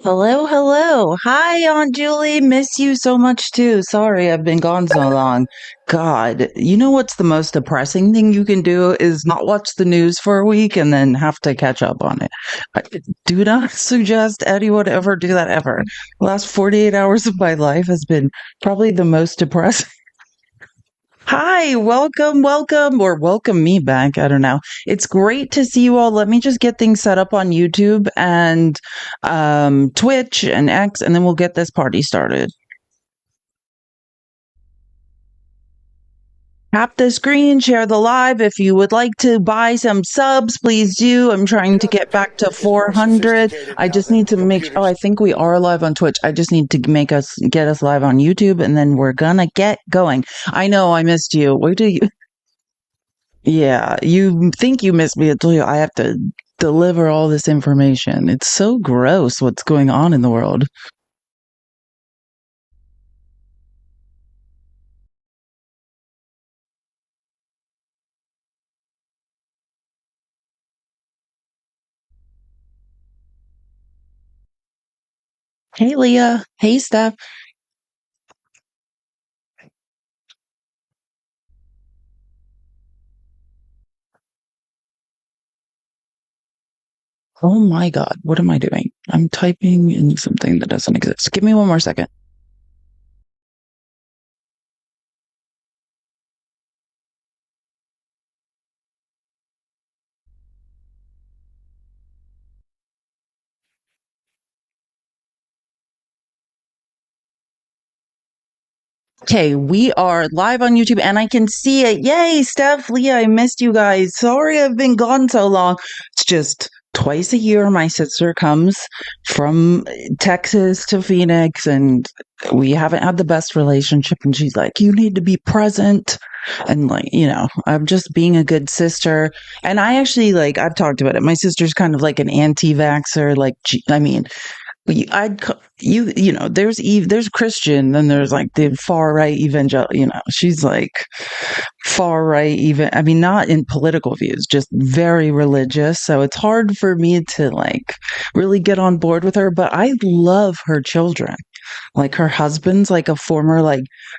Hello, hello. Hi, Aunt Julie. Miss you so much too. Sorry, I've been gone so long. God, you know what's the most depressing thing you can do is not watch the news for a week and then have to catch up on it. I do not suggest anyone ever do that ever. The last 48 hours of my life has been probably the most depressing. Hi, welcome, or welcome me back. I don't know. It's great to see you all. Let me just get things set up on YouTube and Twitch and X, and then we'll get this party started. Tap the screen, share the live. If you would like to buy some subs, please do. I'm trying to get back to 400. I just need to make sure. Oh, I think we are live on Twitch. I just need to get us live on YouTube, and then we're gonna get going. I know I missed you. Where do you? Yeah, you think you missed me until I have to deliver all this information. It's so gross what's going on in the world. Hey, Leah. Hey, Steph. Oh my God, what am I doing? I'm typing in something that doesn't exist. Give me one more second. Okay, we are live on YouTube and I can see it. Yay, Steph, Leah, I missed you guys. Sorry I've been gone so long. It's just twice a year my sister comes from Texas to Phoenix and we haven't had the best relationship and she's like, you need to be present. And like, I'm just being a good sister. And I actually I've talked about it. My sister's kind of like an anti-vaxxer. I mean, there's Christian, then there's like the far right evangel. She's like far right, even. I mean, not in political views, just very religious. So it's hard for me to really get on board with her. But I love her children. Like her husband's like a former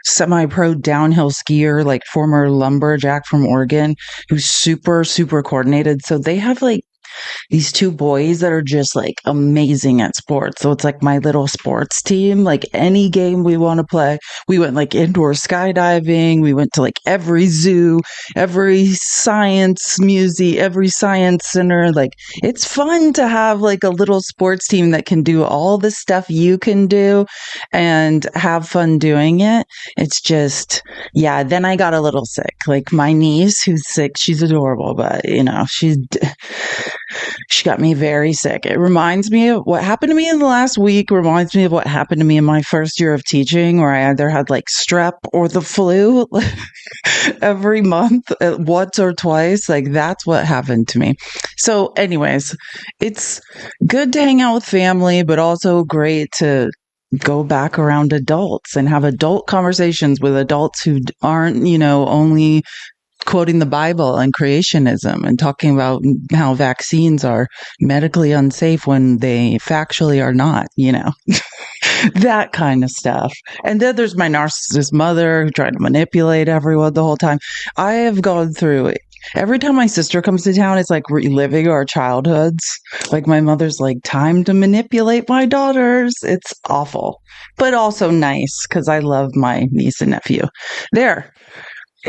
semi-pro downhill skier, like former lumberjack from Oregon, who's super super coordinated. So they have these two boys that are just amazing at sports. So it's like my little sports team. Like any game we want to play, we went indoor skydiving. We went to every zoo, every science museum, every science center. Like it's fun to have a little sports team that can do all the stuff you can do and have fun doing it. It's just, yeah. Then I got a little sick. Like my niece who's sick, she's adorable, but she got me very sick. It reminds me of what happened to me in the last week, reminds me of what happened to me in my first year of teaching, where I either had strep or the flu every month, once or twice. Like that's what happened to me. So, anyways, it's good to hang out with family, but also great to go back around adults and have adult conversations with adults who aren't, only quoting the Bible and creationism and talking about how vaccines are medically unsafe when they factually are not, that kind of stuff. And then there's my narcissist mother who tried to manipulate everyone the whole time. I have gone through it. Every time my sister comes to town, it's like reliving our childhoods. Like my mother's like, time to manipulate my daughters. It's awful, but also nice because I love my niece and nephew. There,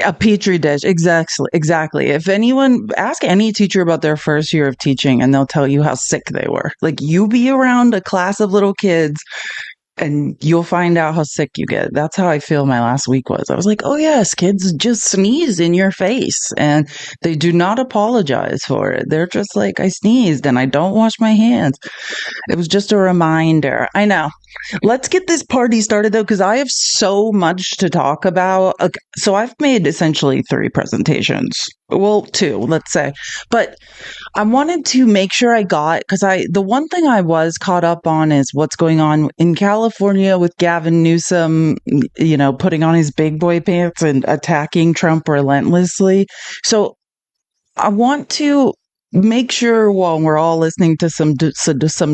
a petri dish, exactly. Exactly. If anyone ask any teacher about their first year of teaching, and they'll tell you how sick they were. Like you be around a class of little kids, and you'll find out how sick you get. That's how I feel my last week was. I was like, oh yes, kids just sneeze in your face, and they do not apologize for it. They're just like, I sneezed and I don't wash my hands. It was just a reminder. I know. Let's get this party started though, because I have so much to talk about. Okay, so I've made essentially three presentations. Well, two, let's say. But I wanted to make sure I got, because the one thing I was caught up on is what's going on in California with Gavin Newsom, putting on his big boy pants and attacking Trump relentlessly. So I want to make sure while we're all listening to some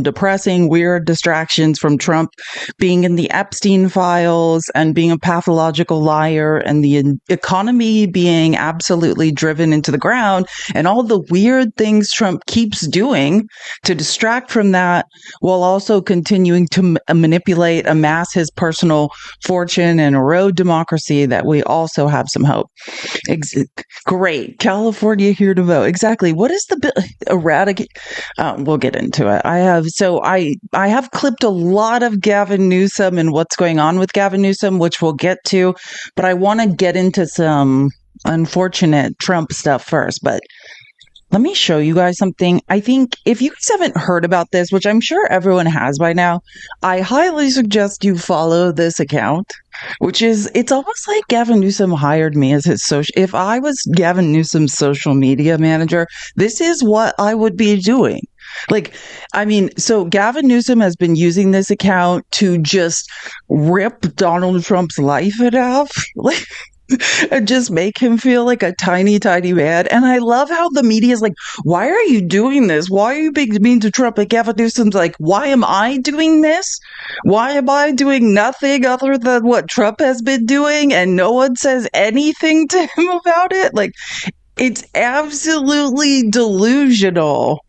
depressing, weird distractions from Trump being in the Epstein files and being a pathological liar and the economy being absolutely driven into the ground and all the weird things Trump keeps doing to distract from that while also continuing to manipulate, amass his personal fortune and erode democracy, that we also have some hope. Ex- Great. California here to vote. Exactly. What is the eradicate? We'll get into it. I have clipped a lot of Gavin Newsom and what's going on with Gavin Newsom, which we'll get to, but I want to get into some unfortunate Trump stuff first. But let me show you guys something. I think if you guys haven't heard about this, which I'm sure everyone has by now, I highly suggest you follow this account, which is, it's almost like Gavin Newsom hired me as his social. If I was Gavin Newsom's social media manager, this is what I would be doing. Like, I mean, so Gavin Newsom has been using this account to just rip Donald Trump's life in half. Like, and just make him feel like a tiny, tiny man. And I love how the media is like, why are you doing this? Why are you being mean to Trump? Like Gavin Newsom's like, why am I doing this? Why am I doing nothing other than what Trump has been doing? And no one says anything to him about it. Like, it's absolutely delusional.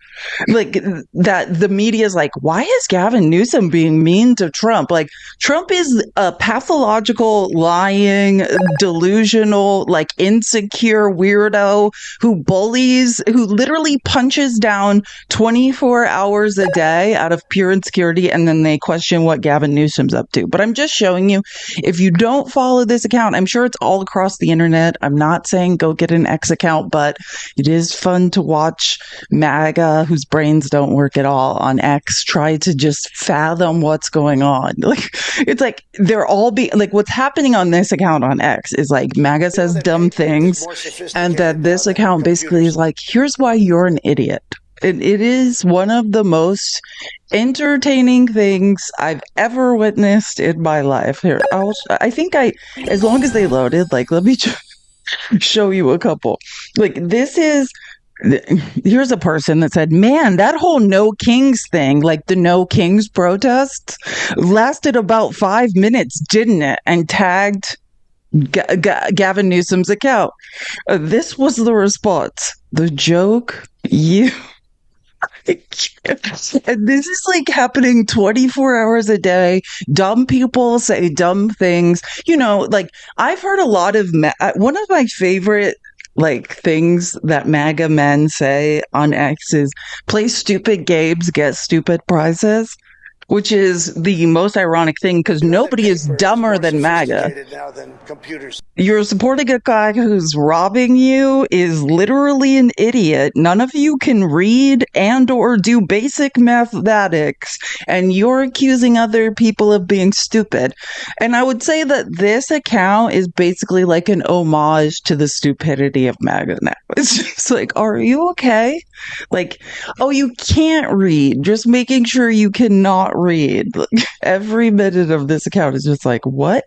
Like that the media is like, why is Gavin Newsom being mean to Trump? Like, Trump is a pathological, lying, delusional, like insecure weirdo who bullies, who literally punches down 24 hours a day out of pure insecurity, and then they question what Gavin Newsom's up to. But I'm just showing you, if you don't follow this account, I'm sure it's all across the internet. I'm not saying go get an X account, but it is fun to watch MAGA, whose brains don't work at all on X, try to just fathom what's going on. Like, it's like they're all like, what's happening on this account on X is like MAGA says dumb things, and that this account basically is like, here's why you're an idiot. It is one of the most entertaining things I've ever witnessed in my life. Here, as long as they loaded, like, let me just show you a couple. Like, here's a person that said, man, that whole no kings thing, like the no kings protests, lasted about 5 minutes, didn't it? And tagged Gavin Newsom's account. This was the response. The joke, you. And this is like happening 24 hours a day. Dumb people say dumb things. You know, like, I've heard a lot of one of my favorite like things that MAGA men say on X is, play stupid games, get stupid prizes, which is the most ironic thing because nobody is dumber than MAGA. Now than computers. You're supporting a guy who's robbing you, is literally an idiot. None of you can read and or do basic mathematics, and you're accusing other people of being stupid. And I would say that this account is basically like an homage to the stupidity of MAGA now. It's just like, are you okay? Like, oh, you can't read. Just making sure you cannot read. Every minute of this account is just like, what?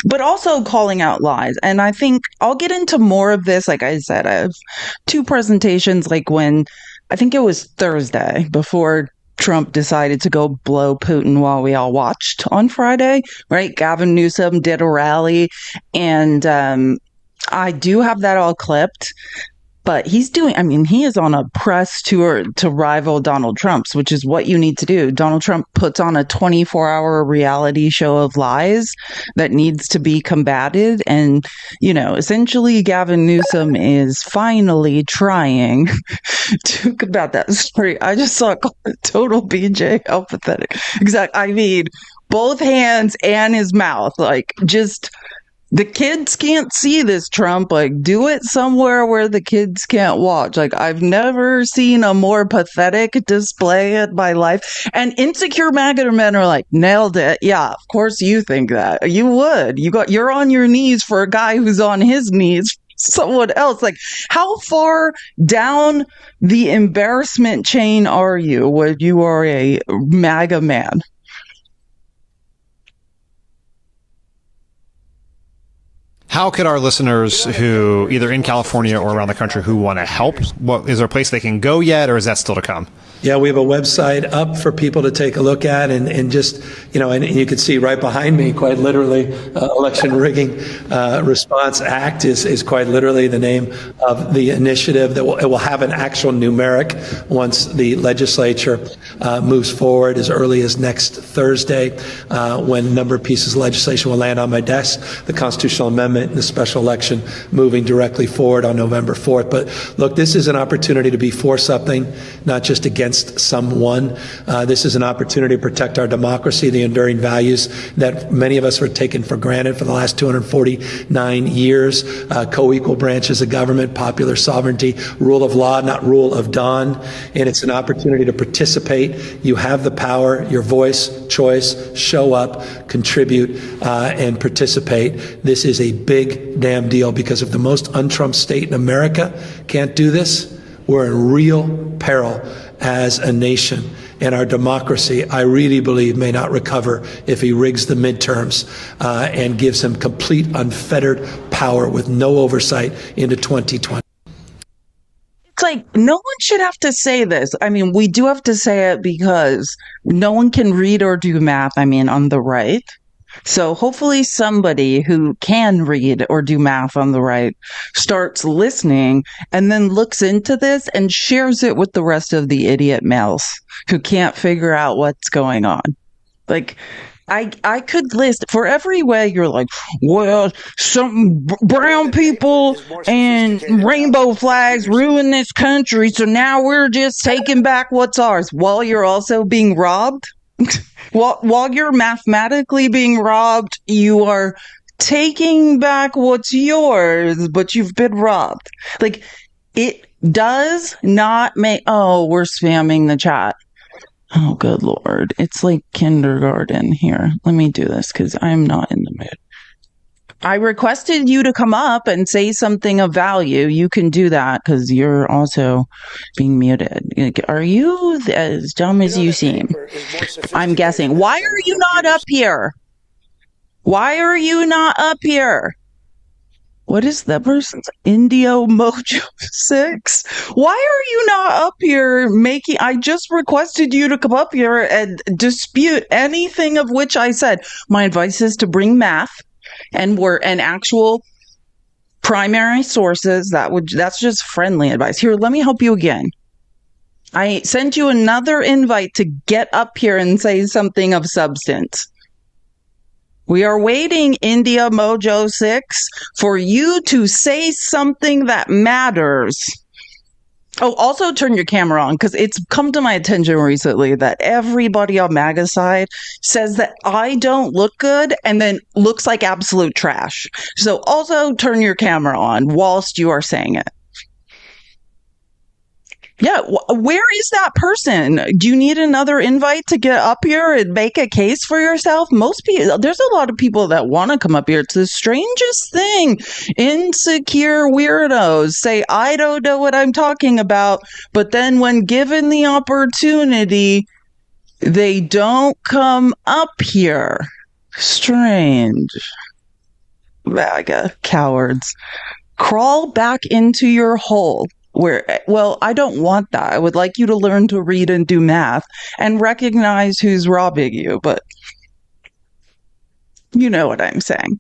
But also calling out lies. And I think I'll get into more of this. Like I said, I have two presentations, like when I think it was Thursday before Trump decided to go blow Putin while we all watched on Friday, right? Gavin Newsom did a rally, and I do have that all clipped. But he is on a press tour to rival Donald Trump's, which is what you need to do. Donald Trump puts on a 24-hour reality show of lies that needs to be combated. And, you know, essentially Gavin Newsom is finally trying to combat that. Sorry, I just saw a total BJ. How pathetic. Exactly. I mean, both hands and his mouth, like, just... The kids can't see this, Trump. Like, do it somewhere where the kids can't watch. Like, I've never seen a more pathetic display in my life. And insecure MAGA men are like, nailed it. Yeah, of course you think that. You would. You're on your knees for a guy who's on his knees for someone else. Like, how far down the embarrassment chain are you when you are a MAGA man? How could our listeners who either in California or around the country who want to help, is there a place they can go yet, or is that still to come? Yeah, we have a website up for people to take a look at, and just, and you can see right behind me, quite literally, Election Rigging Response Act is quite literally the name of the initiative. It will have an actual numeric once the legislature moves forward as early as next Thursday, when a number of pieces of legislation will land on my desk, the constitutional amendment and the special election moving directly forward on November 4th. But look, this is an opportunity to be for something, not just against someone. This is an opportunity to protect our democracy, the enduring values that many of us have taken for granted for the last 249 years, co-equal branches of government, popular sovereignty, rule of law, not rule of Don. And it's an opportunity to participate. You have the power, your voice, choice, show up, contribute, and participate. This is a big damn deal, because if the most un-Trump state in America can't do this, we're in real peril as a nation. And our democracy, I really believe, may not recover if he rigs the midterms and gives him complete unfettered power with no oversight into 2020. It's like, no one should have to say this. I mean, we do have to say it because no one can read or do math, on the right. So hopefully somebody who can read or do math on the right starts listening and then looks into this and shares it with the rest of the idiot males who can't figure out what's going on. Like, I could list for every way you're like, well, some brown people and rainbow flags ruin this country, so now we're just taking back what's ours, while you're also being robbed. While you're mathematically being robbed, you are taking back what's yours, but you've been robbed. Like, it does not make... Oh, we're spamming the chat. Oh, good Lord. It's like kindergarten here. Let me do this because I'm not in the mood. I requested you to come up and say something of value. You can do that because you're also being muted. Are you as dumb as you seem? I'm guessing. Why are you not up here? Why are you not up here? What is that person's Indio Mojo 6? Why are you not up here making... I just requested you to come up here and dispute anything of which I said. My advice is to bring math and actual primary sources. That's just friendly advice. Here, let me help you again. I sent you another invite to get up here and say something of substance. We are waiting, India Mojo 6, for you to say something that matters. Oh, also turn your camera on, because it's come to my attention recently that everybody on MAGA side says that I don't look good and then looks like absolute trash. So also turn your camera on whilst you are saying it. Yeah, where is that person? Do you need another invite to get up here and make a case for yourself? Most people, there's a lot of people that want to come up here. It's the strangest thing. Insecure weirdos say, I don't know what I'm talking about, but then when given the opportunity, they don't come up here. Strange. MAGA cowards. Crawl back into your hole. Well, I don't want that. I would like you to learn to read and do math and recognize who's robbing you, but you know what I'm saying.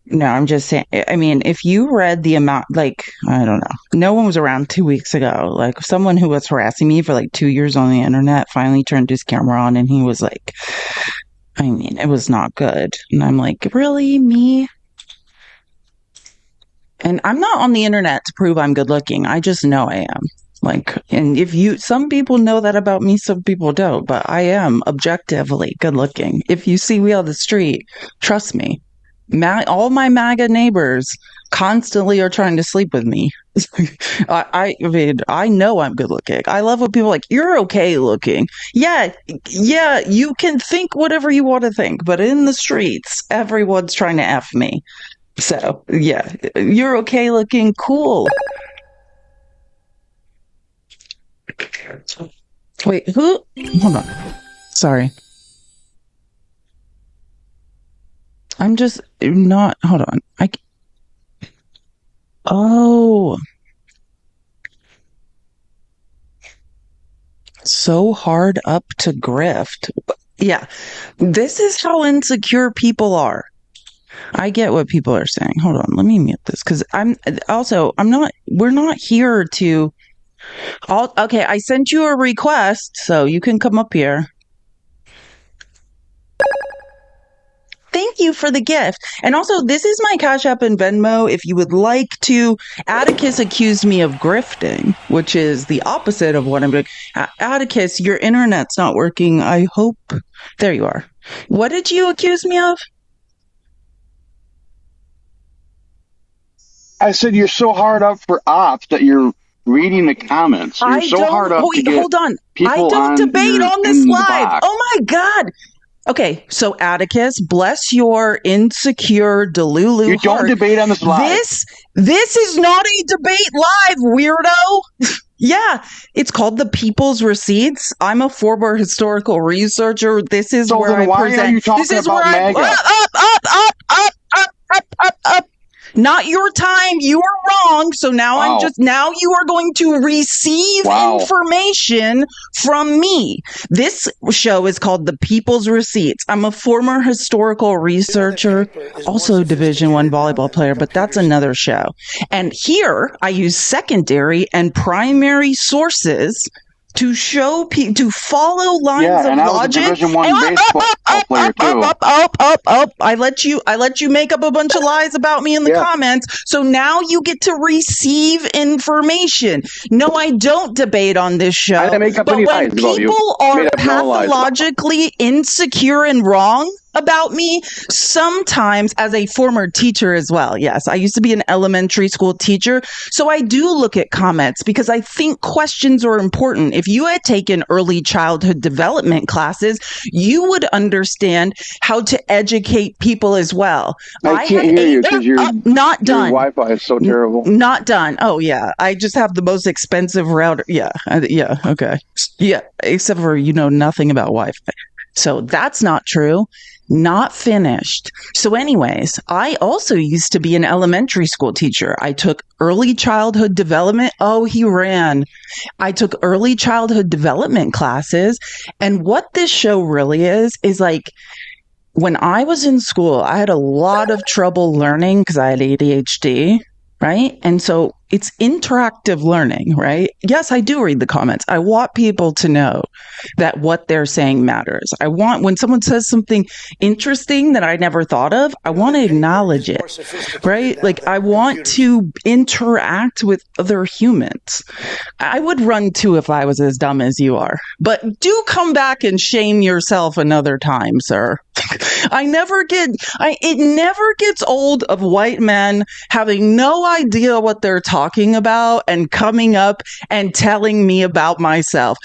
No, I'm just saying, if you read the amount, I don't know, no one was around 2 weeks ago. Like, someone who was harassing me for 2 years on the internet finally turned his camera on and he was like, it was not good. And I'm like, really, me? And I'm not on the internet to prove I'm good looking. I just know I am. And some people know that about me, some people don't, but I am objectively good looking. If you see me on the street, trust me, all my MAGA neighbors constantly are trying to sleep with me. I know I'm good looking. I love when people are like, you're okay looking. Yeah, you can think whatever you want to think, but in the streets, everyone's trying to F me. So, yeah, you're okay looking, cool. Wait, who? Hold on. Sorry. I'm just not. Hold on. Oh, so hard up to grift. Yeah, this is how insecure people are. I get what people are saying. Hold on, let me mute this because I'm not. We're not here to. Okay, I sent you a request, so you can come up here. Thank you for the gift. And also, this is my Cash App and Venmo. If you would like to, Atticus accused me of grifting, which is the opposite of what I'm doing. Atticus, your internet's not working. I hope. There you are. What did you accuse me of? I said you're so hard up for ops that you're reading the comments. You're so hard up to get hold on. I people don't debate on this in the live. box. Oh my God. Okay, so Atticus, bless your insecure Delulu You don't heart. debate on this live. This is not a debate live, weirdo. Yeah, it's called the People's Receipts. I'm a former historical researcher. This is So where then I why present. are you talking This is about where MAGA? up. Not your time. You are wrong. So now Wow. now you are going to receive information from me. This show is called The People's Receipts. I'm a former historical researcher, also Division I volleyball player, but that's another show. And here I use secondary and primary sources to show people, to follow lines of and I was a logic. Division I baseball player too. I let you make up a bunch of lies about me in the comments. So now you get to receive information. No, I don't debate on this show. I didn't make up but any when lies about you. people are Made up no lies about pathologically insecure and wrong about me, sometimes, as a former teacher as well. Yes, I used to be an elementary school teacher. So I do look at comments because I think questions are important. If you had taken early childhood development classes, you would understand how to educate people as well. I can't hear you because not done. Your Wi-Fi is so terrible. Not done. Oh yeah, I just have the most expensive router. Yeah, okay. Yeah, except for nothing about Wi-Fi. So that's not true. Not finished. So anyways, I also used to be an elementary school teacher. I took early childhood development. Oh, he ran. I took early childhood development classes. And what this show really is like, when I was in school, I had a lot of trouble learning because I had ADHD, right? And so it's interactive learning, right? Yes, I do read the comments. I want people to know that what they're saying matters. I want, when someone says something interesting that I never thought of, I want to acknowledge it, right? Like, I want to interact with other humans. I would run too if I was as dumb as you are, but do come back and shame yourself another time, sir. It never gets old of white men having no idea what they're talking about and coming up and telling me about myself.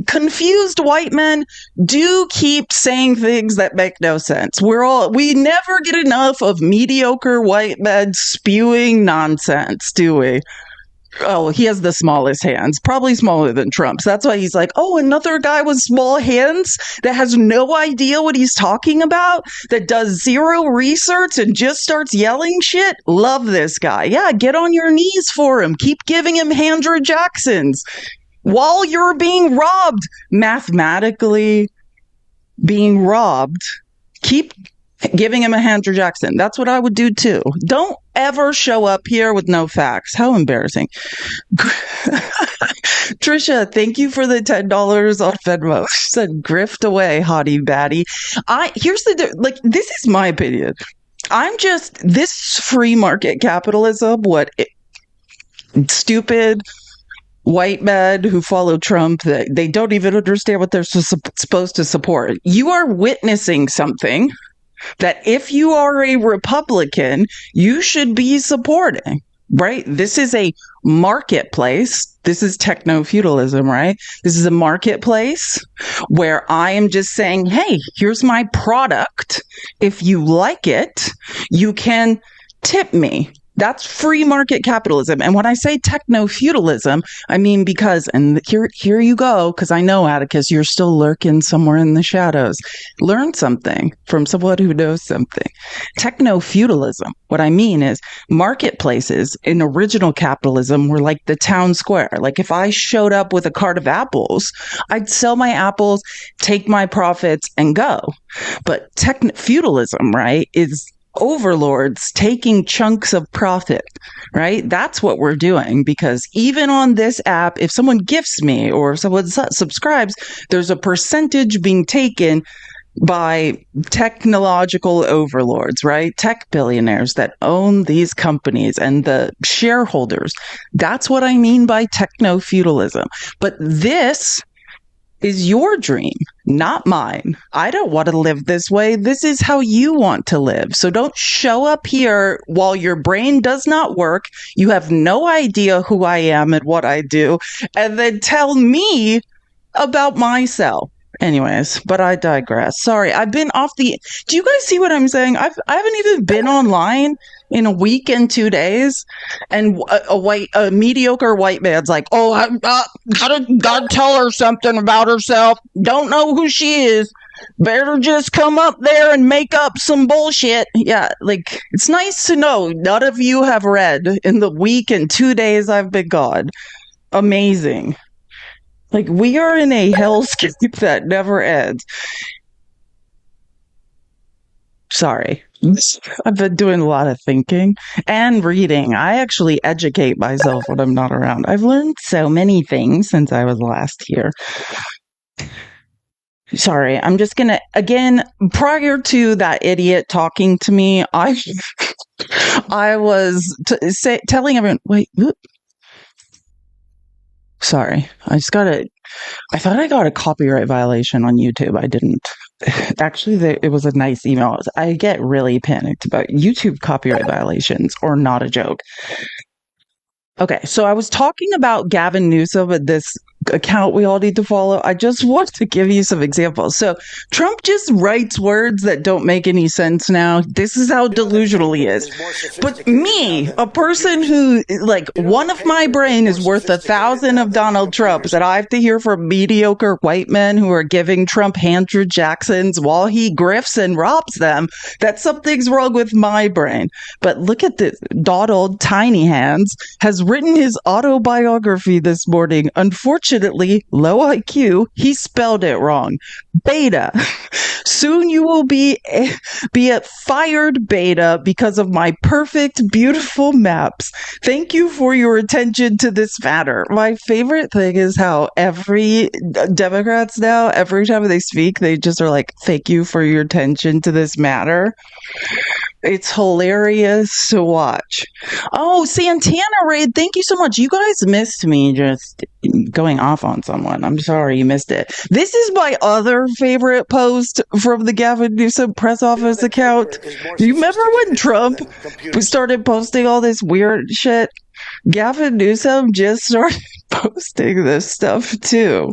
Confused white men do keep saying things that make no sense. We never get enough of mediocre white men spewing nonsense, do we? Oh, he has the smallest hands, probably smaller than Trump's. That's why he's like, oh, another guy with small hands that has no idea what he's talking about, that does zero research and just starts yelling shit. Love this guy. Yeah, get on your knees for him. Keep giving him Andrew Jacksons while you're being robbed, mathematically being robbed. Keep giving him a Andrew Jackson. That's what I would do too. Don't ever show up here with no facts. How embarrassing. Trisha, thank you for the $10 on Venmo. She said, grift away, hottie baddie. This is my opinion. This free market capitalism, stupid white men who follow Trump, they don't even understand what they're supposed to support. You are witnessing something that if you are a Republican, you should be supporting, right? This is a marketplace. This is techno-feudalism, right? This is a marketplace where I am just saying, hey, here's my product. If you like it, you can tip me. That's free market capitalism. And when I say techno-feudalism, I mean because, and here you go, because I know, Atticus, you're still lurking somewhere in the shadows. Learn something from someone who knows something. Techno-feudalism, what I mean is marketplaces in original capitalism were like the town square. Like if I showed up with a cart of apples, I'd sell my apples, take my profits, and go. But feudalism, right, is overlords taking chunks of profit, right? That's what we're doing, because even on this app, if someone gifts me or if someone subscribes, there's a percentage being taken by technological overlords, right? Tech billionaires that own these companies and the shareholders. That's what I mean by techno-feudalism. But this is your dream, not mine. I don't want to live this way. This is how you want to live. So don't show up here while your brain does not work. You have no idea who I am and what I do, and then tell me about myself. Anyways, but I digress. Sorry, I've been off the... Do you guys see what I'm saying? I haven't even been online in a week and 2 days, and a mediocre white man's like, "Oh, I gotta tell her something about herself. Don't know who she is. Better just come up there and make up some bullshit." Yeah, like, it's nice to know none of you have read in the week and 2 days I've been gone. Amazing. Like, we are in a hellscape that never ends. Sorry. I've been doing a lot of thinking and reading. I actually educate myself when I'm not around. I've learned so many things since I was last here. Sorry, I'm just gonna, again, prior to that idiot talking to me, I was telling everyone, wait, whoop. Sorry, I thought I got a copyright violation on YouTube. I didn't. Actually, it was a nice email. I get really panicked about YouTube copyright violations, or not a joke. Okay, so I was talking about Gavin Newsom and this account we all need to follow. I just want to give you some examples. So Trump just writes words that don't make any sense now. This is how delusional he is. But me, a person who, like, one of my brain is worth 1,000 of Donald Trump's, that I have to hear from mediocre white men who are giving Trump Andrew Jacksons while he grifts and robs them, that something's wrong with my brain. But look at this. Donald Tiny Hands has written his autobiography this morning. Unfortunately, low IQ, he spelled it wrong. Beta. Soon you will be at fired beta because of my perfect, beautiful maps. Thank you for your attention to this matter. My favorite thing is how every Democrats now, every time they speak, they just are like, thank you for your attention to this matter. It's hilarious to watch. Oh, Santana Raid, thank you so much. You guys missed me just going off on someone. I'm sorry you missed it. This is my other favorite post from the Gavin Newsom press office account. Do you remember when Trump started posting all this weird shit? Gavin Newsom just started posting this stuff too.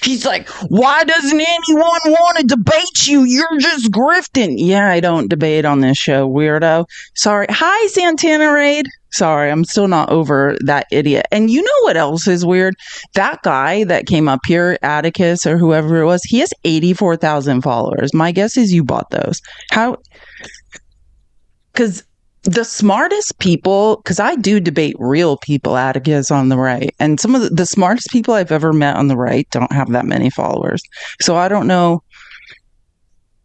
He's like, why doesn't anyone want to debate you? You're just grifting. Yeah, I don't debate on this show, weirdo. Sorry. Hi, Santana Raid. Sorry, I'm still not over that idiot. And you know what else is weird? That guy that came up here, Atticus or whoever it was, he has 84,000 followers. My guess is you bought those. How? Because the smartest people, because I do debate real people, Atticus, on the right, and some of the smartest people I've ever met on the right don't have that many followers. So I don't know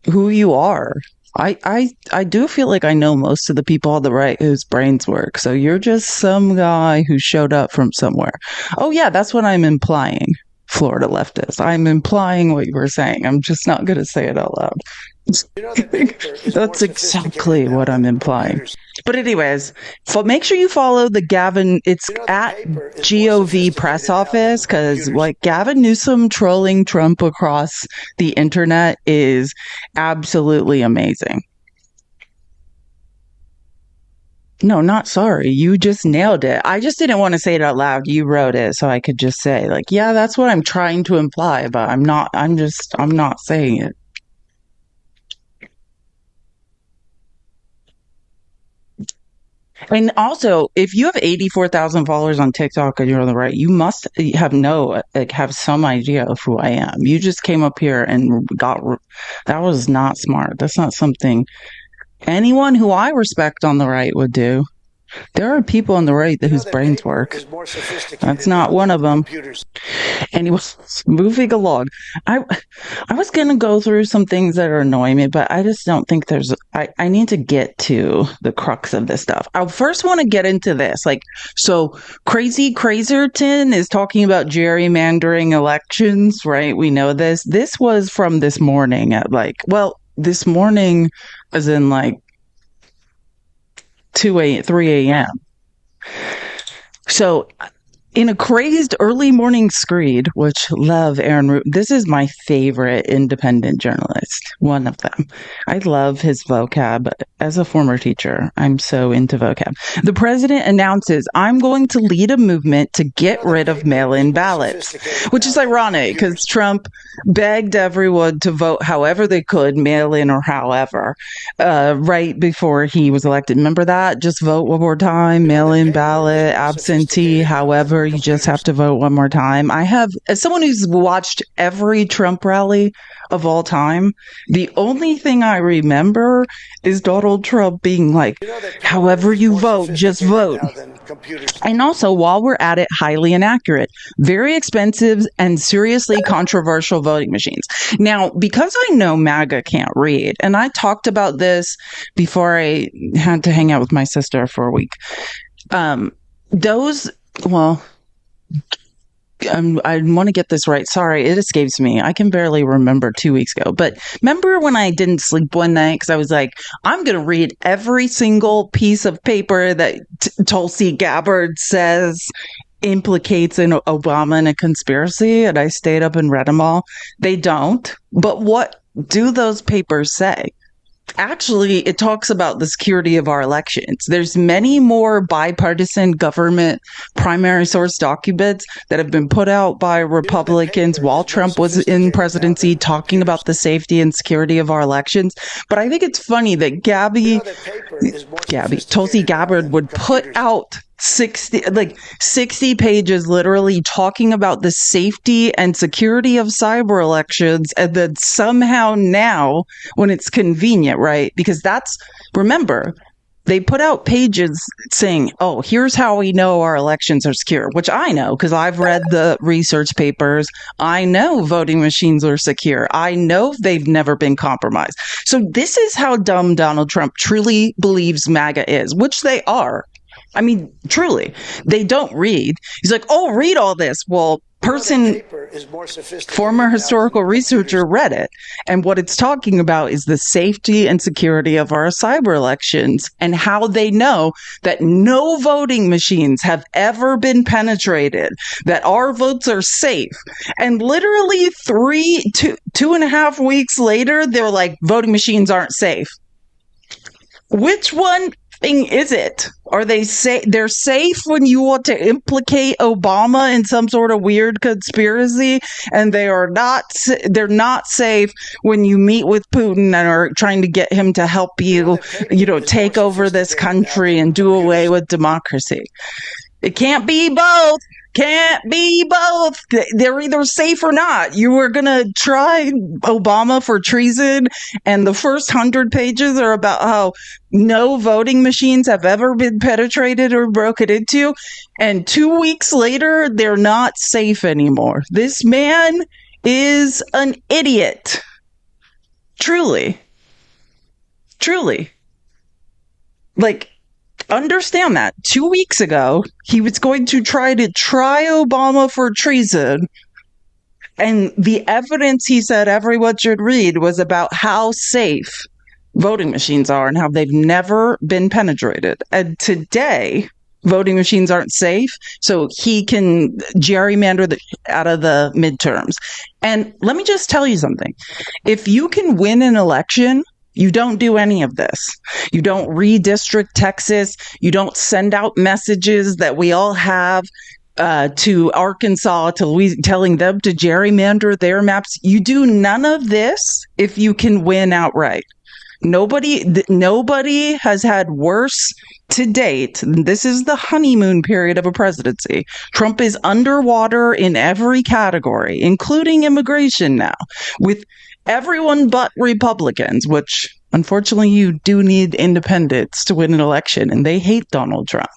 who you are. I do feel like I know most of the people on the right whose brains work. So you're just some guy who showed up from somewhere. Oh yeah, that's what I'm implying, Florida leftist. I'm implying what you were saying. I'm just not going to say it out loud. That's exactly what I'm implying. But anyways, make sure you follow the Gavin. It's at GOV press office, because like Gavin Newsom trolling Trump across the internet is absolutely amazing. No, not sorry. You just nailed it. I just didn't want to say it out loud. You wrote it, so I could just say, like, yeah, that's what I'm trying to imply, but I'm not saying it. And also, if you have 84,000 followers on TikTok and you're on the right, you must have some idea of who I am. You just came up here and that was not smart. That's not something anyone who I respect on the right would do. There are people on the right whose brains work. That's not one of them. Anyways, moving along. I was going to go through some things that are annoying me, but I just don't think I need to get to the crux of this stuff. I first want to get into this. So Crazy Crazerton is talking about gerrymandering elections, right? We know this. This was from this morning at this morning as in 3 a.m. So in a crazed early morning screed, which love Aaron Root, this is my favorite independent journalist, one of them. I love his vocab. As a former teacher, I'm so into vocab. The president announces, I'm going to lead a movement to get rid of mail-in ballots, which is ironic because Trump begged everyone to vote however they could, mail-in or however, right before he was elected. Remember that? Just vote one more time, mail-in ballot, absentee, however. You just have to vote one more time. As someone who's watched every Trump rally of all time, the only thing I remember is Donald Trump being like, however you vote, just vote. And also, while we're at it, highly inaccurate, very expensive and seriously controversial voting machines. Now, because I know MAGA can't read, and I talked about this before I had to hang out with my sister for a week, I want to get this right. Sorry, it escapes me. I can barely remember 2 weeks ago. But remember when I didn't sleep one night because I was like, I'm going to read every single piece of paper that Tulsi Gabbard says implicates in Obama in a conspiracy, and I stayed up and read them all. They don't. But what do those papers say? Actually, it talks about the security of our elections. There's many more bipartisan government primary source documents that have been put out by Republicans while Trump was in presidency talking about the safety and security of our elections. But I think it's funny that Tulsi Gabbard would put out 60 pages literally talking about the safety and security of cyber elections, and then somehow now when it's convenient, right? Because remember, they put out pages saying, oh, here's how we know our elections are secure, which I know because I've read the research papers. I know voting machines are secure. I know they've never been compromised. So this is how dumb Donald Trump truly believes MAGA is, which they are. I mean, truly, they don't read. He's like, oh, read all this. Well, former historical researcher read it. And what it's talking about is the safety and security of our cyber elections and how they know that no voting machines have ever been penetrated, that our votes are safe. And literally 2.5 weeks later, they're like, voting machines aren't safe. Which one thing is it? Are they they're safe when you want to implicate Obama in some sort of weird conspiracy, and they're not safe when you meet with Putin and are trying to get him to help you take over this country and do away with democracy? It can't be both. Can't be both. They're either safe or not. You were going to try Obama for treason, and the first 100 pages are about how no voting machines have ever been penetrated or broken into. And 2 weeks later, they're not safe anymore. This man is an idiot. Truly. Truly. Understand that 2 weeks ago, he was going to try Obama for treason. And the evidence he said everyone should read was about how safe voting machines are and how they've never been penetrated. And today, voting machines aren't safe, so he can gerrymander out of the midterms. And let me just tell you something. If you can win an election, you don't do any of this. You don't redistrict Texas. You don't send out messages that we all have to Arkansas, to Louisiana, telling them to gerrymander their maps. You do none of this if you can win outright. Nobody has had worse to date, this is the honeymoon period of a presidency. Trump is underwater in every category, including immigration now, with everyone but Republicans, which unfortunately you do need independents to win an election, and they hate Donald Trump.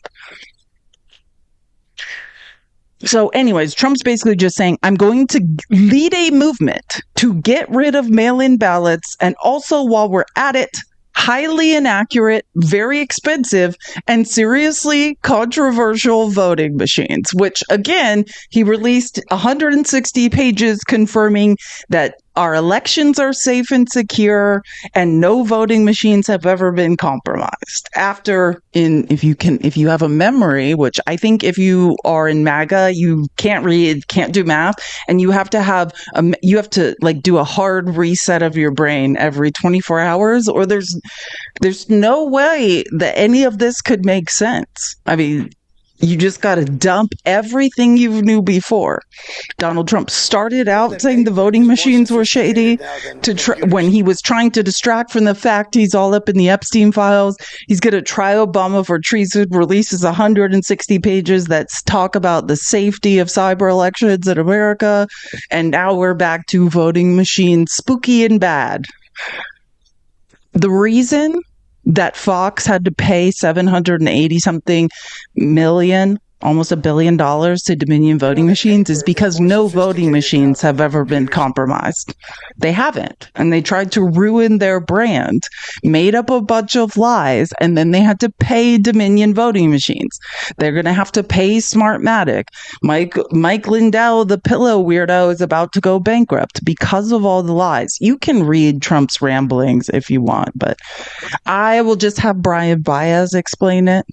So anyways, Trump's basically just saying, I'm going to lead a movement to get rid of mail-in ballots, and also while we're at it, highly inaccurate, very expensive, and seriously controversial voting machines, which again, he released 160 pages confirming that our elections are safe and secure and no voting machines have ever been compromised. If you have a memory, which I think if you are in MAGA, you can't read, can't do math, and you have to like do a hard reset of your brain every 24 hours, or there's no way that any of this could make sense. I mean, you just got to dump everything you knew before. Donald Trump started out saying the voting machines were shady when he was trying to distract from the fact he's all up in the Epstein files. He's going to try Obama for treason, releases 160 pages that talk about the safety of cyber elections in America. And now we're back to voting machines, spooky and bad. The reason that Fox had to pay 780 something million, almost $1 billion to Dominion voting machines is because no voting machines have ever been compromised. They haven't. And they tried to ruin their brand, made up a bunch of lies, and then they had to pay Dominion voting machines. They're going to have to pay Smartmatic. Mike Lindell, the pillow weirdo, is about to go bankrupt because of all the lies. You can read Trump's ramblings if you want, but I will just have Brian Baez explain it.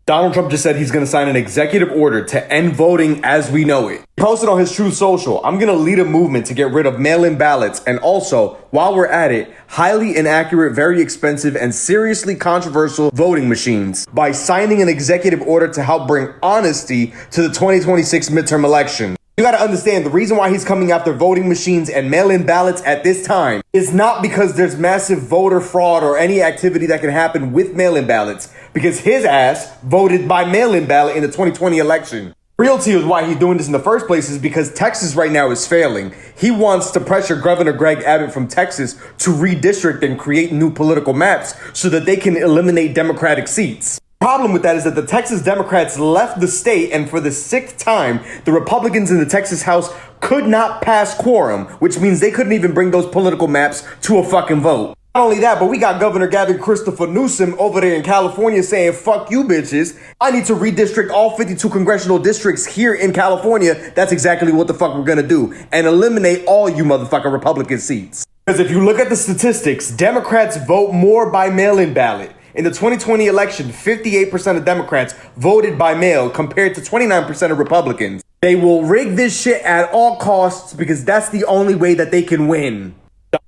Donald Trump just said he's going to sign an executive order to end voting as we know it. He posted on his Truth Social, I'm going to lead a movement to get rid of mail-in ballots and also, while we're at it, highly inaccurate, very expensive, and seriously controversial voting machines by signing an executive order to help bring honesty to the 2026 midterm election. You got to understand, the reason why he's coming after voting machines and mail-in ballots at this time is not because there's massive voter fraud or any activity that can happen with mail-in ballots, because his ass voted by mail-in ballot in the 2020 election. Realty is why he's doing this in the first place is because Texas right now is failing. He wants to pressure Governor Greg Abbott from Texas to redistrict and create new political maps so that they can eliminate Democratic seats. Problem with that is that the Texas Democrats left the state, and for the 6th time, the Republicans in the Texas House could not pass quorum, which means they couldn't even bring those political maps to a fucking vote. Not only that, but we got Governor Gavin Christopher Newsom over there in California saying, fuck you bitches. I need to redistrict all 52 congressional districts here in California. That's exactly what the fuck we're gonna do. And eliminate all you motherfucking Republican seats. Because if you look at the statistics, Democrats vote more by mail-in ballot. In the 2020 election, 58% of Democrats voted by mail compared to 29% of Republicans. They will rig this shit at all costs because that's the only way that they can win.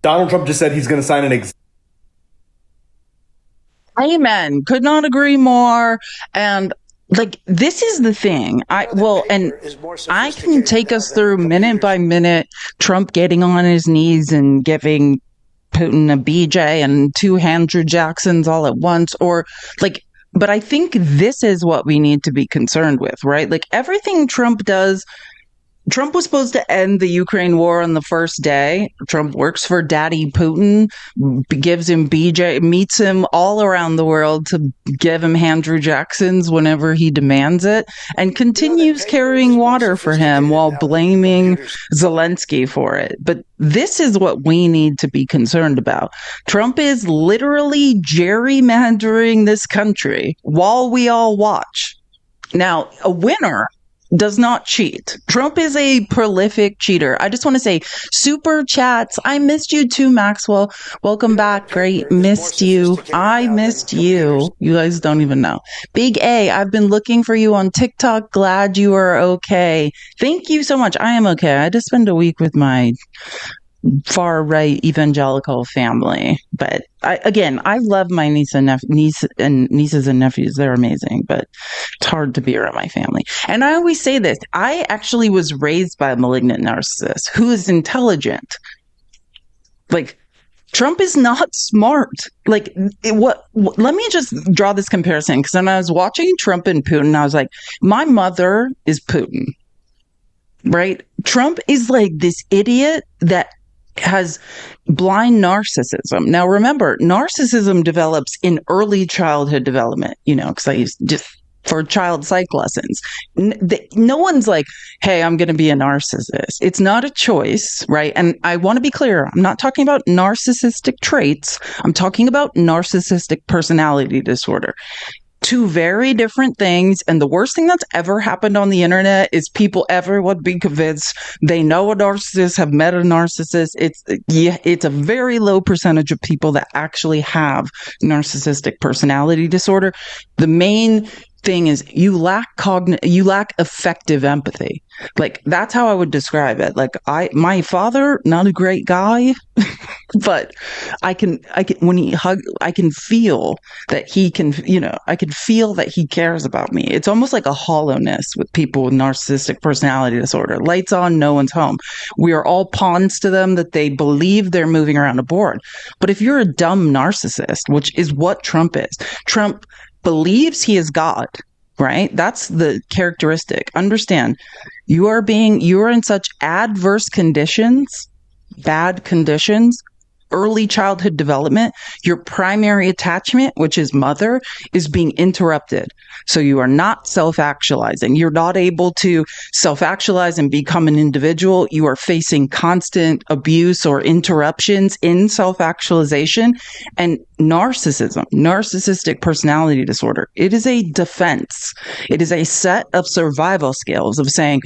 Donald Trump just said he's going to sign an Amen. Could not agree more. And like, this is the thing. I can take us through minute by minute, Trump getting on his knees and giving Putin a BJ and 2 Andrew Jacksons all at once, but I think this is what we need to be concerned with, right? Like, everything Trump does, Trump was supposed to end the Ukraine war on the first day. Trump works for Daddy Putin, gives him BJ, meets him all around the world to give him Andrew Jacksons whenever he demands it, and continues carrying water for him while blaming Zelensky for it. But this is what we need to be concerned about. Trump is literally gerrymandering this country while we all watch. Now, a winner does not cheat. Trump is a prolific cheater. I just want to say, super chats. I missed you too, Maxwell. Welcome back. Great. Missed you. I missed you. You guys don't even know. Big A, I've been looking for you on TikTok. Glad you are okay. Thank you so much. I am okay. I just spent a week with my far right evangelical family, but I love my nieces and nephews. They're amazing, but it's hard to be around my family. And I always say this, I actually was raised by a malignant narcissist who is intelligent. Like, Trump is not smart. Like, let me just draw this comparison, because when I was watching Trump and Putin, I was like, my mother is Putin, right? Trump is like this idiot that has blind narcissism. Now, remember, narcissism develops in early childhood development, because I used just for child psych lessons. No one's like, hey, I'm going to be a narcissist. It's not a choice, right? And I want to be clear. I'm not talking about narcissistic traits. I'm talking about narcissistic personality disorder. Two very different things. And the worst thing that's ever happened on the internet is everyone being convinced they know a narcissist, have met a narcissist. It's a very low percentage of people that actually have narcissistic personality disorder. The main thing is you lack effective empathy. Like, that's how I would describe it. Like, my father, not a great guy, but I can when he I can feel that he can, I can feel that he cares about me. It's almost like a hollowness with people with narcissistic personality disorder. Lights on, no one's home. We are all pawns to them that they believe they're moving around a board. But if you're a dumb narcissist, which is what Trump is, Trump believes he is God, right? That's the characteristic. Understand, you are in such adverse conditions, bad conditions, early childhood development, your primary attachment, which is mother, is being interrupted. So you are not self-actualizing. You're not able to self-actualize and become an individual. You are facing constant abuse or interruptions in self-actualization. And narcissistic personality disorder, it is a defense. It is a set of survival skills of saying,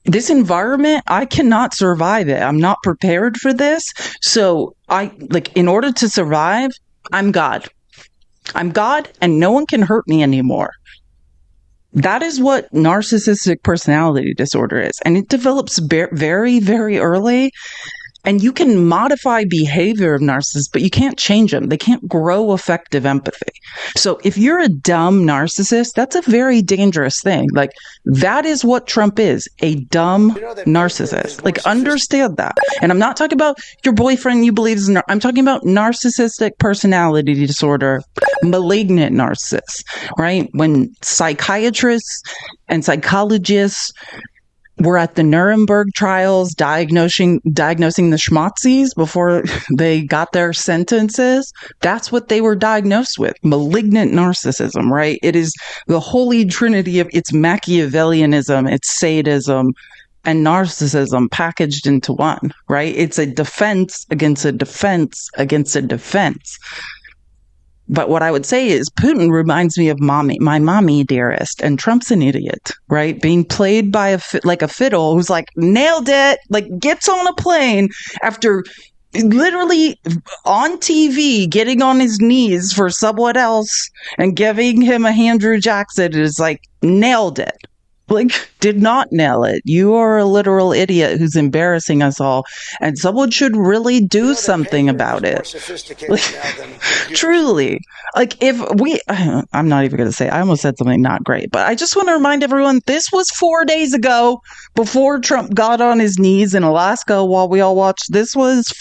this environment, I cannot survive it. I'm not prepared for this. So in order to survive, I'm God. I'm God, and no one can hurt me anymore. That is what narcissistic personality disorder is. And it develops very, very early. And you can modify behavior of narcissists, but you can't change them. They can't grow effective empathy. So if you're a dumb narcissist, that's a very dangerous thing. Like, that is what Trump is, a dumb narcissist. Like, understand that. And I'm not talking about your boyfriend you believe is, I'm talking about narcissistic personality disorder, malignant narcissists, right? When psychiatrists and psychologists were at the Nuremberg trials diagnosing the schmazzies before they got their sentences. That's what they were diagnosed with, malignant narcissism, right? It is the holy trinity of its Machiavellianism, its sadism, and narcissism packaged into one, right? It's a defense against a defense against a defense. But what I would say is Putin reminds me of my mommy dearest, and Trump's an idiot, right? Being played by a fiddle who's like, nailed it, like gets on a plane after literally on TV getting on his knees for someone else and giving him a Andrew Jackson is like, nailed it. Like, did not nail it. You are a literal idiot who's embarrassing us all, and someone should really do something about it. Like, truly. Like, I'm not even going to say, I almost said something not great, but I just want to remind everyone, this was 4 days ago before Trump got on his knees in Alaska while we all watched. This was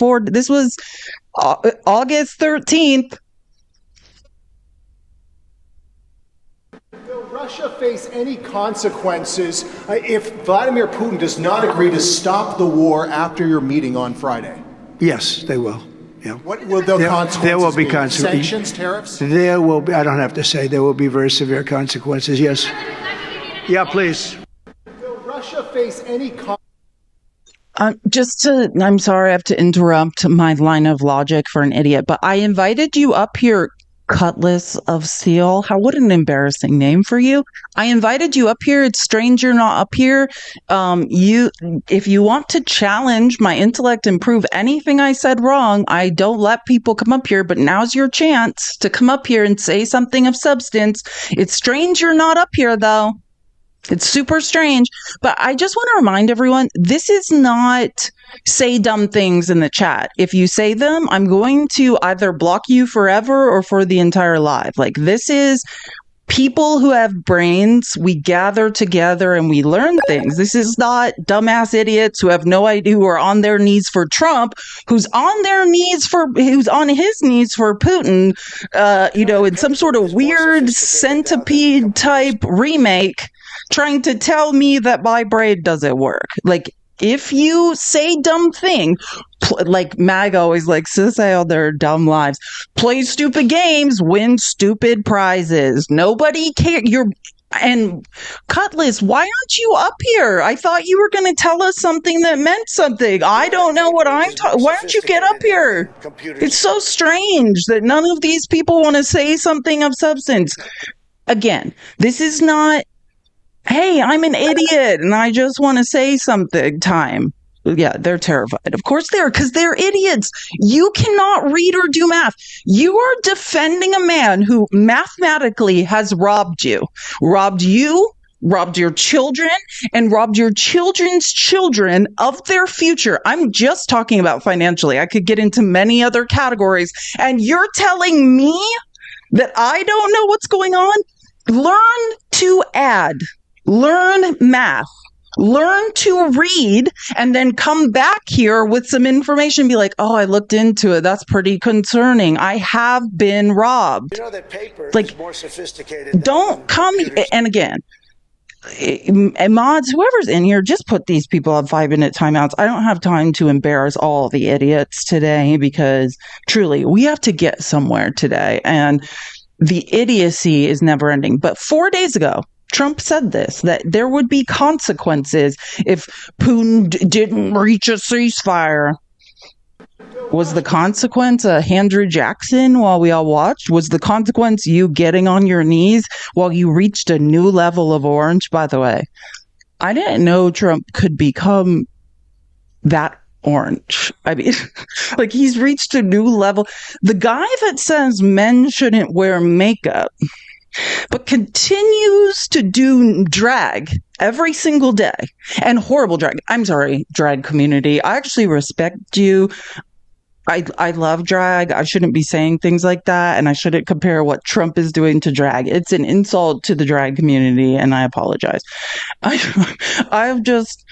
August 13th. Will Russia face any consequences if Vladimir Putin does not agree to stop the war after your meeting on Friday? Yes, they will. Yeah. What will the consequences There will be be? consequences. Sanctions, tariffs? There will be, I don't have to say, there will be very severe consequences, yes. Yeah, please. Will Russia face any I'm sorry I have to interrupt my line of logic for an idiot, but I invited you up here, Cutlass of Steel. What an embarrassing name for you. I invited you up here. It's strange you're not up here. If you want to challenge my intellect and prove anything I said wrong, I don't let people come up here, but now's your chance to come up here and say something of substance. It's strange you're not up here, though. It's super strange. But I just want to remind everyone, this is not say dumb things in the chat. If you say them, I'm going to either block you forever or for the entire live. Like, this is people who have brains, we gather together and we learn things. This is not dumbass idiots who have no idea, who are on their knees for Trump, who's on his knees for Putin, in some sort of weird centipede type remake, trying to tell me that my brain doesn't work. Like, if you say dumb thing, like MAGA always likes to say on their dumb lives, play stupid games, win stupid prizes. Nobody cares. And Cutlass, why aren't you up here? I thought you were going to tell us something that meant something. I don't know what I'm talking. Why don't you get up here? It's so strange that none of these people want to say something of substance. Again, this is not, hey, I'm an idiot and I just want to say something time. Yeah, they're terrified. Of course they are, because they're idiots. You cannot read or do math. You are defending a man who mathematically has robbed you, robbed your children, and robbed your children's children of their future. I'm just talking about financially. I could get into many other categories. And you're telling me that I don't know what's going on? Learn to add. Learn math, learn to read, and then come back here with some information and be like, oh, I looked into it. That's pretty concerning. I have been robbed. You know that paper is more sophisticated. Don't come. And again, mods, whoever's in here, just put these people on 5-minute timeouts. I don't have time to embarrass all the idiots today because truly we have to get somewhere today. And the idiocy is never ending. But 4 days ago, Trump said this, that there would be consequences if Putin didn't reach a ceasefire. Was the consequence Andrew Jackson while we all watched? Was the consequence you getting on your knees while you reached a new level of orange? By the way, I didn't know Trump could become that orange. I mean, like, he's reached a new level. The guy that says men shouldn't wear makeup but continues to do drag every single day, and horrible drag. I'm sorry, drag community. I actually respect you. I love drag. I shouldn't be saying things like that, and I shouldn't compare what Trump is doing to drag. It's an insult to the drag community, and I apologize. I'm just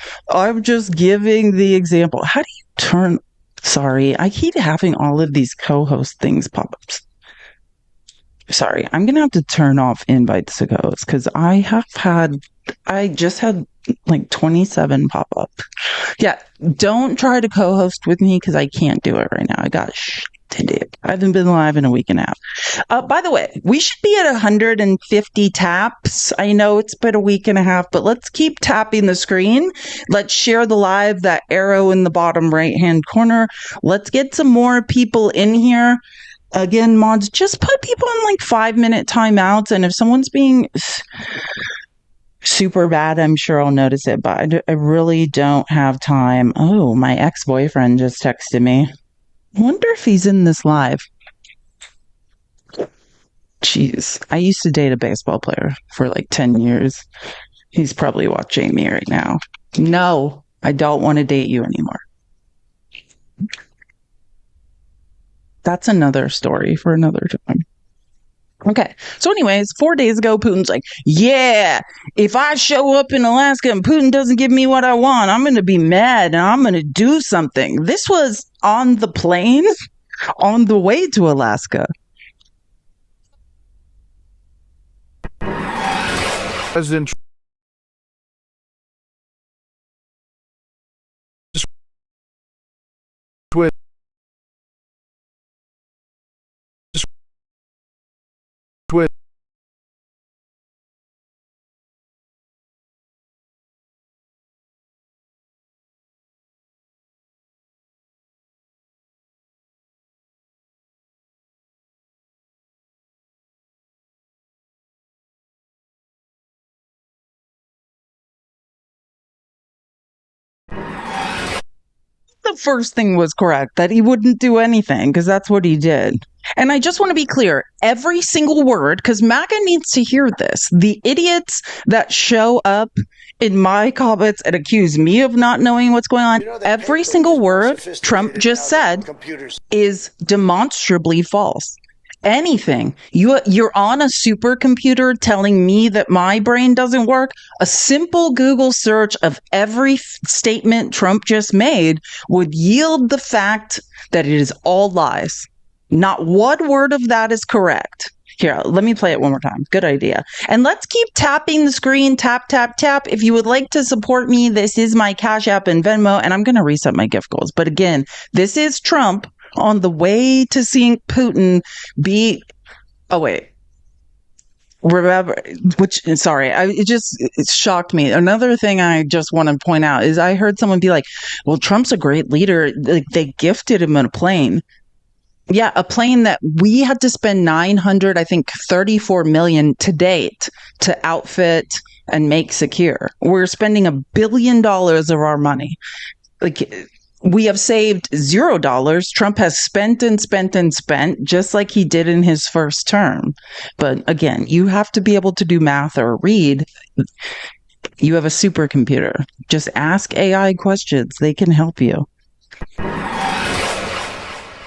giving the example. How do you turn? Sorry, I keep having all of these co-host things pop-ups. Sorry, I'm going to have to turn off invites to co-host because I just had like 27 pop up. Yeah, don't try to co-host with me because I can't do it right now. I got shit to do. I haven't been live in a week and a half. By the way, we should be at 150 taps. I know it's been a week and a half, but let's keep tapping the screen. Let's share the live, that arrow in the bottom right-hand corner. Let's get some more people in here. Again, mods, just put people in like 5-minute timeouts. And if someone's being super bad, I'm sure I'll notice it. But I really don't have time. Oh, my ex-boyfriend just texted me. I wonder if he's in this live. Jeez, I used to date a baseball player for like 10 years. He's probably watching me right now. No, I don't want to date you anymore. That's another story for another time. Okay. So anyways, 4 days ago, Putin's like, yeah, if I show up in Alaska and Putin doesn't give me what I want, I'm going to be mad and I'm going to do something. This was on the plane on the way to Alaska. President The first thing was correct, that he wouldn't do anything because that's what he did. And I just want to be clear, every single word, because MAGA needs to hear this. The idiots that show up in my comments and accuse me of not knowing what's going on, every single word Trump just said is demonstrably false. anything. You're on a supercomputer telling me that my brain doesn't work. A simple Google search of every statement Trump just made would yield the fact that it is all lies. Not one word of that is correct. Here, let me play it one more time. Good idea. And let's keep tapping the screen. Tap, tap, tap. If you would like to support me, this is my Cash App and Venmo, and I'm going to reset my gift goals. But again, this is Trump on the way to seeing Putin be... Oh, wait. Remember, it shocked me. Another thing I just want to point out is I heard someone be like, well, Trump's a great leader. Like, they gifted him a plane. Yeah, a plane that we had to spend 34 million to date to outfit and make secure. We're spending $1 billion of our money. Like, we have saved $0. Trump has spent and spent and spent, just like he did in his first term. But again, you have to be able to do math or read. You have a supercomputer. Just ask AI questions. They can help you.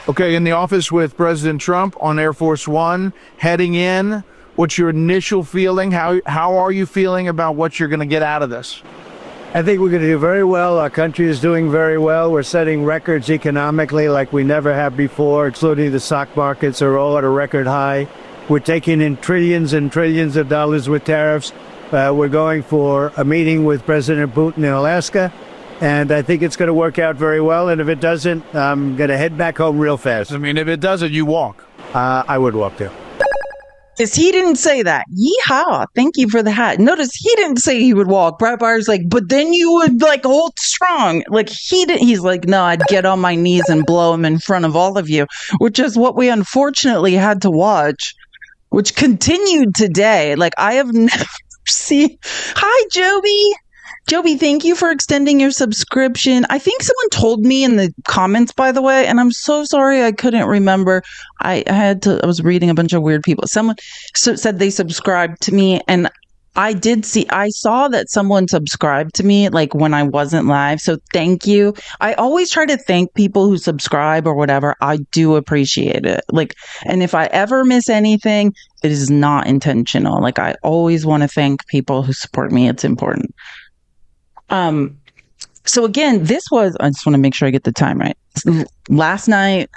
Okay, in the office with President Trump on Air Force One, heading in. What's your initial feeling? How are you feeling about what you're going to get out of this? I think we're going to do very well. Our country is doing very well. We're setting records economically like we never have before, including the stock markets are all at a record high. We're taking in trillions and trillions of dollars with tariffs. We're going for a meeting with President Putin in Alaska. And I think it's going to work out very well. And if it doesn't, I'm going to head back home real fast. I mean, if it doesn't, you walk. I would walk too. Is he didn't say that. Yeehaw. Thank you for the hat. Notice he didn't say he would walk. Brett Byers like, but then you would like hold strong. Like he's like, no, I'd get on my knees and blow him in front of all of you, which is what we unfortunately had to watch, which continued today. Like I have never seen. Hi, Joby. Joby, thank you for extending your subscription. I think someone told me in the comments, by the way, and I'm so sorry I couldn't remember. I was reading a bunch of weird people. Someone said they subscribed to me, and I saw that someone subscribed to me like when I wasn't live. So thank you. I always try to thank people who subscribe or whatever. I do appreciate it. Like, and if I ever miss anything, it is not intentional. Like I always want to thank people who support me. It's important. So again, I just want to make sure I get the time right. Last night,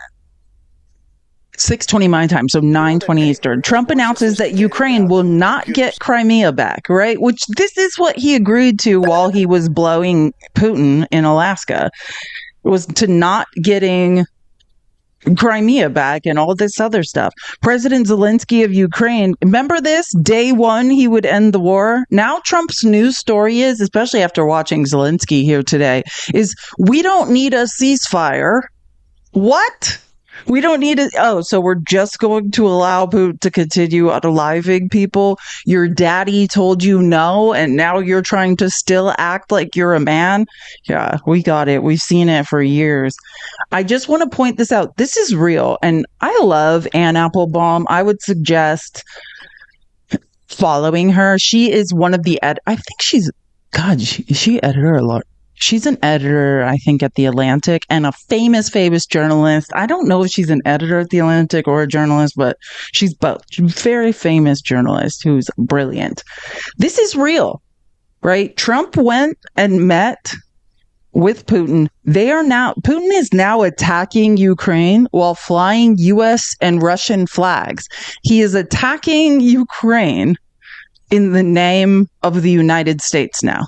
6:20 my time, so 9:20 Eastern, Trump announces that Ukraine will not get Crimea back, right? Which this is what he agreed to while he was blowing Putin in Alaska, was to not getting Crimea back and all this other stuff. President Zelensky of Ukraine, remember this? Day one, he would end the war. Now Trump's news story is, especially after watching Zelensky here today, is we don't need a ceasefire. What? We don't need it. Oh, so we're just going to allow Putin to continue unaliving people? Your daddy told you no, and now you're trying to still act like you're a man? Yeah, we got it. We've seen it for years. I just want to point this out. This is real, and I love Ann Applebaum. I would suggest following her. She is one of the I think she's, God, she editor a lot. She's an editor, I think, at The Atlantic, and a famous journalist. I don't know if she's an editor at The Atlantic or a journalist, but she's both. She's a very famous journalist who's brilliant. This is real, right? Trump went and met with Putin. Putin is now attacking Ukraine while flying U.S. and Russian flags. He is attacking Ukraine in the name of the United States now.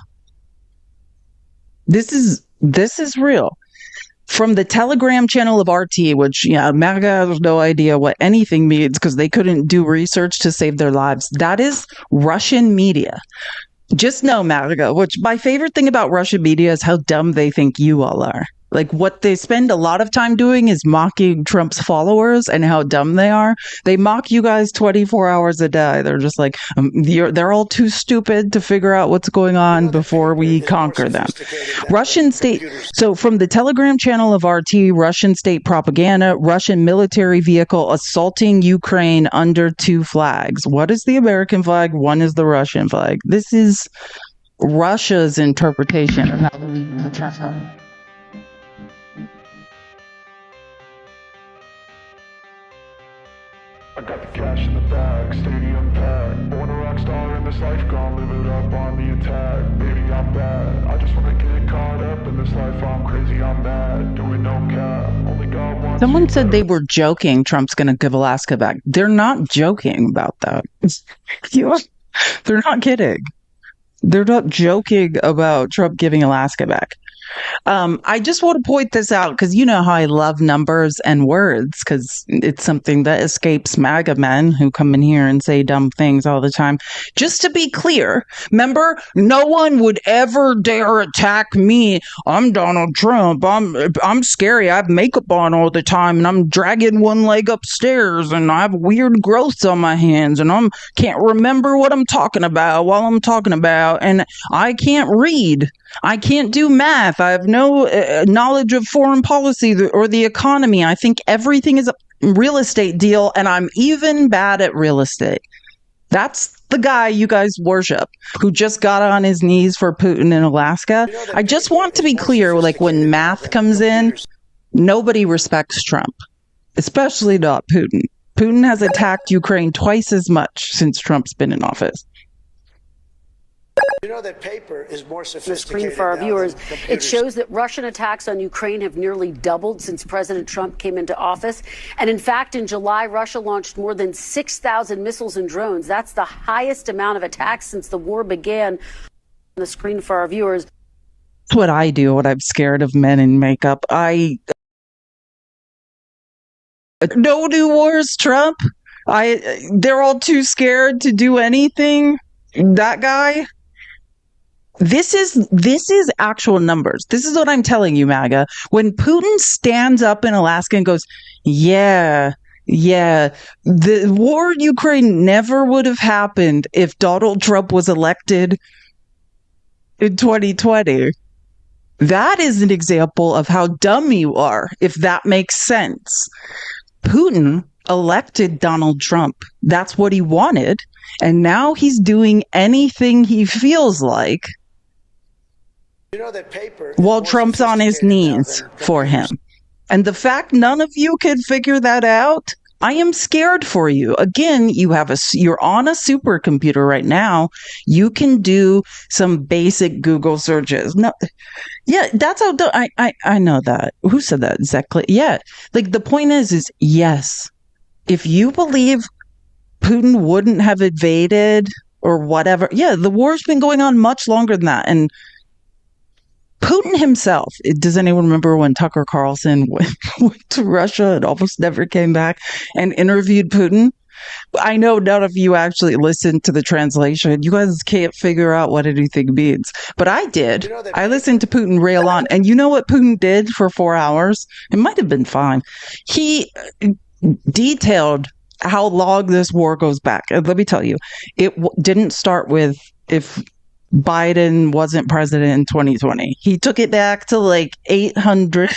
This is real. From the Telegram channel of RT, which, MAGA has no idea what anything means because they couldn't do research to save their lives. That is Russian media. Just know, MAGA, which my favorite thing about Russian media is how dumb they think you all are. Like, what they spend a lot of time doing is mocking Trump's followers and how dumb they are. They mock you guys 24 hours a day. They're just like, they're all too stupid to figure out what's going on before we conquer them. Russian state. So from the Telegram channel of RT, Russian state propaganda, Russian military vehicle assaulting Ukraine under two flags. What is the American flag? One is the Russian flag. This is Russia's interpretation of how to read the channel. got the cash in the bag, stadium packed. Born a rock star in this life, gonna live it up on the attack. Baby, I'm bad. I just wanna get caught up in this life. I'm crazy, I'm mad. Doing no cap. Only God wants. Someone said they were joking Trump's going to give Alaska back. They're not joking about that. They're not kidding. They're not joking about Trump giving Alaska back. I just want to point this out because you know how I love numbers and words because it's something that escapes MAGA men who come in here and say dumb things all the time. Just to be clear, remember, no one would ever dare attack me. I'm Donald Trump. I'm scary. I have makeup on all the time and I'm dragging one leg upstairs and I have weird growths on my hands and I can't remember what I'm talking about while I'm talking about and I can't read. I can't do math. I have no knowledge of foreign policy or the economy. I think everything is a real estate deal, and I'm even bad at real estate. That's the guy you guys worship, who just got on his knees for Putin in Alaska. I just want to be clear, like when math comes in, nobody respects Trump, especially not Putin. Putin has attacked Ukraine twice as much since Trump's been in office. You know that paper is more The sophisticated screen for our now viewers. than It computers. shows that Russian attacks on Ukraine have nearly doubled since President Trump came into office. And in fact, in July, Russia launched more than 6,000 missiles and drones. That's the highest amount of attacks since the war began. On the screen for our viewers. That's what I do when I'm scared of men in makeup. No new wars, Trump. They're all too scared to do anything. That guy. This is actual numbers. This is what I'm telling you, MAGA. When Putin stands up in Alaska and goes, yeah, the war in Ukraine never would have happened if Donald Trump was elected in 2020. That is an example of how dumb you are, if that makes sense. Putin elected Donald Trump. That's what he wanted. And now he's doing anything he feels like You know that paper while Trump's on his knees for him. And the fact none of you can figure that out, I am scared for you. Again, you're on a supercomputer right now. You can do some basic Google searches. No, yeah, that's how I know that. Who said that exactly? Yeah, like the point is yes, if you believe Putin wouldn't have invaded or whatever, yeah, the war's been going on much longer than that. And Putin himself, does anyone remember when Tucker Carlson went to Russia and almost never came back and interviewed Putin? I know none of you actually listened to the translation. You guys can't figure out what anything means. But I did. I listened to Putin rail on. And you know what Putin did for 4 hours? It might have been fine. He detailed how long this war goes back. And let me tell you, it didn't start with if Biden wasn't president in 2020. He took it back to like 800,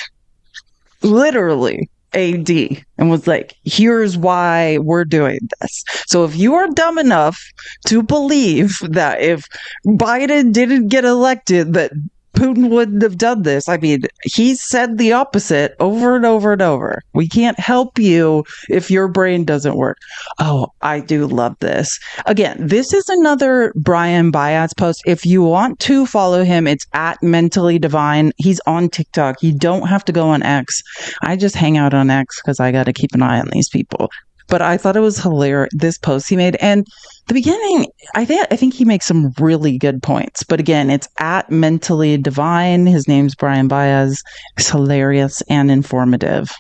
literally AD, and was like, here's why we're doing this. So if you are dumb enough to believe that if Biden didn't get elected, that Putin wouldn't have done this. I mean, he said the opposite over and over and over. We can't help you if your brain doesn't work. Oh, I do love this. Again, this is another Brian Baez post. If you want to follow him, it's at Mentally Divine. He's on TikTok. You don't have to go on X. I just hang out on X because I got to keep an eye on these people. But I thought it was hilarious, this post he made. And the beginning, I think he makes some really good points. But again, it's at Mentally Divine. His name's Brian Baez. It's hilarious and informative.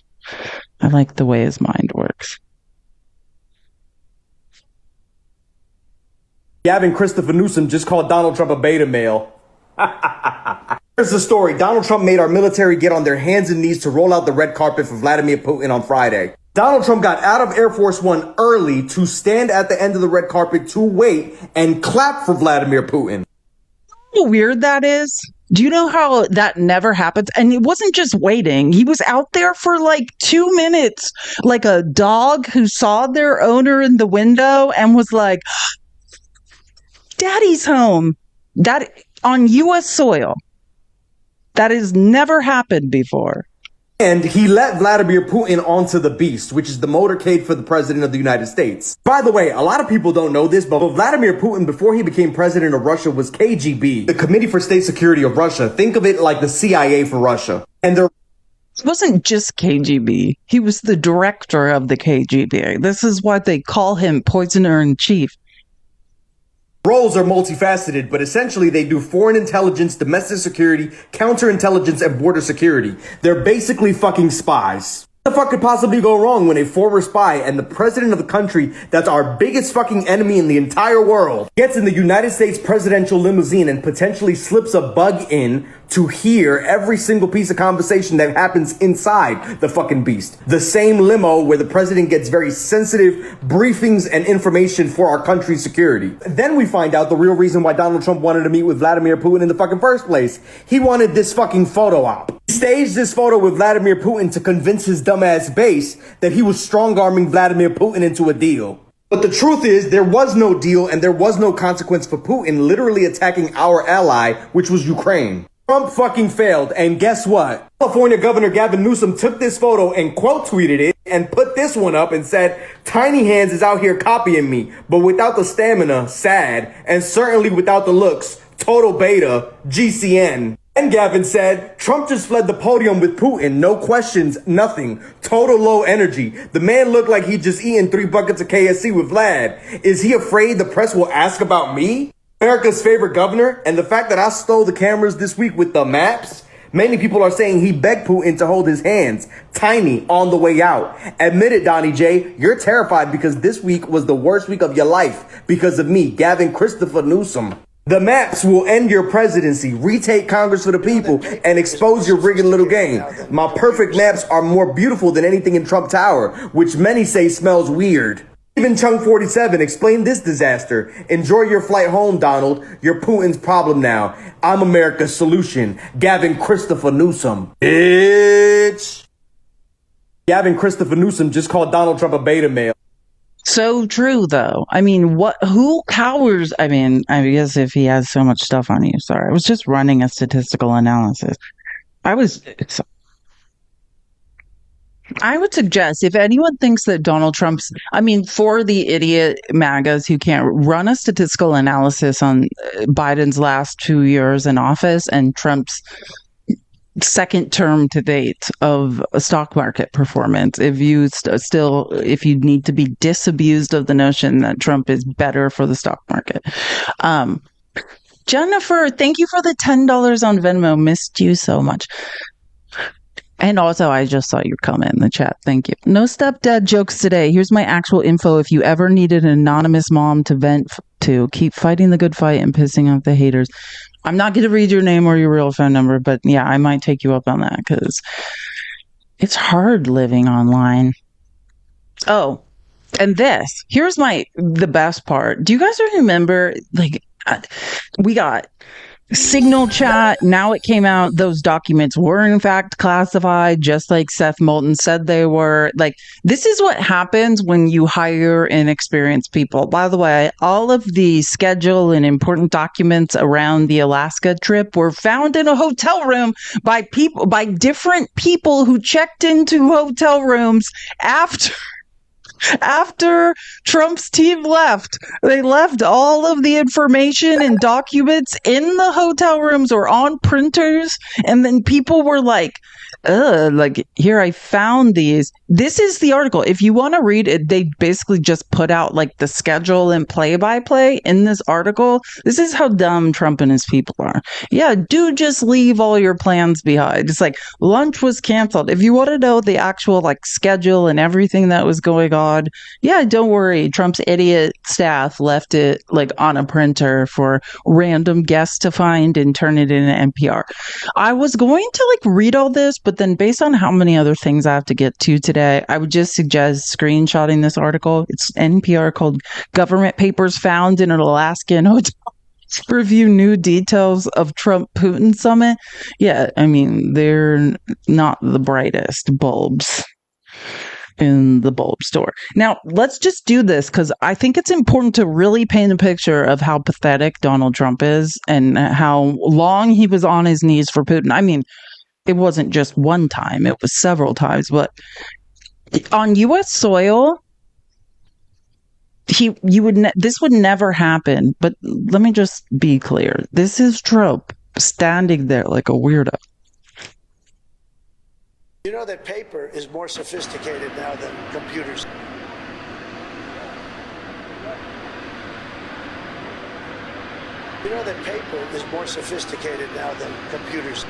I like the way his mind works. Gavin Christopher Newsom just called Donald Trump a beta male. Here's the story. Donald Trump made our military get on their hands and knees to roll out the red carpet for Vladimir Putin on Friday. Donald Trump got out of Air Force One early to stand at the end of the red carpet to wait and clap for Vladimir Putin. How weird that is? Do you know how that never happens? And it wasn't just waiting. He was out there for like 2 minutes, like a dog who saw their owner in the window and was like, Daddy's home. That on U.S. soil. That has never happened before. And he let Vladimir Putin onto the beast, which is the motorcade for the president of the United States. By the way, a lot of people don't know this, but Vladimir Putin, before he became president of Russia, was KGB, the Committee for State Security of Russia. Think of it like the CIA for Russia. And there It wasn't just KGB. He was the director of the KGB. This is why they call him poisoner in chief. roles are multifaceted, but essentially they do foreign intelligence, domestic security, counterintelligence, and border security. They're basically fucking spies. What the fuck could possibly go wrong when a former spy and the president of the country that's our biggest fucking enemy in the entire world gets in the United States presidential limousine and potentially slips a bug in to hear every single piece of conversation that happens inside the fucking beast? The same limo where the president gets very sensitive briefings and information for our country's security. Then we find out the real reason why Donald Trump wanted to meet with Vladimir Putin in the fucking first place. He wanted this fucking photo op. He staged this photo with Vladimir Putin to convince his dumbass base that he was strong-arming Vladimir Putin into a deal. But the truth is, there was no deal and there was no consequence for Putin literally attacking our ally, which was Ukraine. Trump fucking failed, and guess what? California Governor Gavin Newsom took this photo and quote tweeted it and put this one up and said, "Tiny Hands is out here copying me, but without the stamina, sad, and certainly without the looks, total beta, GCN." And Gavin said, "Trump just fled the podium with Putin, no questions, nothing, total low energy. The man looked like he'd just eaten 3 buckets of KFC with Vlad. Is he afraid the press will ask about me? America's favorite governor, and the fact that I stole the cameras this week with the maps? Many people are saying he begged Putin to hold his hands, tiny, on the way out. Admit it, Donnie J, you're terrified because this week was the worst week of your life because of me, Gavin Christopher Newsom. The maps will end your presidency, retake Congress for the people, and expose your rigged little game. My perfect maps are more beautiful than anything in Trump Tower, which many say smells weird." Even Chung 47 explained this disaster. "Enjoy your flight home, Donald. You're Putin's problem now. I'm America's solution. Gavin Christopher Newsom." Bitch. Gavin Christopher Newsom just called Donald Trump a beta male. So true, though. I mean, who cowers? I mean, I guess if he has so much stuff on you, sorry. I was just running a statistical analysis. I would suggest if anyone thinks that Donald Trump's, I mean, for the idiot MAGAs who can't run a statistical analysis on Biden's last 2 years in office and Trump's second term to date of a stock market performance, if you if you need to be disabused of the notion that Trump is better for the stock market. Jennifer, thank you for the $10 on Venmo. Missed you so much. And also, I just saw your comment in the chat. Thank you. No stepdad jokes today. Here's my actual info. If you ever needed an anonymous mom to vent to, keep fighting the good fight and pissing off the haters. I'm not going to read your name or your real phone number, but yeah, I might take you up on that because it's hard living online. Oh, and here's the best part. Do you guys remember, we got Signal chat. Now it came out those documents were in fact classified, just like Seth Moulton said they were. This is what happens when you hire inexperienced people. By the way, all of the schedule and important documents around the Alaska trip were found in a hotel room by different people who checked into hotel rooms after Trump's team left. They left all of the information and documents in the hotel rooms or on printers, and then people were like, here, I found these. This is the article. If you want to read it, they basically just put out the schedule and play-by-play in this article. This is how dumb Trump and his people are. Yeah, do just leave all your plans behind. It's like lunch was canceled. If you want to know the actual schedule and everything that was going on, yeah, don't worry. Trump's idiot staff left it on a printer for random guests to find and turn it in NPR. I was going to read all this, but then based on how many other things I have to get to today, I would just suggest screenshotting this article. It's NPR called "Government Papers Found in an Alaskan Hotel Review New Details of Trump-Putin Summit." Yeah, I mean, they're not the brightest bulbs in the bulb store. Now, let's just do this because I think it's important to really paint a picture of how pathetic Donald Trump is and how long he was on his knees for Putin. I mean, it wasn't just one time, it was several times, but on US soil, this would never happen. But let me just be clear. This is Trump standing there like a weirdo. You know that paper is more sophisticated now than computers. You know that paper is more sophisticated now than computers.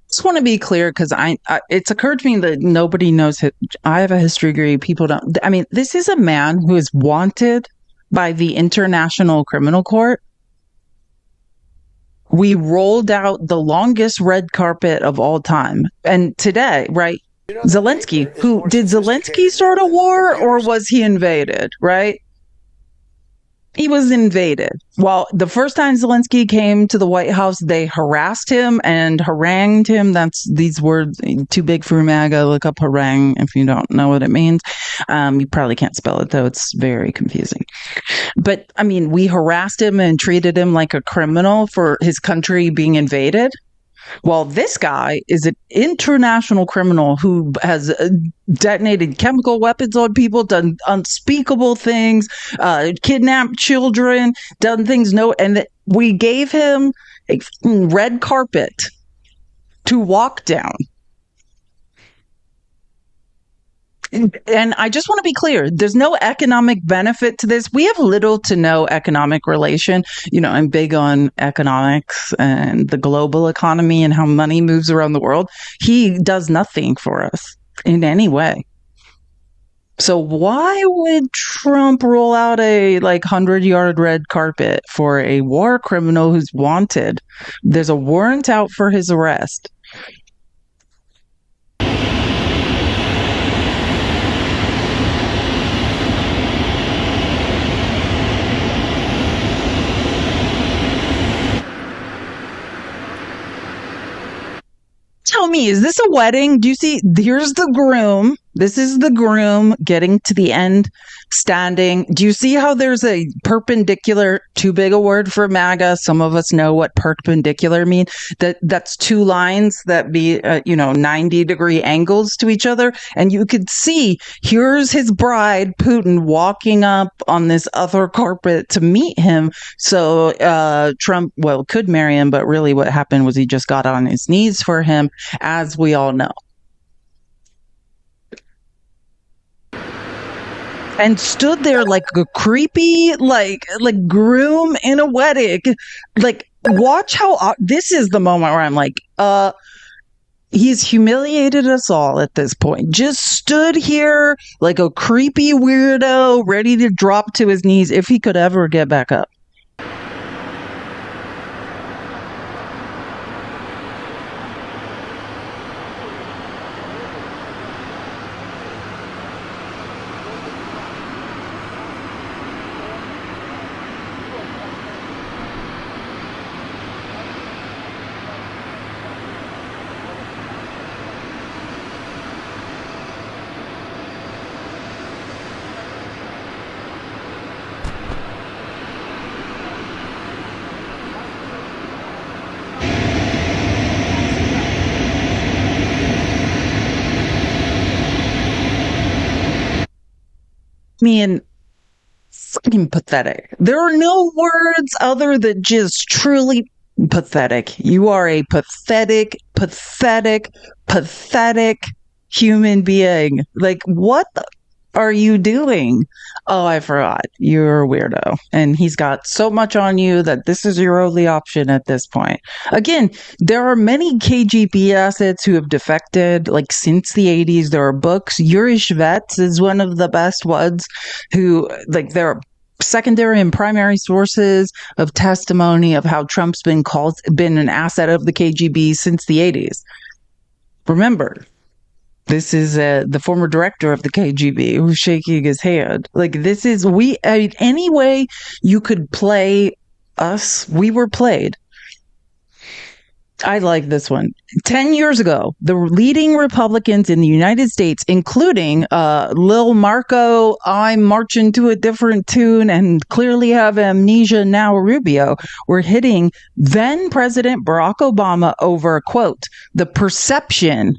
Just want to be clear because it's occurred to me that nobody knows. I have a history degree. People don't. I mean, this is a man who is wanted by the International Criminal Court. We rolled out the longest red carpet of all time. And today, right? Zelensky, did Zelensky start a war or was he invaded, right? He was invaded. Well, the first time Zelensky came to the White House, they harassed him and harangued him. That's these words too big for MAGA. Look up harangue if you don't know what it means. You probably can't spell it, though. It's very confusing. But, I mean, we harassed him and treated him like a criminal for his country being invaded. Well, this guy is an international criminal who has detonated chemical weapons on people, done unspeakable things, kidnapped children, done things and we gave him a red carpet to walk down. And I just want to be clear, there's no economic benefit to this. We have little to no economic relation. You know, I'm big on economics and the global economy and how money moves around the world. He does nothing for us in any way. So why would Trump roll out a 100-yard red carpet for a war criminal who's wanted? There's a warrant out for his arrest. Tell me, is this a wedding? Do you see? Here's the groom. This is the groom getting to the end, standing. Do you see how there's a perpendicular, too big a word for MAGA? Some of us know what perpendicular mean. That's two lines that be, 90-degree angles to each other. And you could see, here's his bride, Putin, walking up on this other carpet to meet him. So Trump, could marry him, but really what happened was he just got on his knees for him, as we all know. And stood there like a creepy, like groom in a wedding. Watch how this is the moment where I'm like, he's humiliated us all at this point. Just stood here like a creepy weirdo, ready to drop to his knees if he could ever get back up. mean, fucking pathetic. There are no words other than just truly pathetic. You are a pathetic, pathetic, pathetic human being. Like, what are you doing? Oh, I forgot. You're a weirdo. And he's got so much on you that this is your only option at this point. Again, there are many KGB assets who have defected, like, since the 80s. There are books. Yuri Shvets is one of the best ones who, like, there are secondary and primary sources of testimony of how Trump's been an asset of the KGB since the 80s. Remember, this is the former director of the KGB who's shaking his hand. Like, this is, any way you could play us, we were played. I like this one. 10 years ago, the leading Republicans in the United States, including Lil Marco, I'm marching to a different tune, and clearly have amnesia now, Rubio, were hitting then President Barack Obama over, quote, the perception.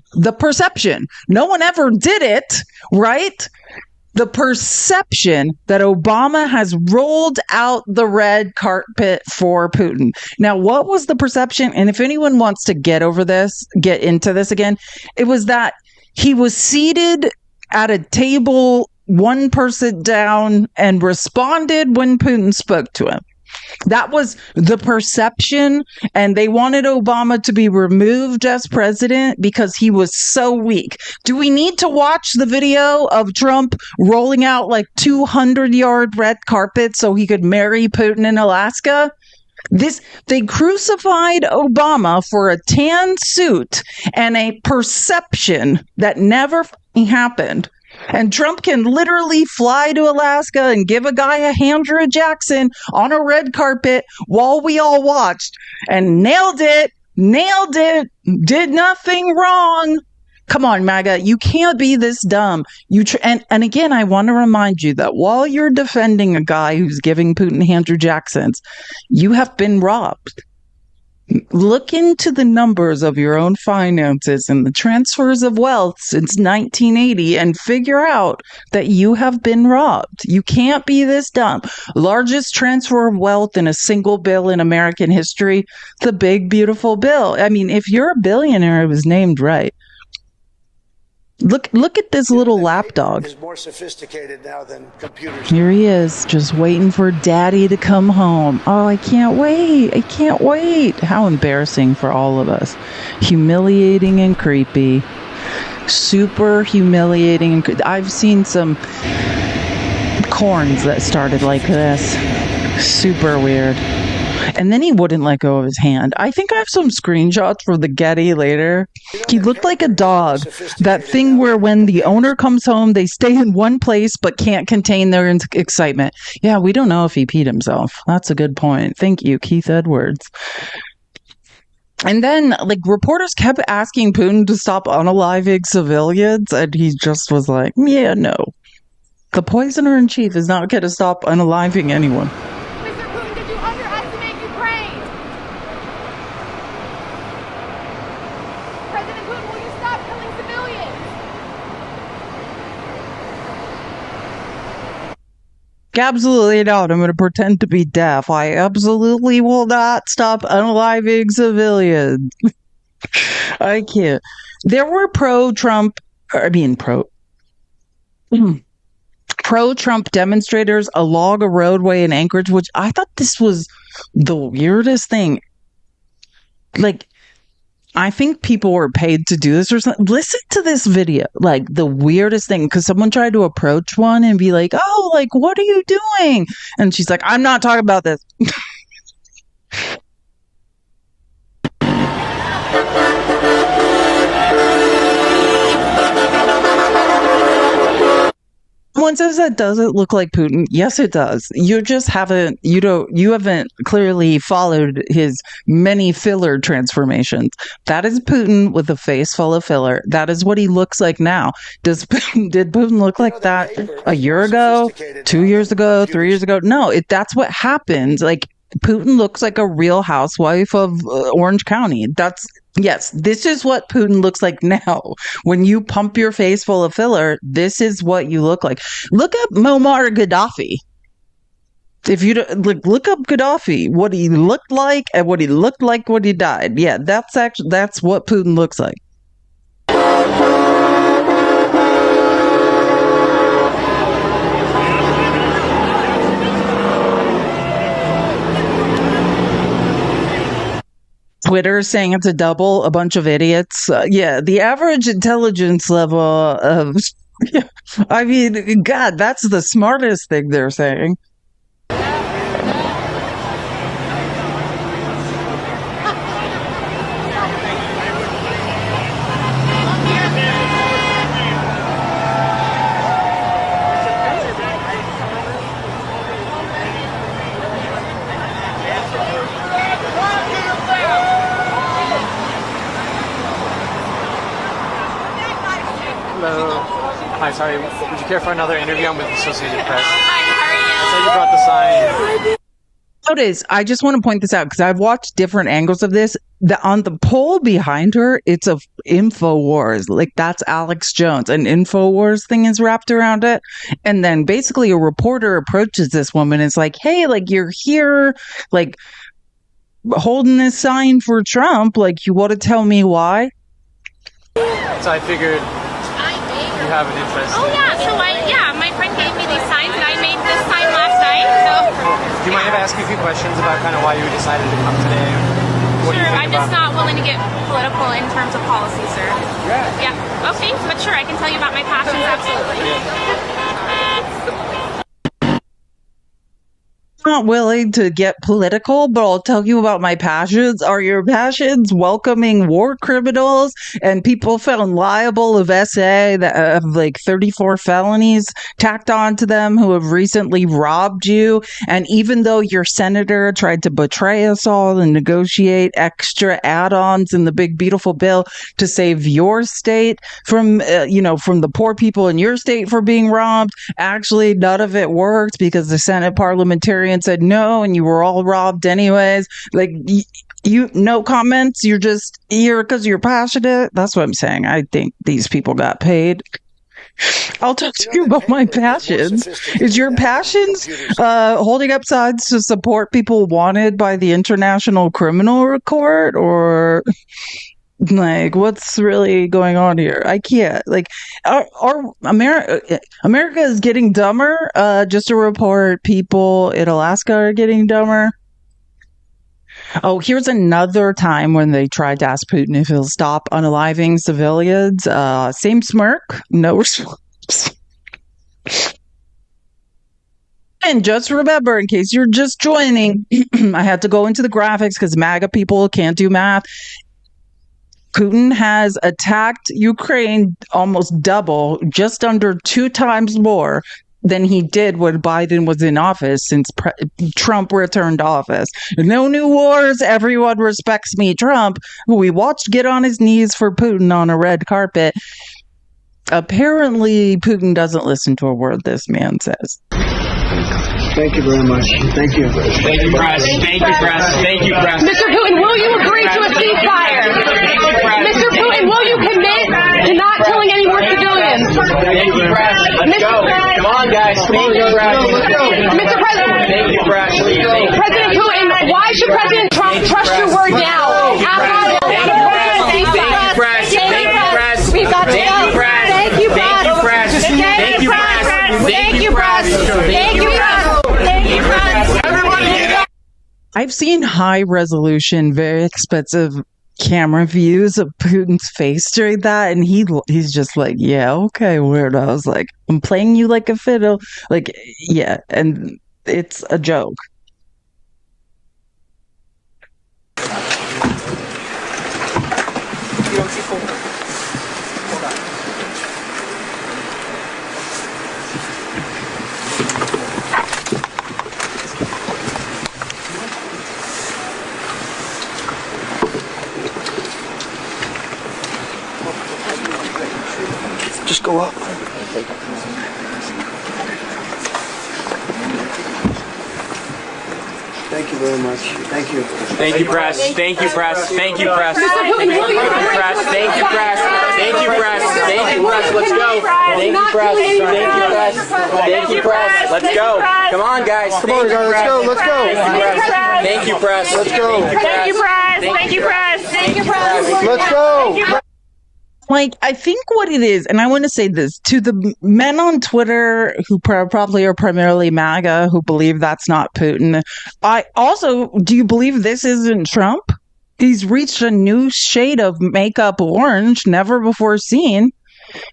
No one ever did it, right? The perception that Obama has rolled out the red carpet for Putin. Now, what was the perception? And if anyone wants to get into this again, it was that he was seated at a table, one person down, and responded when Putin spoke to him. That was the perception, and they wanted Obama to be removed as president because he was so weak. Do we need to watch the video of Trump rolling out like 200-yard red carpet so he could marry Putin in Alaska? They crucified Obama for a tan suit and a perception that never happened. And Trump can literally fly to Alaska and give a guy a Andrew Jackson on a red carpet while we all watched and nailed it, did nothing wrong. Come on, MAGA, you can't be this dumb. And again, I want to remind you that while you're defending a guy who's giving Putin Andrew Jacksons, you have been robbed. Look into the numbers of your own finances and the transfers of wealth since 1980 and figure out that you have been robbed. You can't be this dumb. Largest transfer of wealth in a single bill in American history, the big, beautiful bill. I mean, if you're a billionaire, it was named right. Look at this little lapdog. Is more sophisticated now than computers. Here he is, just waiting for daddy to come home. Oh, I can't wait. How embarrassing for all of us. Humiliating and creepy. Super humiliating. I've seen some corns that started like this. Super weird. And then he wouldn't let go of his hand. I think I have some screenshots for the Getty later. He looked like a dog. That thing where when the owner comes home, they stay in one place but can't contain their excitement. Yeah, we don't know if he peed himself. That's a good point. Thank you, Keith Edwards. And then, like, reporters kept asking Putin to stop unaliving civilians, and he just was like, yeah, no. The poisoner in chief is not going to stop unaliving anyone. Absolutely not. I'm going to pretend to be deaf. I absolutely will not stop unaliving civilians. I can't. There were pro-Trump demonstrators along a roadway in Anchorage, which I thought this was the weirdest thing. Like, I think people were paid to do this or something. Listen to this video. Like, the weirdest thing, because someone tried to approach one and be like, oh, like, what are you doing? And she's like, I'm not talking about this. Someone says that doesn't look like Putin. Yes, it does. You haven't clearly followed his many filler transformations. That is Putin with a face full of filler. That is what he looks like now. Did Putin look like that a year ago, 2 years ago, 3 years ago? No, that's what happens. Like, Putin looks like a real housewife of Orange County. Yes, this is what Putin looks like now. When you pump your face full of filler, this is what you look like. Look up Muammar Gaddafi. If you look up Gaddafi, what he looked like and what he looked like when he died. Yeah, that's what Putin looks like. Twitter saying it's a double, a bunch of idiots. Yeah, the average intelligence level of, I mean, God, that's the smartest thing they're saying. Hello. Hi, sorry. Would you care for another interview? I'm with the Associated Press. Hi, how are you? I saw you brought the sign. Notice, I just want to point this out because I've watched different angles of this. On the pole behind her, it's of InfoWars. Like, that's Alex Jones. An InfoWars thing is wrapped around it. And then basically a reporter approaches this woman and is like, hey, like, you're here, like, holding this sign for Trump. Like, you want to tell me why? So I figured you have an interest. Oh, yeah. So my friend gave me these signs and I made this sign last night. So. Do you mind if I ask you a few questions about kind of why you decided to come today? Sure. I'm just not willing to get political in terms of policy, sir. Yeah. Yeah. Okay. But sure, I can tell you about my passions. Absolutely. Not willing to get political, but I'll tell you about my passions. Are your passions welcoming war criminals and people found liable of SA that have like 34 felonies tacked on to them who have recently robbed you? And even though your senator tried to betray us all and negotiate extra add-ons in the big beautiful bill to save your state from from the poor people in your state for being robbed, actually none of it worked because the Senate parliamentarian said no and you were all robbed anyways. Like, you no comments, you're just here because you're passionate. That's what I'm saying. I think these people got paid. I'll talk to you about my passions. Is your passions holding up signs to support people wanted by the International Criminal Court, or like, what's really going on here? I can't. Like, America is getting dumber. Just to report, people in Alaska are getting dumber. Oh, here's another time when they tried to ask Putin if he'll stop unaliving civilians. Same smirk, no response. And just remember, in case you're just joining, I had to go into the graphics because MAGA people can't do math. Putin has attacked Ukraine almost double, just under 2 times more than he did when Biden was in office since Trump returned to office. No new wars. Everyone respects me. Trump, who we watched get on his knees for Putin on a red carpet. Apparently, Putin doesn't listen to a word this man says. Thank you very much. Thank you. Thank you, press. Thank you, press. Thank you, press. Mr. Putin, will you agree to a ceasefire? Mr. Putin, will you commit to not killing any more civilians? Thank you, press. Let's go. Come on, guys. Thank you, press. Mr. President. Thank you, press. President Putin, why should President Trump trust your word now? After Thank you, press. Thank you, press. We've got to go. Thank you, press. Thank you, press. Thank you, press. Thank you, press. I've seen high resolution, very expensive camera views of Putin's face during that, and he's just like, yeah, okay, weirdos. Like, I'm playing you like a fiddle. Like, yeah, and it's a joke. Just go up. Thank you very much. Thank you. Thank you, press. Thank you, press. Thank you, press. Thank you, press. Thank you, press. Thank you, press. Thank you, press. Let's go. Thank you, press. Thank you, press. Thank you, press. Let's go. Come on, guys. Come on, guys. Let's go. Let's go. Thank you, press. Let's go. Thank you, press. Thank you, press. Thank you, press. Let's go. Like, I think what it is, and I want to say this to the men on Twitter who probably are primarily MAGA, who believe that's not Putin. Do you believe this isn't Trump? He's reached a new shade of makeup orange, never before seen.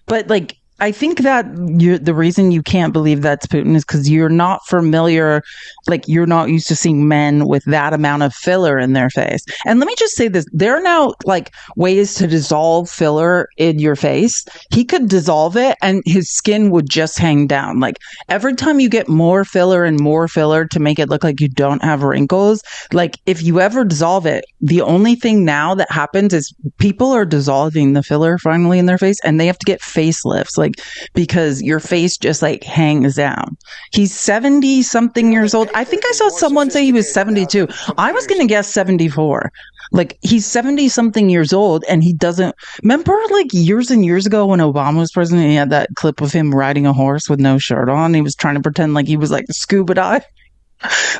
But like, I think that the reason you can't believe that's Putin is because you're not familiar, like you're not used to seeing men with that amount of filler in their face. And let me just say this, there are now like ways to dissolve filler in your face. He could dissolve it and his skin would just hang down. Like every time you get more filler and more filler to make it look like you don't have wrinkles, like if you ever dissolve it, the only thing now that happens is people are dissolving the filler finally in their face and they have to get facelifts. Like, because your face just like hangs down. He's 70 something years old. I think I saw someone say he was 72. I was going to guess 74. Like he's 70 something years old and he doesn't remember like years and years ago when Obama was president, he had that clip of him riding a horse with no shirt on. He was trying to pretend like he was like scuba dive.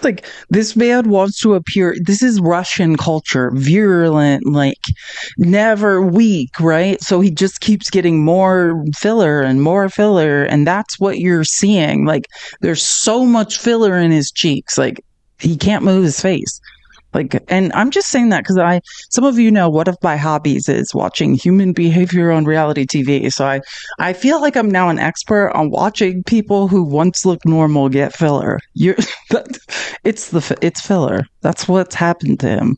Like this man wants to appear, this is Russian culture, virulent, like never weak, right? So he just keeps getting more filler, and that's what you're seeing. Like there's so much filler in his cheeks, like he can't move his face. Like, and I'm just saying that because some of you know one of my hobbies is watching human behavior on reality TV. So I feel like I'm now an expert on watching people who once looked normal get filler. It's filler. That's what's happened to him.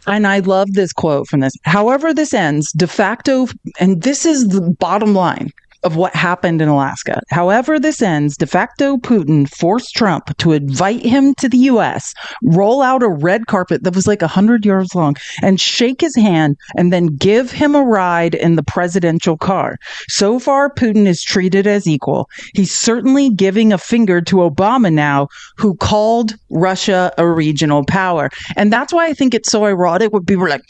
And I love this quote from this. However this ends, de facto, and this is the bottom line of what happened in Alaska. However this ends, de facto Putin forced Trump to invite him to the U.S., roll out a red carpet that was like 100 yards long, and shake his hand, and then give him a ride in the presidential car. So far, Putin is treated as equal. He's certainly giving a finger to Obama now, who called Russia a regional power. And that's why I think it's so ironic when people are like,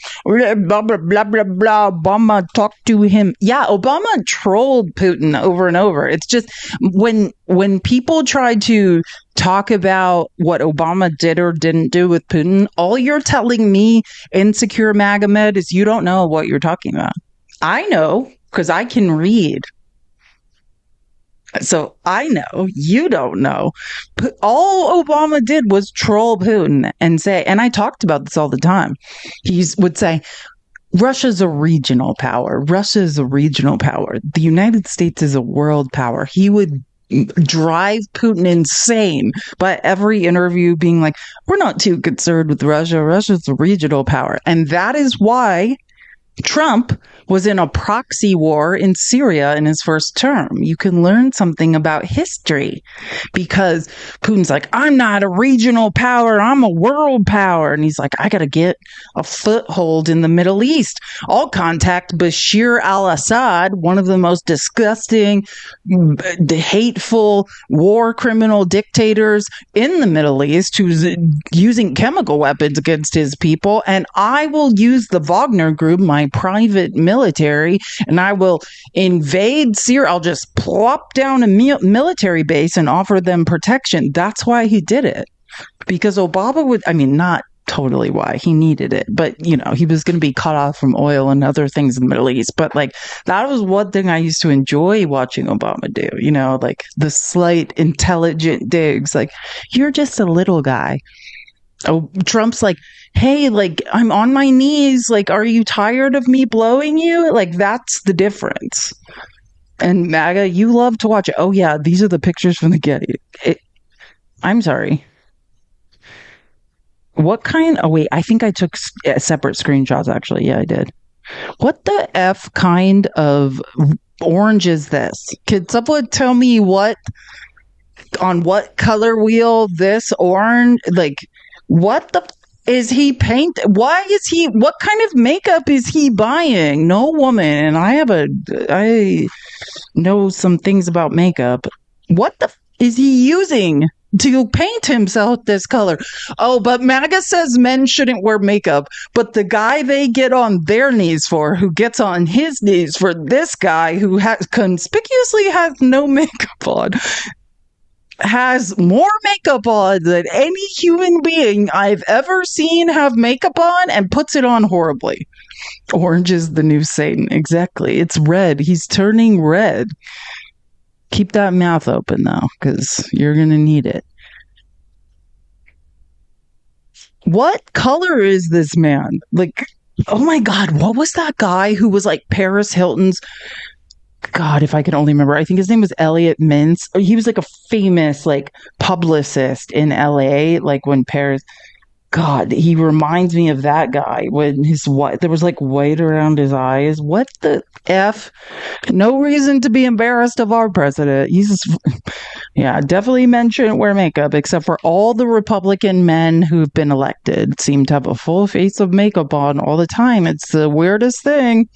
blah, blah, blah, blah, blah, Obama talked to him. Yeah, Obama trolled Putin over and over. It's just when people try to talk about what Obama did or didn't do with Putin, all you're telling me, insecure Magomed, is you don't know what you're talking about. I know because I can read. So I know, you don't know. All Obama did was troll Putin and say, and I talked about this all the time. He would say, Russia's a regional power. Russia is a regional power. The United States is a world power. He would drive Putin insane by every interview being like, we're not too concerned with Russia. Russia's a regional power. And that is why Trump was in a proxy war in Syria in his first term. You can learn something about history because Putin's like, I'm not a regional power, I'm a world power. And he's like, I got to get a foothold in the Middle East. I'll contact Bashir al-Assad, one of the most disgusting, hateful war criminal dictators in the Middle East who's using chemical weapons against his people. And I will use the Wagner Group, my private military, and I will invade Syria. I'll just plop down a military base and offer them protection. That's why he did it. Because Obama would, I mean, not totally why he needed it, but you know, he was going to be cut off from oil and other things in the Middle East. But like, that was one thing I used to enjoy watching Obama do, you know, like the slight intelligent digs, like, you're just a little guy. Oh, Trump's like, hey, like, I'm on my knees. Like, are you tired of me blowing you? Like, that's the difference. And MAGA, you love to watch it. Oh, yeah, these are the pictures from the Getty. I'm sorry. What kind? Oh, wait, I think I took separate screenshots, actually. Yeah, I did. What the F kind of orange is this? Could someone tell me on what color wheel this orange, like, what the is he paint? Why is he? What kind of makeup is he buying? No woman, and I know some things about makeup. What the is he using to paint himself this color? Oh, but MAGA says men shouldn't wear makeup, but the guy they get on their knees for, who gets on his knees for this guy who conspicuously has no makeup on, has more makeup on than any human being I've ever seen have makeup on, and puts it on horribly. Orange is the new Satan. Exactly. It's red. He's turning red. Keep that mouth open, though, because you're going to need it. What color is this man? Like, oh my God, what was that guy who was like Paris Hilton's? God, if I can only remember. I think his name was Elliot Mintz. He was like a famous like publicist in LA, like when Paris. God, he reminds me of that guy when there was like white around his eyes. What the F? No reason to be embarrassed of our president. Yeah, definitely men shouldn't wear makeup, except for all the Republican men who've been elected seem to have a full face of makeup on all the time. It's the weirdest thing.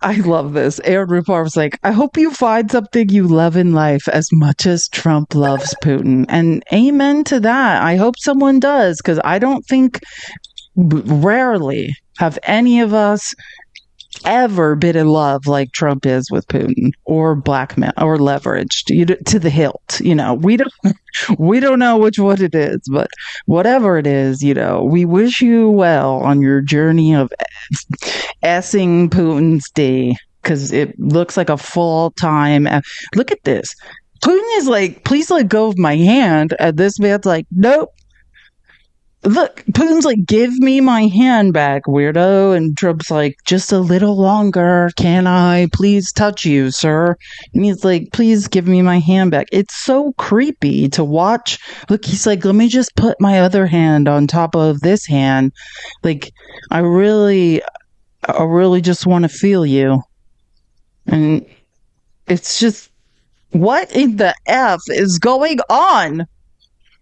I love this. Aaron Rupar was like, I hope you find something you love in life as much as Trump loves Putin. And amen to that. I hope someone does, because I don't think, rarely have any of us ever been in love like Trump is with Putin, or blackmail, or leveraged to the hilt. We don't know which one it is, but whatever it is, we wish you well on your journey of essing Putin's day, because it looks like a full-time. Look at this. Putin is like, please let go of my hand, and this man's like, nope. Look, Putin's like, give me my hand back, weirdo. And Trump's like, just a little longer. Can I please touch you, sir? And he's like, please give me my hand back. It's so creepy to watch. Look, he's like, let me just put my other hand on top of this hand. Like, I really just want to feel you. And it's just, what in the F is going on?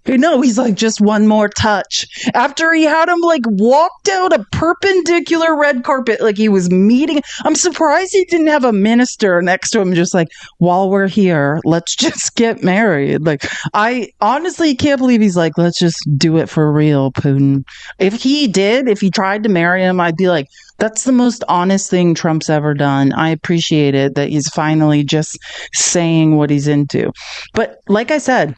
No, he's like, just one more touch. After he had him like walk down a perpendicular red carpet like he was meeting. I'm surprised he didn't have a minister next to him, just like, while we're here, let's just get married. Like, I honestly can't believe he's like, let's just do it for real, Putin. If he tried to marry him, I'd be like, that's the most honest thing Trump's ever done. I appreciate it that he's finally just saying what he's into. But like I said,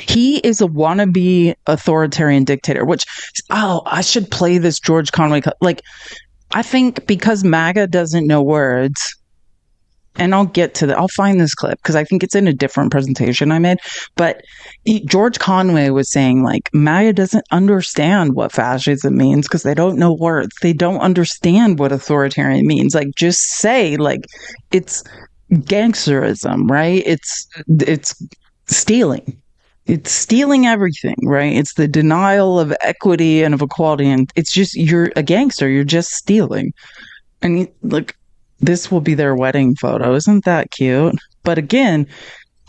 he is a wannabe authoritarian dictator, which, I should play this George Conway. Like, I think because MAGA doesn't know words, and I'll get to I'll find this clip because I think it's in a different presentation I made. But George Conway was saying, like, MAGA doesn't understand what fascism means because they don't know words. They don't understand what authoritarian means. Like, just say, like, it's gangsterism, right? It's stealing. It's stealing everything, right? It's the denial of equity and of equality. And it's just, you're a gangster. You're just stealing. And look, this will be their wedding photo. Isn't that cute? But again,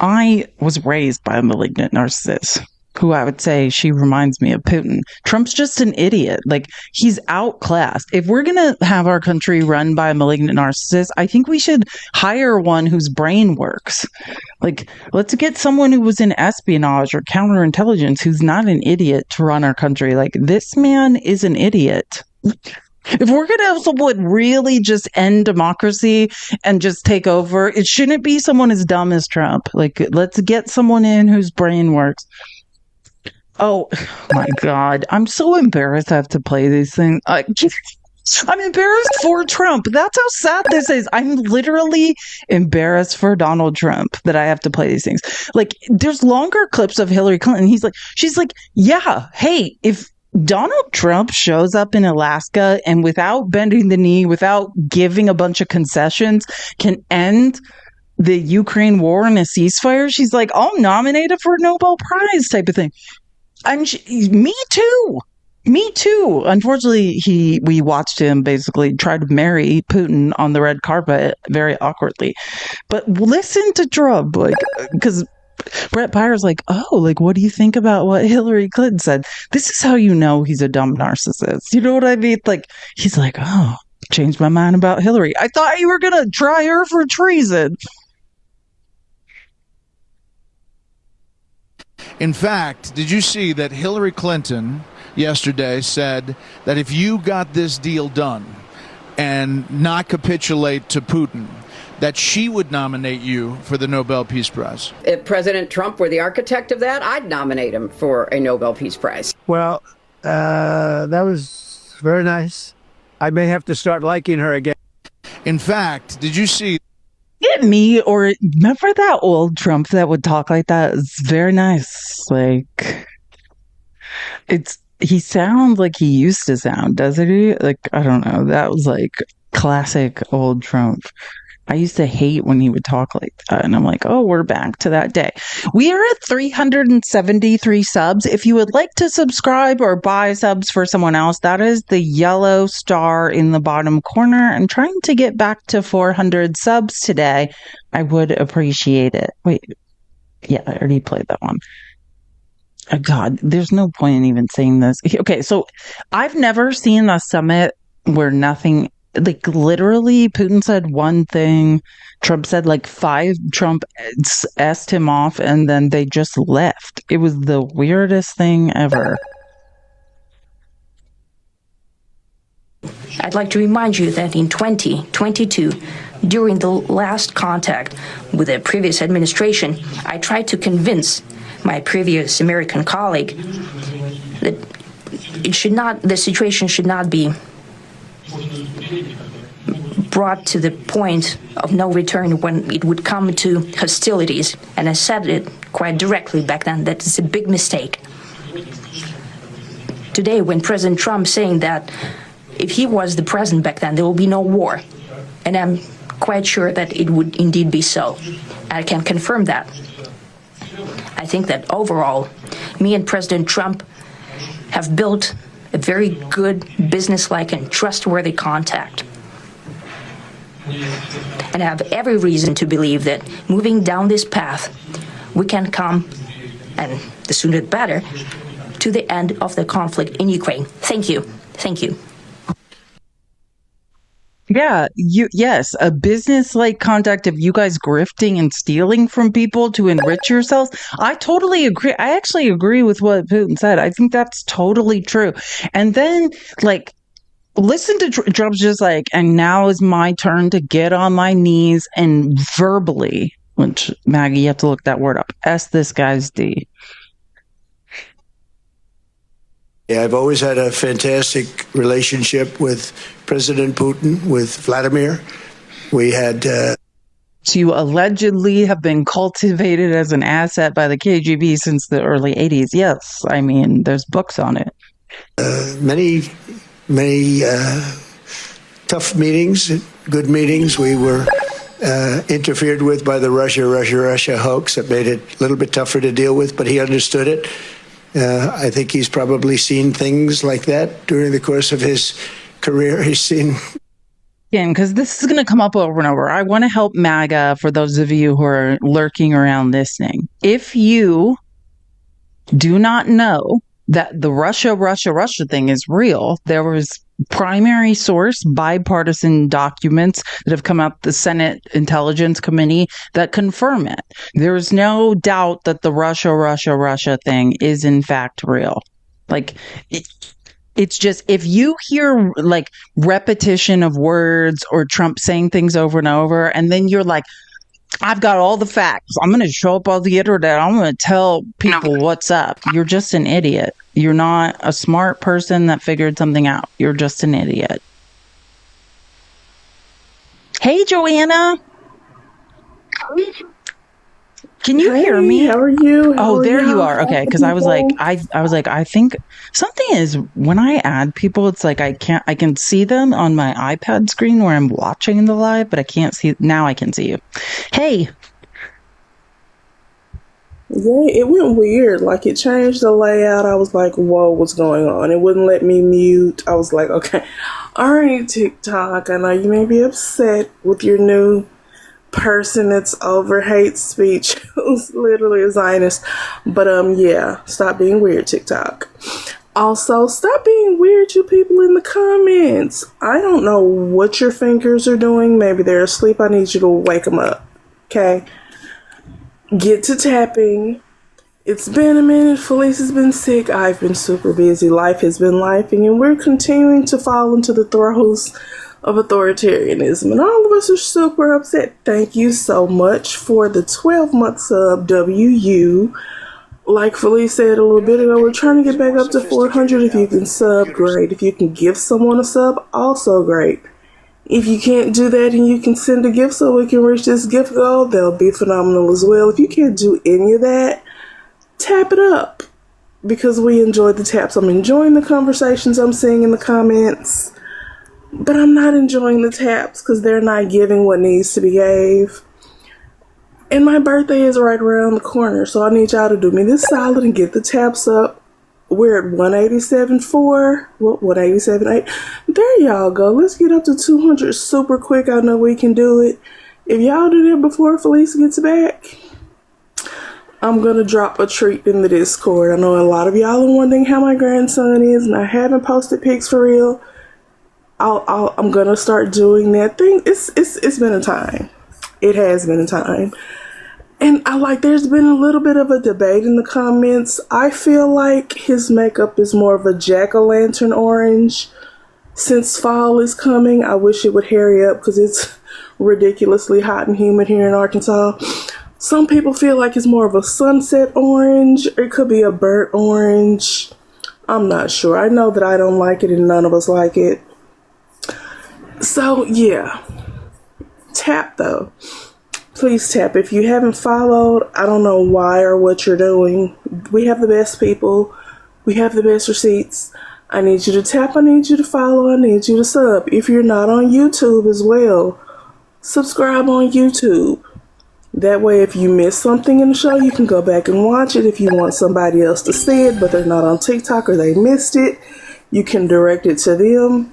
I was raised by a malignant narcissist who I would say she reminds me of Putin. Trump's just an idiot. Like, he's outclassed. If we're going to have our country run by a malignant narcissist, I think we should hire one whose brain works. Like, let's get someone who was in espionage or counterintelligence who's not an idiot to run our country. Like, this man is an idiot. If we're going to have someone really just end democracy and just take over, it shouldn't be someone as dumb as Trump. Like, let's get someone in whose brain works. Oh my God. I'm so embarrassed I have to play these things. I'm embarrassed for Trump. That's how sad this is. I'm literally embarrassed for Donald Trump that I have to play these things. Like, there's longer clips of Hillary Clinton. She's like, yeah, hey, if Donald Trump shows up in Alaska and without bending the knee, without giving a bunch of concessions, can end the Ukraine war and a ceasefire, she's like, I'll nominate him for a Nobel Prize type of thing. And me too. Unfortunately, we watched him basically try to marry Putin on the red carpet very awkwardly. But listen to Trump, like, because Brett Byer's like, oh, like, what do you think about what Hillary Clinton said? This is how you know he's a dumb narcissist. You know what I mean? Like, he's like, oh, changed my mind about Hillary. I thought you were going to try her for treason. In fact, did you see that Hillary Clinton yesterday said that if you got this deal done and not capitulate to Putin, that she would nominate you for the Nobel Peace Prize? If President Trump were the architect of that, I'd nominate him for a Nobel Peace Prize. Well, that was very nice. I may have to start liking her again. In fact, did you see? Get me, or remember that old Trump that would talk like that? It's very nice. Like, he sounds like he used to sound, doesn't he? Like, I don't know. That was like classic old Trump. I used to hate when he would talk like that. And I'm like, oh, we're back to that day. We are at 373 subs. If you would like to subscribe or buy subs for someone else, that is the yellow star in the bottom corner. I'm trying to get back to 400 subs today. I would appreciate it. Wait. Yeah, I already played that one. Oh, God, there's no point in even saying this. Okay, so I've never seen a summit where nothing... Like, literally, Putin said one thing, Trump said like 5, Trump asked him off, and then they just left. It was the weirdest thing ever. I'd like to remind you that in 2022, during the last contact with the previous administration, I tried to convince my previous American colleague that the situation should not be brought to the point of no return when it would come to hostilities. And I said it quite directly back then, that it's a big mistake. Today, when President Trump saying that if he was the president back then, there will be no war. And I'm quite sure that it would indeed be so. I can confirm that. I think that overall, me and President Trump have built a very good, businesslike, and trustworthy contact. And I have every reason to believe that moving down this path, we can come, and the sooner the better, to the end of the conflict in Ukraine. Thank you. Thank you. Yeah, yes, a business-like contact of you guys grifting and stealing from people to enrich yourselves. I totally agree. I actually agree with what Putin said. I think that's totally true. And then, like, listen to Trump's just like, and now is my turn to get on my knees and verbally, which, Maggie, you have to look that word up, S this guy's D. Yeah, I've always had a fantastic relationship with President Putin, with Vladimir. We had... To allegedly have been cultivated as an asset by the KGB since the early 80s. Yes, I mean, there's books on it. Many tough meetings, good meetings. We were interfered with by the Russia hoax that made it a little bit tougher to deal with, but he understood it. I think he's probably seen things like that during the course of his career. He's seen... Again, because this is going to come up over and over. I want to help MAGA for those of you who are lurking around listening. If you do not know that the Russia thing is real, there was primary source bipartisan documents that have come out the Senate Intelligence Committee that confirm it. There is no doubt that the Russia thing is in fact real. Like, it's just, if you hear like repetition of words or Trump saying things over and over, and then you're like, I've got all the facts, I'm going to show up on the internet, I'm going to tell people what's up. You're just an idiot. You're not a smart person that figured something out. You're just an idiot. Hey, Joanna. Can you hear me? How are you? There you are. Okay, because I was like, I think something is, when I add people, it's like I can see them on my iPad screen where I'm watching the live, but I can't see. Now I can see you. Hey. Yeah, it went weird. Like, it changed the layout. I was like, whoa, what's going on? It wouldn't let me mute. I was like, okay, all right, TikTok, I know you may be upset with your new person that's over hate speech who's literally a Zionist, but yeah, stop being weird, TikTok. Also, stop being weird, you people in the comments. I don't know what your fingers are doing. Maybe they're asleep. I need you to wake them up, okay? Get to tapping It's been a minute. Felice has been sick. I've been super busy. Life has been lifing, and we're continuing to fall into the throes of authoritarianism. And all of us are super upset. Thank you so much for the 12-month sub, WU. Like Felice said a little bit ago, we're trying to get back up to 400. If you can sub, great. If you can give someone a sub, also great. If you can't do that and you can send a gift so we can reach this gift goal, that'll be phenomenal as well. If you can't do any of that, tap it up, because we enjoy the taps. I'm enjoying the conversations I'm seeing in the comments, but I'm not enjoying the taps because they're not giving what needs to be gave. And my birthday is right around the corner, so I need y'all to do me this solid and get the taps up. We're at 187.4, 187.8. There y'all go. Let's get up to 200 super quick. I know we can do it. If y'all do that before Felice gets back, I'm going to drop a treat in the Discord. I know a lot of y'all are wondering how my grandson is, and I haven't posted pics for real. I'm going to start doing that thing. It's been a time. It has been a time. And there's been a little bit of a debate in the comments. I feel like his makeup is more of a jack-o'-lantern orange. Since fall is coming, I wish it would hurry up because it's ridiculously hot and humid here in Arkansas. Some people feel like it's more of a sunset orange. It could be a burnt orange. I'm not sure. I know that I don't like it and none of us like it. So, yeah. Tap, though. Please tap. If you haven't followed, I don't know why or what you're doing. We have the best people. We have the best receipts. I need you to tap. I need you to follow. I need you to sub. If you're not on YouTube as well, subscribe on YouTube. That way, if you miss something in the show, you can go back and watch it. If you want somebody else to see it, but they're not on TikTok or they missed it, you can direct it to them.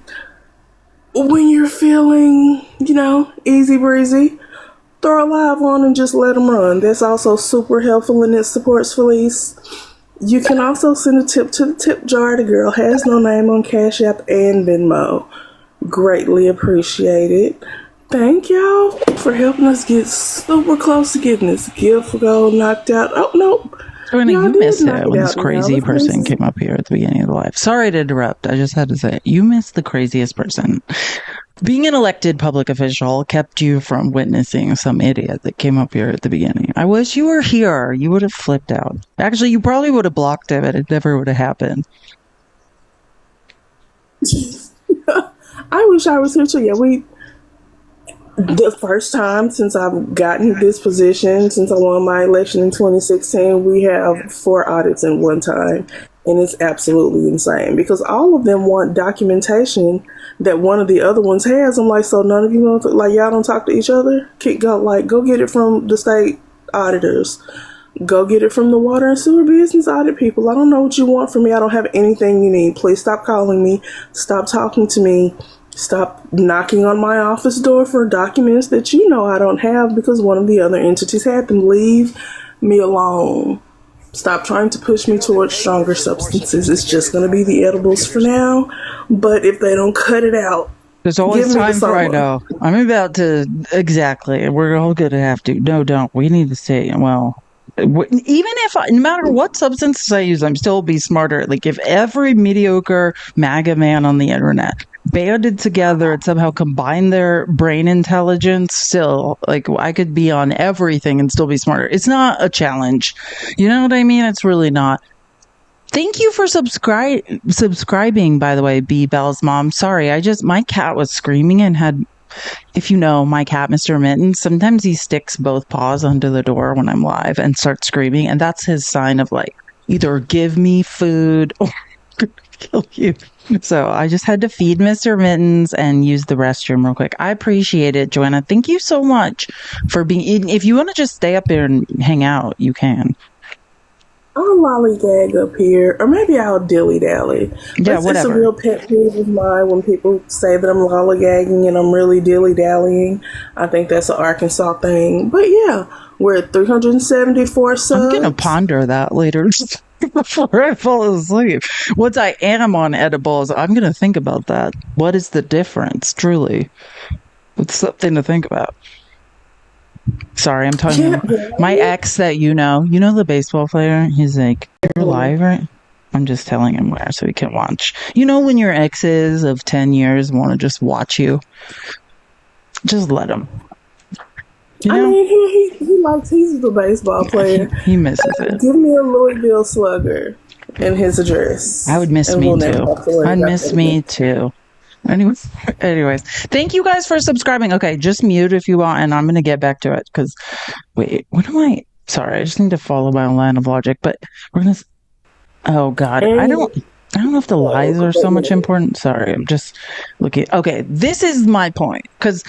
When you're feeling, easy breezy, throw a live on and just let them run. That's also super helpful and it supports Felice. You can also send a tip to the tip jar. The girl has no name on Cash App and Venmo. Greatly appreciated. Thank y'all for helping us get super close to getting this gift goal knocked out. Oh, no. Joanna, you missed it when this crazy person came up here at the beginning of the live. Sorry to interrupt. I just had to say it. You missed the craziest person. Being an elected public official kept you from witnessing some idiot that came up here at the beginning. I wish you were here. You would have flipped out. Actually, you probably would have blocked him and it never would have happened. I wish I was here too. Yeah, the first time since I've gotten this position, since I won my election in 2016, we have 4 audits in one time. And it's absolutely insane because all of them want documentation that one of the other ones has. I'm like, so none of you y'all don't talk to each other? Go get it from the state auditors. Go get it from the water and sewer business audit people. I don't know what you want from me. I don't have anything you need. Please stop calling me. Stop talking to me. Stop knocking on my office door for documents that I don't have because one of the other entities had them. Leave me alone. Stop trying to push me towards stronger substances. It's just going to be the edibles for now. But if they don't cut it out, there's always time for I know. I'm about to, exactly. We're all going to have to. No, don't. We need to say, well, even if, no matter what substances I use, I'm still be smarter. Like if every mediocre MAGA man on the internet banded together and somehow combined their brain intelligence, still, I could be on everything and still be smarter. It's not a challenge. You know what I mean? It's really not. Thank you for subscribing, by the way, B Bell's mom. Sorry, my cat was screaming and had, if you know my cat, Mr. Mittens, sometimes he sticks both paws under the door when I'm live and starts screaming. And that's his sign of either give me food or kill you. So I just had to feed Mr. Mittens and use the restroom real quick. I appreciate it, Joanna. Thank you so much for being. If you want to just stay up there and hang out, you can. I'll lollygag up here, or maybe I'll dilly-dally. Yeah, whatever. It's a real pet peeve of mine when people say that I'm lollygagging and I'm really dilly-dallying. I think that's an Arkansas thing. But yeah, we're at 374 subs. I'm going to ponder that later before I fall asleep. Once I am on edibles, I'm going to think about that. What is the difference, truly? It's something to think about. Sorry, I'm talking to my ex that you know the baseball player. He's like, you're alive, right? I'm just telling him where so he can watch. You know when your exes of 10 years want to just watch you? Just let him. I mean, he's the baseball player. He misses it. Give me a Louisville Slugger and his address. I would miss me too. I'd miss me too. Anyways, thank you guys for subscribing. Okay, just mute if you want, and I'm gonna get back to it because wait, what am I? Sorry, I just need to follow my line of logic. But we're gonna. Oh God, I don't know if the lies are so much important. Sorry, I'm just looking. Okay, this is my point because.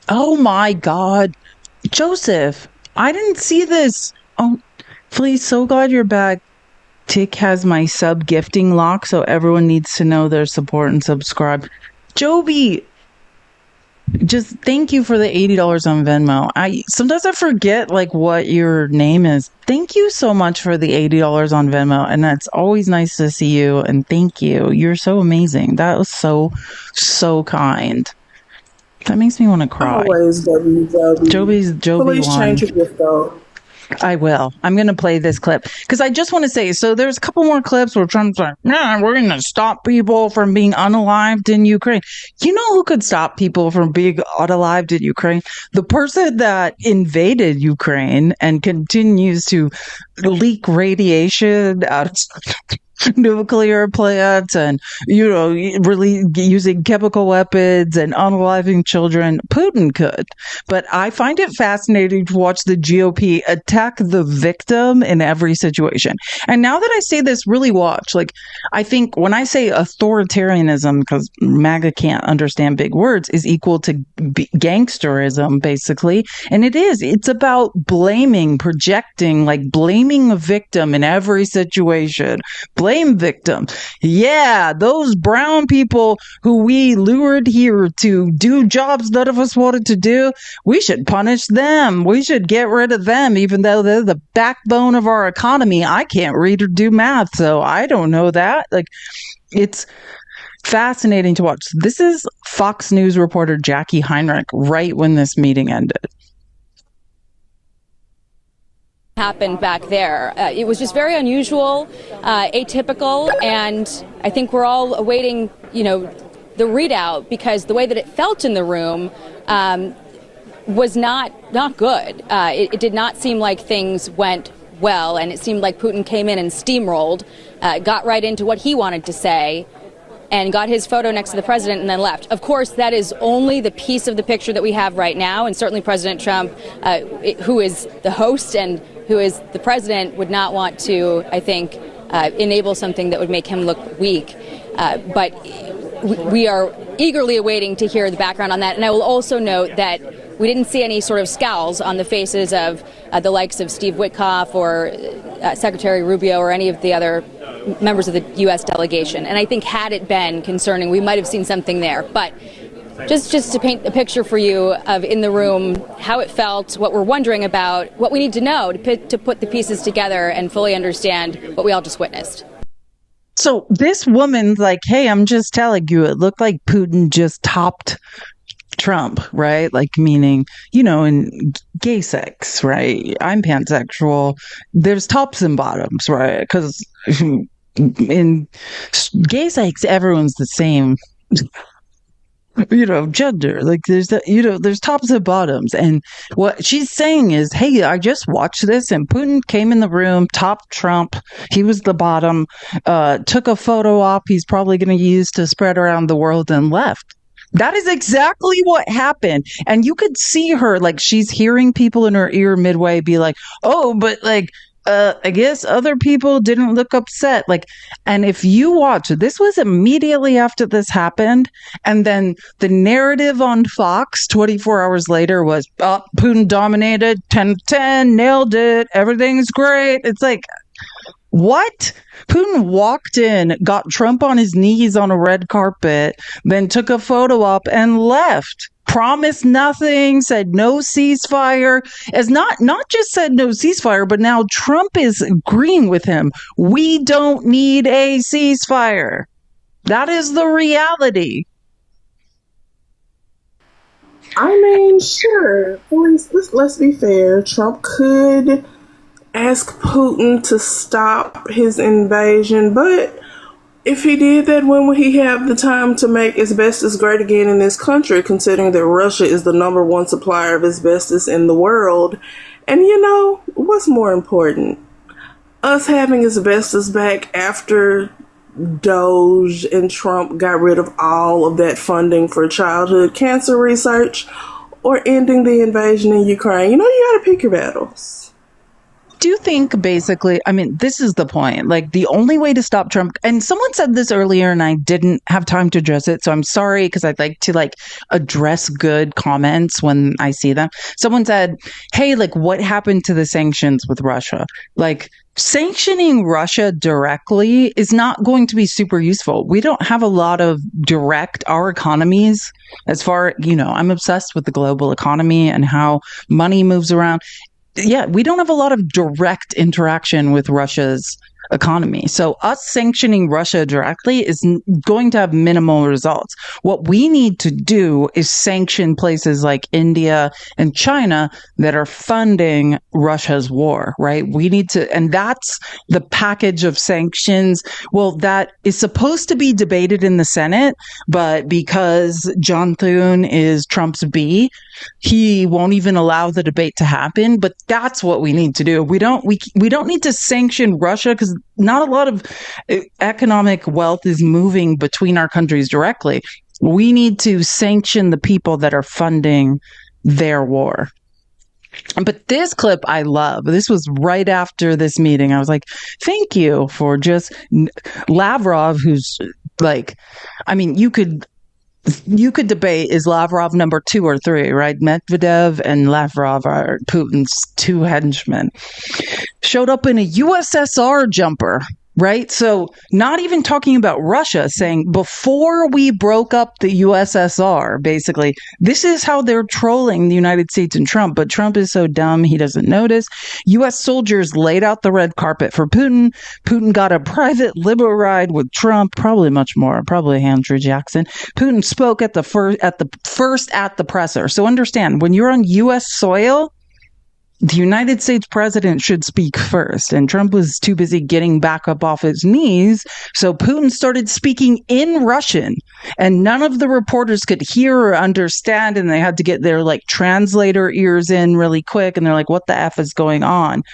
Oh my God, Joseph, I didn't see this. Oh, please, so glad you're back. Tick has my sub gifting lock, so everyone needs to know their support and subscribe. Joby, just thank you for the $80 on Venmo. Sometimes I forget like what your name is. Thank you so much for the $80 on Venmo, and that's always nice to see you. And thank you. You're so amazing. That was so kind. That makes me want to cry. Always Joby Please won. Change your gift though. I will. I'm going to play this clip because I just want to say, so there's a couple more clips where Trump's like, we're going to stop people from being unalived in Ukraine. You know who could stop people from being unalived in Ukraine? The person that invaded Ukraine and continues to leak radiation out of nuclear plants and, really using chemical weapons and unaliving children. Putin could. But I find it fascinating to watch the GOP attack the victim in every situation. And now that I say this, really watch. Like, I think when I say authoritarianism, because MAGA can't understand big words, is equal to gangsterism, basically. And it is. It's about blaming, projecting, like blaming a victim in every situation. Blame victim. Yeah, those brown people who we lured here to do jobs none of us wanted to do, we should punish them. We should get rid of them, even though they're the backbone of our economy. I can't read or do math, so I don't know that. Like, it's fascinating to watch. This is Fox News reporter Jackie Heinrich right when this meeting ended. Happened back there. It was just very unusual, atypical, and I think we're all awaiting, the readout because the way that it felt in the room was not good. It did not seem like things went well, and it seemed like Putin came in and steamrolled, got right into what he wanted to say, and got his photo next to the president and then left. Of course, that is only the piece of the picture that we have right now, and certainly President Trump, who is the host and who is the president, would not want to, I think, enable something that would make him look weak. But we are eagerly awaiting to hear the background on that. And I will also note that we didn't see any sort of scowls on the faces of the likes of Steve Witkoff or Secretary Rubio or any of the other members of the U.S. delegation. And I think had it been concerning, we might have seen something there. But just to paint a picture for you of in the room, how it felt, what we're wondering about, what we need to know to put the pieces together and fully understand what we all just witnessed. So this woman's like, hey, I'm just telling you, it looked like Putin just topped Trump, right? Like, meaning, in gay sex, right? I'm pansexual. There's tops and bottoms, right? Because in gay sex, everyone's the same. Gender, like there's tops and bottoms. And what she's saying is, hey, I just watched this and Putin came in the room, topped Trump. He was the bottom, took a photo op he's probably going to use to spread around the world and left. That is exactly what happened. And you could see her, like, she's hearing people in her ear midway be like, oh, but like, I guess other people didn't look upset. Like, and if you watch, this was immediately after this happened. And then the narrative on Fox 24 hours later was, oh, Putin dominated 10-10, nailed it. Everything's great. It's like, what? Putin walked in, got Trump on his knees on a red carpet, then took a photo op and left. Promised nothing, said no ceasefire. As not just said no ceasefire, but now Trump is agreeing with him. We don't need a ceasefire. That is the reality. I mean, sure. Let's be fair. Trump could ask Putin to stop his invasion, but if he did that, when would he have the time to make asbestos great again in this country, considering that Russia is the #1 supplier of asbestos in the world? And what's more important? Us having asbestos back after Doge and Trump got rid of all of that funding for childhood cancer research, or ending the invasion in Ukraine? You gotta pick your battles. Do you think basically, I mean, this is the point, like the only way to stop Trump, and someone said this earlier and I didn't have time to address it, so I'm sorry, because I'd like to address good comments when I see them. Someone said, hey, what happened to the sanctions with Russia? Sanctioning Russia directly is not going to be super useful. We don't have a lot of our economies, as far, I'm obsessed with the global economy and how money moves around. Yeah, we don't have a lot of direct interaction with Russia's economy. So us sanctioning Russia directly is going to have minimal results. What we need to do is sanction places like India and China that are funding Russia's war, right? We need to, and that's the package of sanctions. Well, that is supposed to be debated in the Senate, but because John Thune is Trump's bee, he won't even allow the debate to happen. But that's what we need to do. We don't need to sanction Russia, because not a lot of economic wealth is moving between our countries directly. We need to sanction the people that are funding their war. But this clip I love. This was right after this meeting. I was like, thank you for just Lavrov, who's you could debate, is Lavrov number 2 or 3, right? Medvedev and Lavrov are Putin's 2 henchmen. Showed up in a USSR jumper, right? So not even talking about Russia, saying before we broke up the USSR, basically, this is how they're trolling the United States and Trump. But Trump is so dumb, he doesn't notice. U.S. soldiers laid out the red carpet for Putin. Putin got a private limo ride with Trump, probably much more, probably Andrew Jackson. Putin spoke at the first at the presser. So understand, when you're on U.S. soil, the United States president should speak first, and Trump was too busy getting back up off his knees. So Putin started speaking in Russian, and none of the reporters could hear or understand, and they had to get their translator ears in really quick, and they're like, what the F is going on?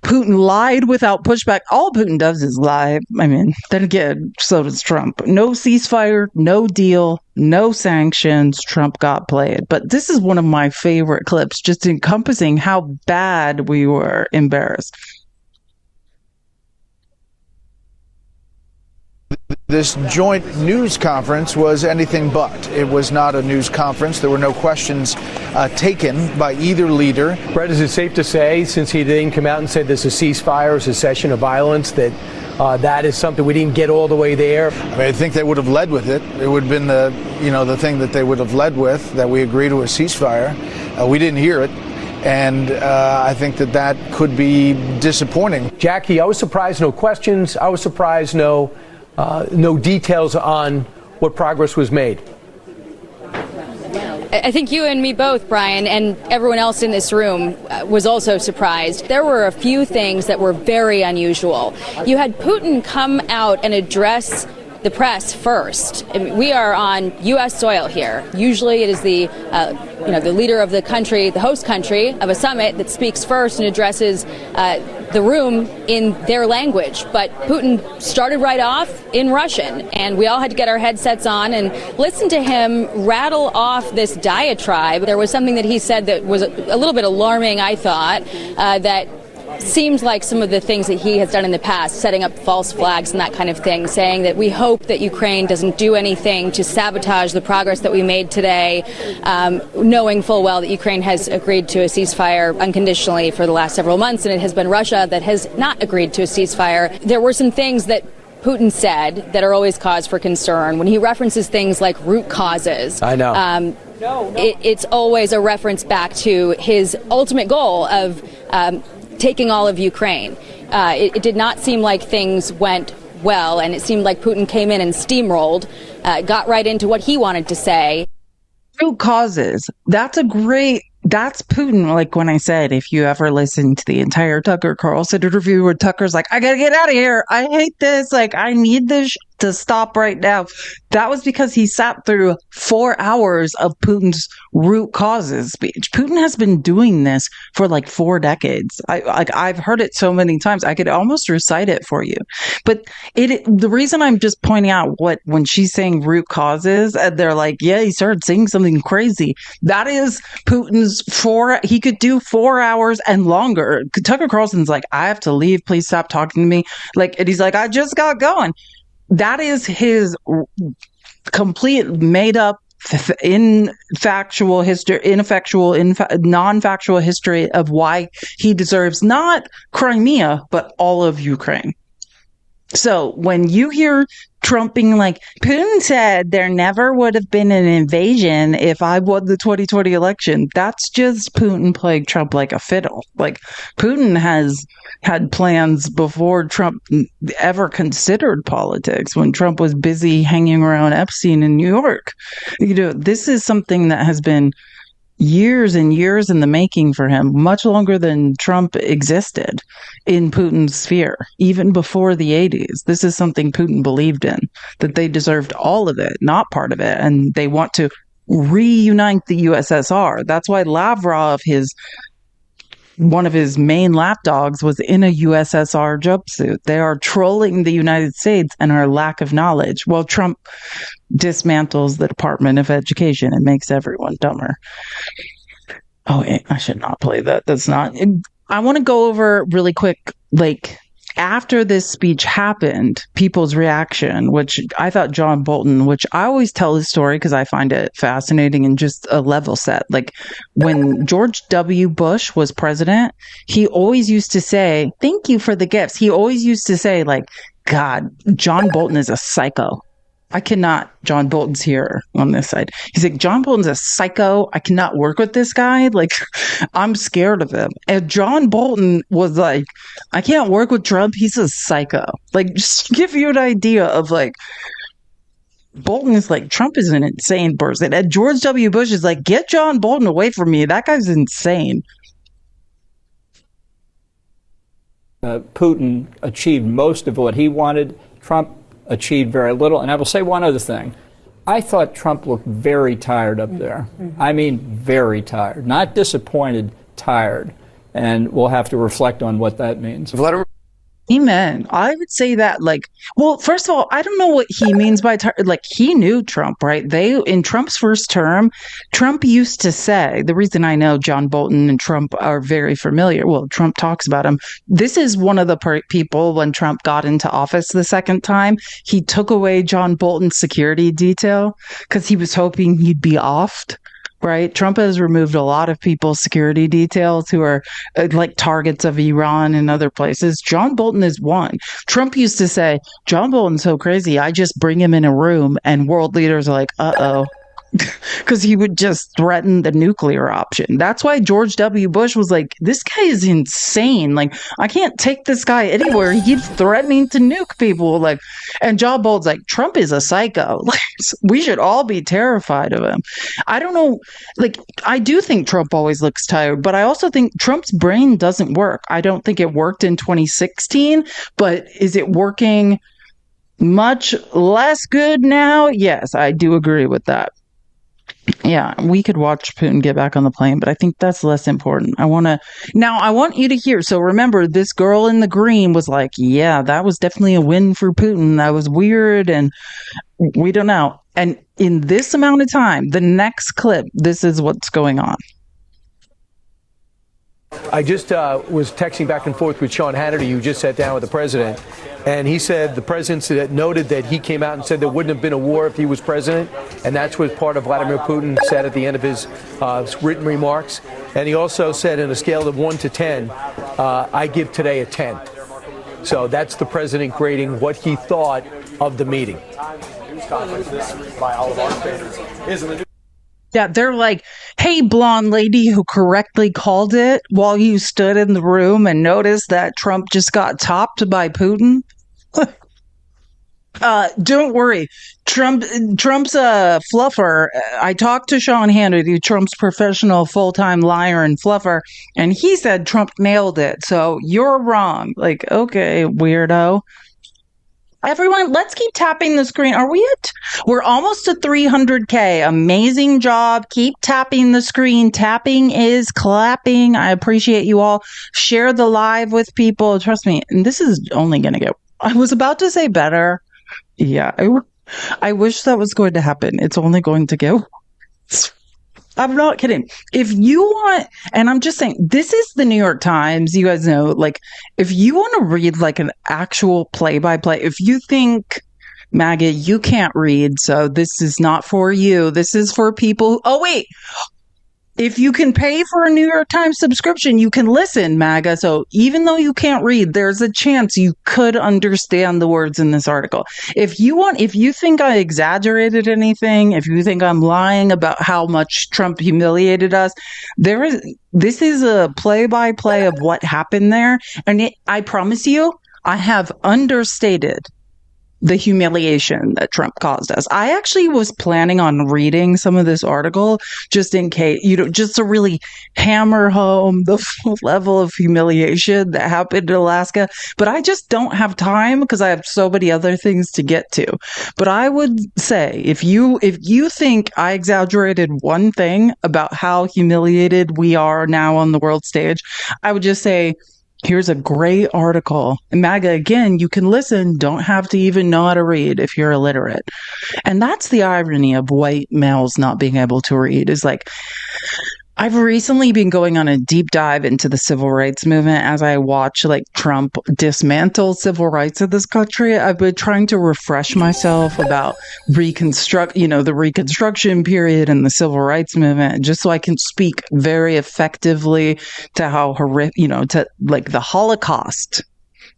Putin lied without pushback. All Putin does is lie. I mean, then again, so does Trump. No ceasefire, no deal, no sanctions. Trump got played. But this is one of my favorite clips, just encompassing how bad we were embarrassed. This joint news conference was anything but. It was not a news conference. There were no questions taken by either leader. Brett, is it safe to say, since he didn't come out and say there's a ceasefire, a cessation of violence, that that is something we didn't get all the way there? I mean, I think they would have led with it. It would have been the thing that they would have led with, that we agree to a ceasefire. We didn't hear it. And I think that could be disappointing. Jackie, I was surprised no questions. I was surprised no details on what progress was made. I think you and me both, Brian, and everyone else in this room was also surprised. There were a few things that were very unusual. You had Putin come out and address the press first. I mean, we are on U.S. soil here. Usually it is the leader of the country, the host country of a summit, that speaks first and addresses the room in their language. But Putin started right off in Russian, and we all had to get our headsets on and listen to him rattle off this diatribe. There was something that he said that was a little bit alarming, I thought, that seems like some of the things that he has done in the past, setting up false flags and that kind of thing, saying that we hope that Ukraine doesn't do anything to sabotage the progress that we made today, knowing full well that Ukraine has agreed to a ceasefire unconditionally for the last several months, and it has been Russia that has not agreed to a ceasefire. There were some things that Putin said that are always cause for concern. When he references things like root causes, I know. It's always a reference back to his ultimate goal of taking all of Ukraine. It did not seem like things went well, and it seemed like Putin came in and steamrolled, got right into what he wanted to say. root causes. That's Putin. Like when I said, if you ever listen to the entire Tucker Carlson interview where Tucker's like, I gotta get out of here. I hate this. Like, I need this to stop right now. That was because he sat through 4 hours of Putin's root causes speech. Putin has been doing this for like 4 decades. I've heard it so many times. I could almost recite it for you. But the reason I'm just pointing out when she's saying root causes, and they're like, yeah, he started saying something crazy. That is Putin's he could do 4 hours and longer. Tucker Carlson's like, I have to leave. Please stop talking to me. And he's like, I just got going. That is his complete made up non-factual history of why he deserves not Crimea, but all of Ukraine. So when you hear Trump being like, Putin said there never would have been an invasion if I won the 2020 election, that's just Putin playing Trump like a fiddle. Like, Putin has had plans before Trump ever considered politics, when Trump was busy hanging around Epstein in New York. This is something that has been years and years in the making for him, much longer than Trump existed in Putin's sphere, even before the 80s. This is something Putin believed in, that they deserved all of it, not part of it, and they want to reunite the USSR. That's why Lavrov, one of his main lapdogs, was in a USSR jumpsuit. They are trolling the United States and our lack of knowledge. Well, Trump dismantles the Department of Education and makes everyone dumber. Oh, I should not play that. That's not. I want to go over really quick, after this speech happened, people's reaction, which I thought John Bolton, which I always tell his story because I find it fascinating and just a level set. Like when George W. Bush was president, he always used to say, thank you for the gifts. He always used to say, like, God, John Bolton is a psycho. I cannot, John Bolton's here on this side. He's like, John Bolton's a psycho. I cannot work with this guy. Like, I'm scared of him. And John Bolton was like, I can't work with Trump. He's a psycho. Like, just to give you an idea of like, Bolton is like, Trump is an insane person. And George W. Bush is like, get John Bolton away from me. That guy's insane. Putin achieved most of what he wanted. Trump achieved very little. And I will say one other thing. I thought Trump looked very tired up there. I mean, very tired. Not disappointed, tired. And we'll have to reflect on what that means. Amen. I would say that, well, first of all, I don't know what he means by he knew Trump, right? In Trump's first term, Trump used to say, the reason I know John Bolton and Trump are very familiar, well, Trump talks about him. This is one of the people when Trump got into office the second time, he took away John Bolton's security detail because he was hoping he'd be offed. Right? Trump has removed a lot of people's security details who are targets of Iran and other places. John Bolton is one. Trump used to say, John Bolton's so crazy, I just bring him in a room and world leaders are like, uh-oh. Because he would just threaten the nuclear option. That's why George W. Bush was like, this guy is insane. Like, I can't take this guy anywhere. He keeps threatening to nuke people. And John Bolton's like, Trump is a psycho. We should all be terrified of him. I don't know. I do think Trump always looks tired, but I also think Trump's brain doesn't work. I don't think it worked in 2016, but is it working much less good now? Yes, I do agree with that. Yeah, we could watch Putin get back on the plane, but I think that's less important. I want you to hear. So remember, this girl in the green was like, yeah, that was definitely a win for Putin. That was weird. And we don't know. And in this amount of time, the next clip, this is what's going on. I just was texting back and forth with Sean Hannity, who just sat down with the president, and he said the president noted that he came out and said there wouldn't have been a war if he was president, and that's what part of Vladimir Putin said at the end of his written remarks. And he also said, in a scale of 1 to 10, I give today a 10. So that's the president grading what he thought of the meeting. Yeah, they're like, hey, blonde lady who correctly called it while you stood in the room and noticed that Trump just got topped by Putin. Don't worry. Trump's a fluffer. I talked to Sean Hannity, Trump's professional full-time liar and fluffer, and he said Trump nailed it. So you're wrong. Like, okay, weirdo. Everyone, let's keep tapping the screen. We're almost at 300K. Amazing job. Keep tapping the screen. Tapping is clapping. I appreciate you all. Share the live with people. Trust me. And this is only going to get, I was about to say better. Yeah, I wish that was going to happen. It's only going to get worse. I'm not kidding. If you want, and I'm just saying, this is the New York Times. You guys know, like, if you want to read like an actual play-by-play, if you think, MAGA, you can't read, so this is not for you. This is for people. Oh, wait. If you can pay for a New York Times subscription, you can listen, MAGA. So even though you can't read, there's a chance you could understand the words in this article. If you think I exaggerated anything, if you think I'm lying about how much Trump humiliated us, this is a play-by-play of what happened there. And I promise you, I have understated the humiliation that Trump caused us. I actually was planning on reading some of this article just in case, just to really hammer home the full level of humiliation that happened in Alaska. But I just don't have time because I have so many other things to get to. But I would say if you think I exaggerated one thing about how humiliated we are now on the world stage, I would just say, here's a great article. And MAGA, again, you can listen, don't have to even know how to read if you're illiterate. And that's the irony of white males not being able to read, is like, I've recently been going on a deep dive into the civil rights movement as I watch like Trump dismantle civil rights in this country. I've been trying to refresh myself about the Reconstruction period and the civil rights movement, just so I can speak very effectively to how horrific, to like the Holocaust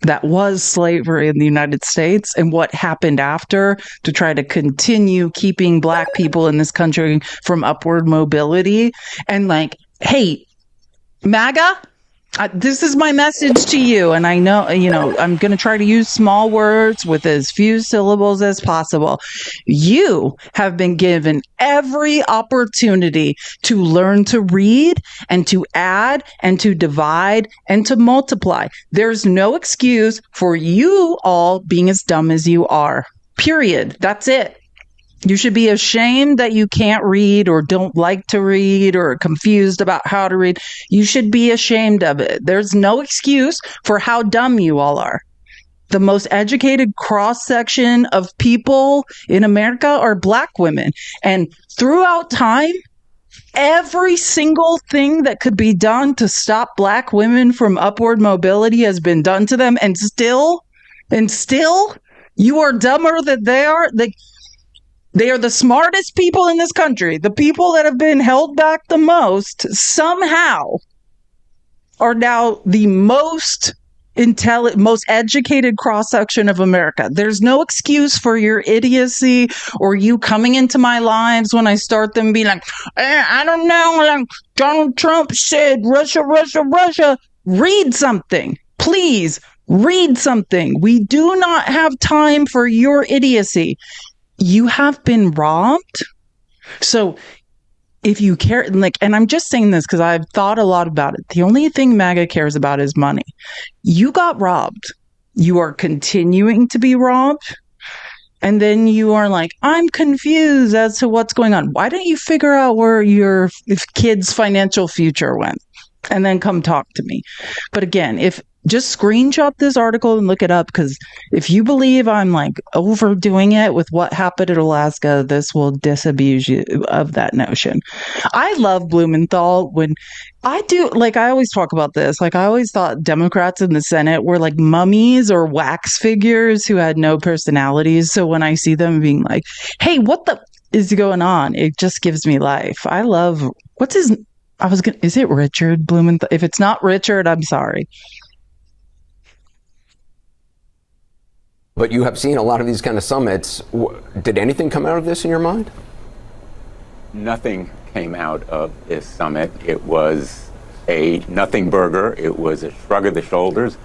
that was slavery in the United States and what happened after to try to continue keeping Black people in this country from upward mobility. And like, hey, MAGA, this is my message to you. And I know, I'm going to try to use small words with as few syllables as possible. You have been given every opportunity to learn to read and to add and to divide and to multiply. There's no excuse for you all being as dumb as you are. Period. That's it. You should be ashamed that you can't read or don't like to read or are confused about how to read. You should be ashamed of it. There's no excuse for how dumb you all are. The most educated cross-section of people in America are Black women. And throughout time, every single thing that could be done to stop Black women from upward mobility has been done to them. And still, you are dumber than they are. They are the smartest people in this country. The people that have been held back the most somehow are now the most most educated cross-section of America. There's no excuse for your idiocy or you coming into my lives when I start them being like, I don't know, like Donald Trump said, Russia, Russia, Russia. Read something. Please read something. We do not have time for your idiocy. You have been robbed. So if you care, and I'm just saying this because I've thought a lot about it. The only thing MAGA cares about is money. You got robbed. You are continuing to be robbed. And then you are like, I'm confused as to what's going on. Why don't you figure out where your kid's financial future went? And then come talk to me. But again, just screenshot this article and look it up, because if you believe I'm like overdoing it with what happened in Alaska, this will disabuse you of that notion. I love Blumenthal. When I always talk about this, like I always thought Democrats in the Senate were like mummies or wax figures who had no personalities. So when I see them being like, hey, what the is going on? It just gives me life. I love, is it Richard Blumenthal? If it's not Richard, I'm sorry. But you have seen a lot of these kind of summits. Did anything come out of this in your mind? Nothing came out of this summit. It was a nothing burger. It was a shrug of the shoulders.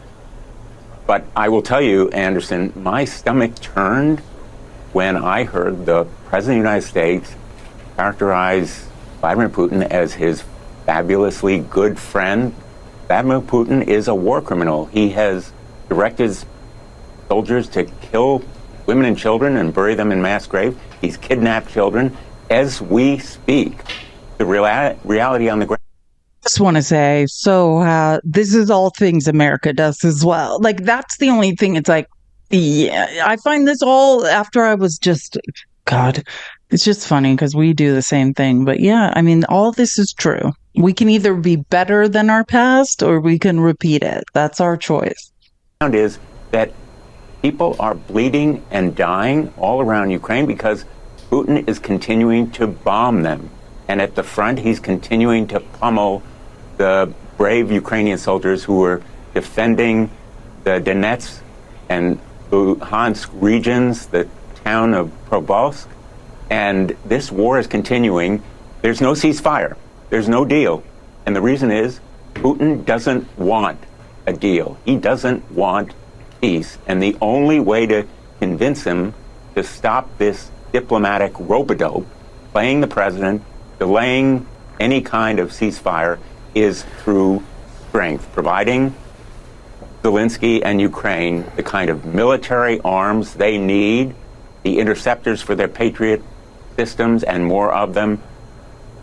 But I will tell you, Anderson, my stomach turned when I heard the President of the United States characterize Vladimir Putin as his fabulously good friend. Vladimir Putin is a war criminal. He has directed soldiers to kill women and children and bury them in mass graves. He's kidnapped children as we speak. The reality on the ground. Just want to say, so this is all things America does as well. Like, that's the only thing. It's like, yeah, I find this all after I was just, God, it's just funny because we do the same thing. But yeah, I mean, all this is true. We can either be better than our past or we can repeat it. That's our choice. Is that people are bleeding and dying all around Ukraine because Putin is continuing to bomb them. And at the front, he's continuing to pummel the brave Ukrainian soldiers who were defending the Donetsk and Luhansk regions, the town of Probovsk. And this war is continuing. There's no ceasefire. There's no deal. And the reason is Putin doesn't want a deal. He doesn't want peace. And the only way to convince him to stop this diplomatic rope-a-dope, playing the president, delaying any kind of ceasefire, is through strength, providing Zelensky and Ukraine the kind of military arms they need, the interceptors for their Patriot systems and more of them,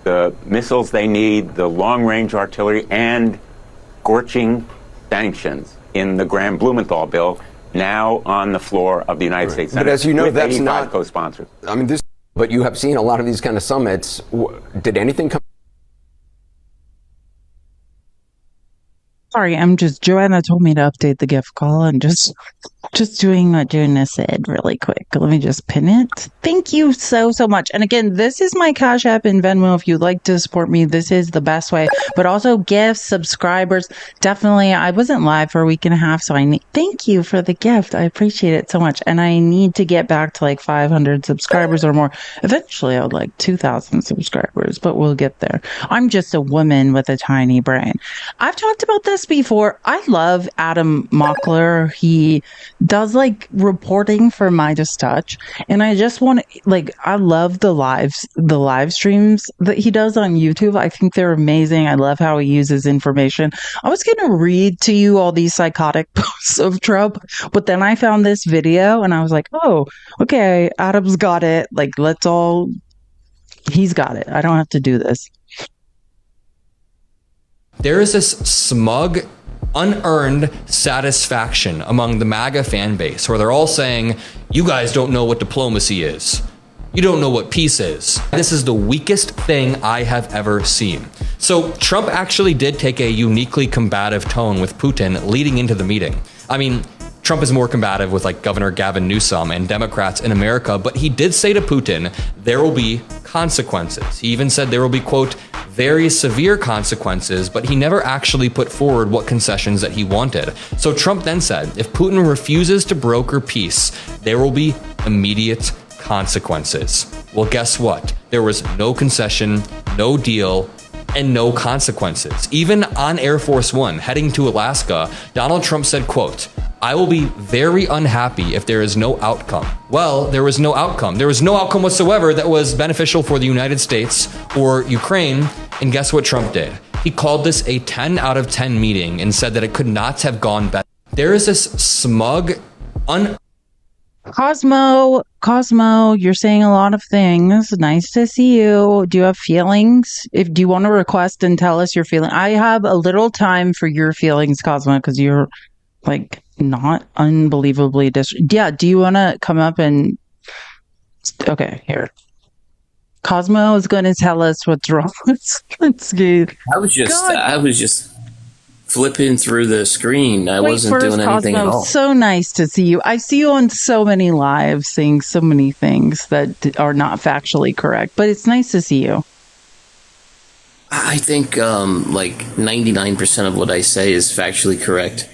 the missiles they need, the long-range artillery, and scorching sanctions in the Graham-Blumenthal bill, now on the floor of the United States Senate. But as you know, that's not co-sponsors. I mean, but you have seen a lot of these kind of summits. Did anything come? Sorry, Joanna told me to update the gift call and just doing what Joanna said really quick. Let me just pin it. Thank you so much. And again, this is my Cash App and Venmo. If you'd like to support me, this is the best way. But also gifts, subscribers. Definitely, I wasn't live for a week and a half, so thank you for the gift. I appreciate it so much. And I need to get back to like 500 subscribers or more. Eventually, I would like 2,000 subscribers, but we'll get there. I'm just a woman with a tiny brain. I've talked about this before. I love Adam Mockler. He does like reporting for Midas Touch, and I just want to I love the live streams that he does on YouTube. I think they're amazing. I love how he uses information. I was going to read to you all these psychotic posts of Trump, but then I found this video and I was like, oh, okay, Adam's got it. He's got it. I don't have to do this. There is this smug, unearned satisfaction among the MAGA fan base where they're all saying, you guys don't know what diplomacy is. You don't know what peace is. This is the weakest thing I have ever seen. So Trump actually did take a uniquely combative tone with Putin leading into the meeting. I mean, Trump is more combative with Governor Gavin Newsom and Democrats in America, but he did say to Putin, there will be consequences. He even said there will be, quote, very severe consequences, but he never actually put forward what concessions that he wanted. So Trump then said, if Putin refuses to broker peace, there will be immediate consequences. Well, guess what? There was no concession, no deal, and no consequences. Even on Air Force One heading to Alaska, Donald Trump said, quote, I will be very unhappy if there is no outcome. Well, there was no outcome. There was no outcome whatsoever that was beneficial for the United States or Ukraine. And guess what Trump did? He called this a 10 out of 10 meeting and said that it could not have gone better. There is this smug, Cosmo, you're saying a lot of things. Nice to see you. Do you have feelings? Do you want to request and tell us your feeling? I have a little time for your feelings, Cosmo, because you're not unbelievably yeah, do you want to come up and okay, here. Cosmo is going to tell us what's wrong. Let's get. I was just flipping through the screen. I wasn't doing anything at all. So nice to see you. I see you on so many lives saying so many things that are not factually correct, but it's nice to see you. I think 99% of what I say is factually correct.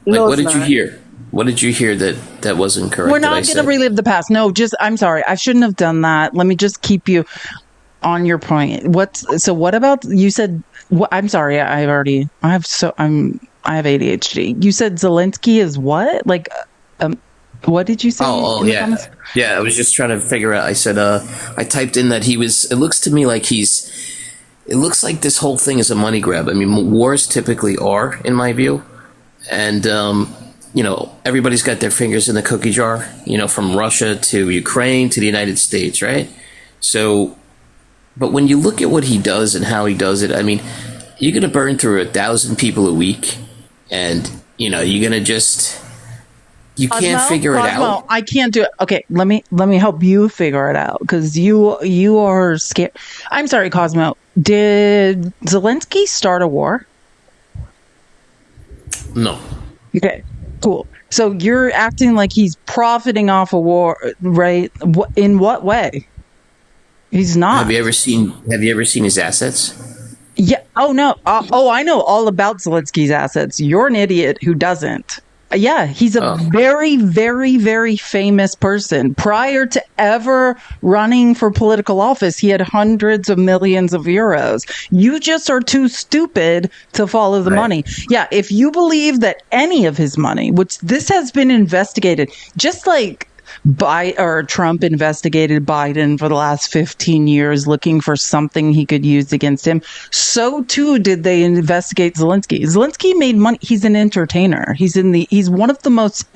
What did you hear? What did you hear that wasn't correct? We're not going to relive the past. No, I'm sorry. I shouldn't have done that. Let me just keep you on your point. What about, you said, I'm sorry. I'm I have ADHD. You said Zelensky is what? Like, what did you say? Yeah. Yeah, I was just trying to figure out. I said, I typed in that he was, it looks to me like it looks like this whole thing is a money grab. I mean, wars typically are, in my view. And, everybody's got their fingers in the cookie jar, from Russia to Ukraine to the United States, right? So, but when you look at what he does and how he does it, I mean, you're going to burn through 1,000 people a week, and, you're going to just... You can't figure it out. I can't do it. Okay, let me help you figure it out, because you are scared. I'm sorry, Cosmo. Did Zelensky start a war? No. Okay, cool. So you're acting like he's profiting off a war, right? In what way? He's not. Have you ever seen his assets? Yeah. Oh no. I know all about Zelensky's assets. You're an idiot who doesn't. Yeah, he's a very, very, very famous person. Prior to ever running for political office, he had hundreds of millions of euros. You just are too stupid to follow the money. Yeah, if you believe that any of his money, which this has been investigated, just like Trump investigated Biden for the last 15 years looking for something he could use against him, so too did they investigate Zelensky. Zelensky made money. He's an entertainer. He's one of the most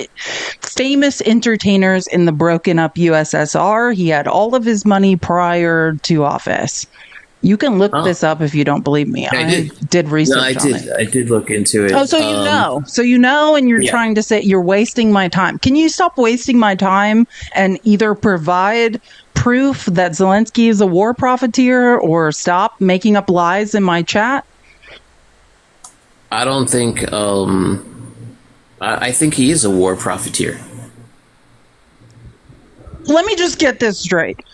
famous entertainers in the broken up USSR. He had all of his money prior to office. You can look this up if you don't believe me. I did research on it. I did look into it. Oh, so you know. So you know, and you're trying to say you're wasting my time. Can you stop wasting my time and either provide proof that Zelensky is a war profiteer or stop making up lies in my chat? I don't think... I think he is a war profiteer. Let me just get this straight.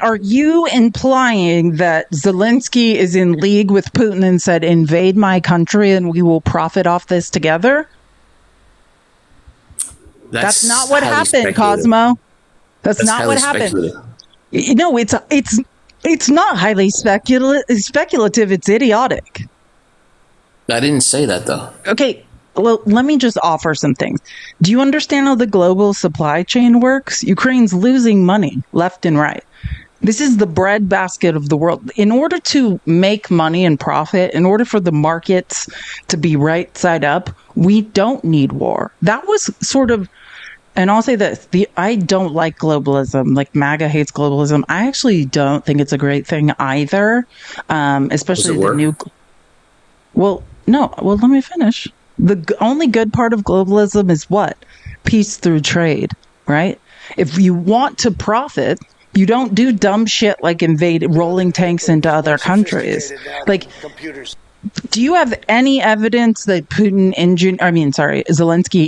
Are you implying that Zelensky is in league with Putin and said, invade my country and we will profit off this together? That's not what happened, Cosmo. That's not what happened. No, it's not highly speculative. It's idiotic. I didn't say that, though. Okay. Well, let me just offer some things. Do you understand how the global supply chain works? Ukraine's losing money left and right. This is the breadbasket of the world. In order to make money and profit, in order for the markets to be right side up, we don't need war. That was sort of, and I'll say this, I don't like globalism. Like MAGA hates globalism. I actually don't think it's a great thing either. Especially the new... Well, no. Well, let me finish. The only good part of globalism is what? Peace through trade, right? If you want to profit, you don't do dumb shit like rolling tanks into other countries. Like, do you have any evidence that Zelensky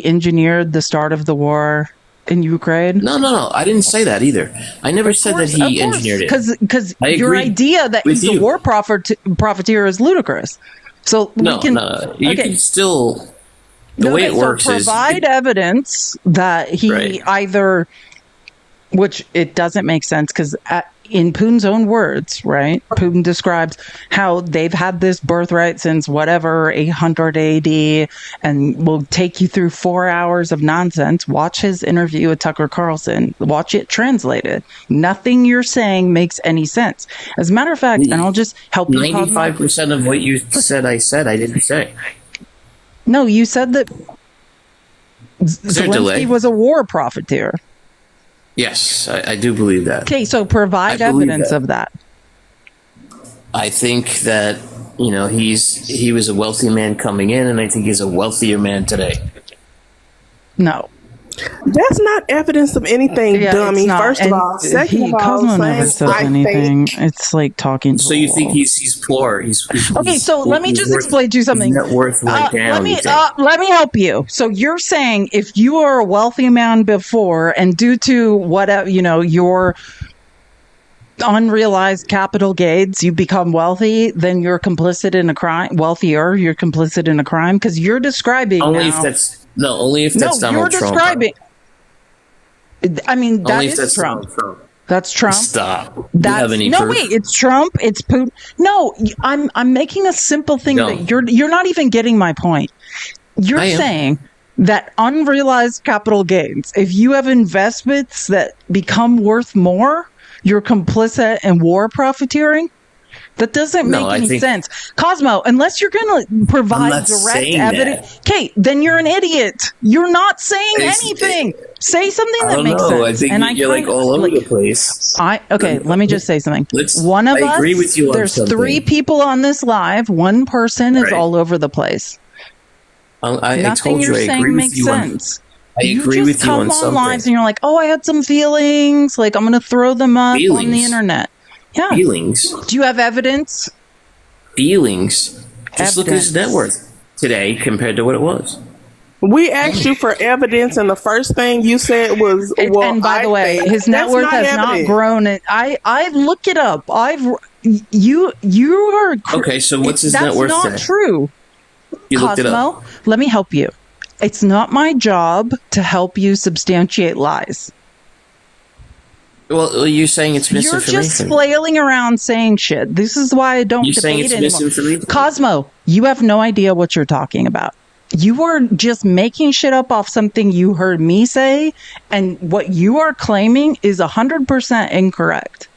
engineered the start of the war in Ukraine? No. I didn't say that either. I never said that he engineered it. Because your idea that he's a war profiteer is ludicrous. So you can still. The way it works is provide evidence that he either, which it doesn't make sense because in Putin's own words, right? Putin describes how they've had this birthright since whatever 800 AD, and will take you through 4 hours of nonsense. Watch his interview with Tucker Carlson. Watch it translated. Nothing you're saying makes any sense. As a matter of fact, and I'll just help you. 95% of what you said, I didn't say. No, you said that Zelensky was a war profiteer. Yes, I do believe that. Okay, so provide evidence of that. I think that, he was a wealthy man coming in, and I think he's a wealthier man today. No. That's not evidence of anything, dummy. First of all. Second of all, Cosmo never says anything. It's like talking to So you think he's poor? Okay, so let me just explain to you something. Net worth went down. Let me help you. So you're saying if you were a wealthy man before, and due to whatever, your unrealized capital gains, you become wealthy, then you're complicit in a crime. Wealthier, you're complicit in a crime because you're describing only if that's Donald Trump. Describing. I mean, that is Trump. That's Trump. Stop. That's no, wait. It's Trump. It's Putin. No, I'm making a simple thing that you're not even getting my point. You're saying that unrealized capital gains, if you have investments that become worth more, you're complicit in war profiteering. That doesn't make any sense. Cosmo, unless you're going to provide direct evidence, Kate, then you're an idiot. You're not saying anything. Say something that makes sense. I think you're like all over the place. Let me just say something. One of us, I agree with you on there's something. 3 people on this live. One person is all over the place. I told you I agree with you sense. I agree with you on something. You just come on lives and you're like, oh, I had some feelings. Like, I'm going to throw them up on the internet. Yeah. Feelings. Do you have evidence? Feelings. Just look at his net worth today compared to what it was. We asked you for evidence, and the first thing you said was, "Well." And by the way, his net worth has not grown. I look it up. You are okay. So what's his net worth? That's not true. You looked it up. Let me help you. It's not my job to help you substantiate lies. Well, you're saying it's misinformation. You're just flailing around saying shit. This is why I don't debate anymore. Cosmo, you have no idea what you're talking about. You are just making shit up off something you heard me say, and what you are claiming is 100% incorrect.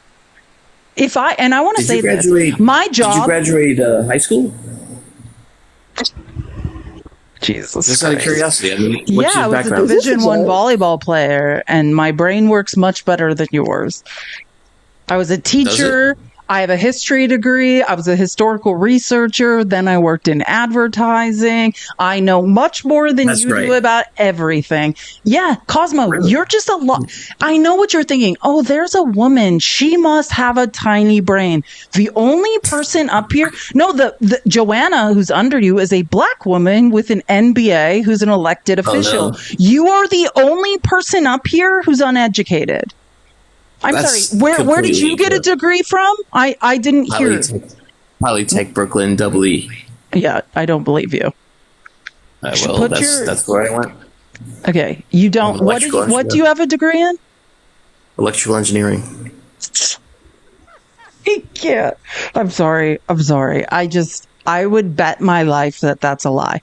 I want to say this, my job. Did you graduate high school? Jesus. Just out of curiosity. I mean, what's I your was background? a Division I volleyball player, and my brain works much better than yours. I was a teacher. I have a history degree. I was a historical researcher. Then I worked in advertising. I know much more than you do about everything. Yeah, Cosmo, you're just a lot. I know what you're thinking. Oh, there's a woman. She must have a tiny brain. The only person up here. No, the Joanna, who's under you, is a black woman with an MBA who's an elected official. Oh, no. You are the only person up here who's uneducated. I'm sorry. Where did you get a degree from? I didn't hear. Polytech Brooklyn, double E. Yeah, I don't believe you. Well, that's where I went. Okay, you don't. What do you have a degree in? Electrical engineering. He can't. I'm sorry. I would bet my life that that's a lie.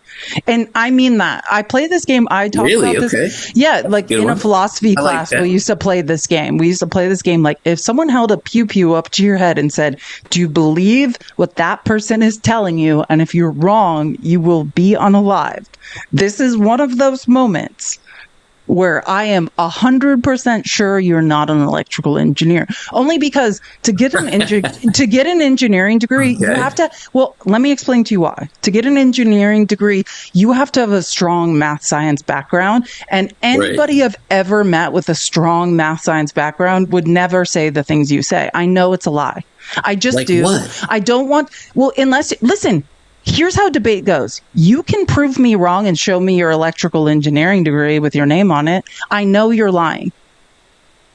And I mean that. I play this game. I talk about this. Okay. Yeah, like in a philosophy class, we used to play this game. We used to play this game like if someone held a pew-pew up to your head and said, do you believe what that person is telling you? And if you're wrong, you will be unalived. This is one of those moments where I am 100% sure you're not an electrical engineer. Only because to get an engineering degree, you have to. Well, let me explain to you why. To get an engineering degree, you have to have a strong math science background. And anybody I've ever met with a strong math science background would never say the things you say. I know it's a lie. I just do. What? I don't want. Well, listen. Here's how debate goes. You can prove me wrong and show me your electrical engineering degree with your name on it. I know you're lying.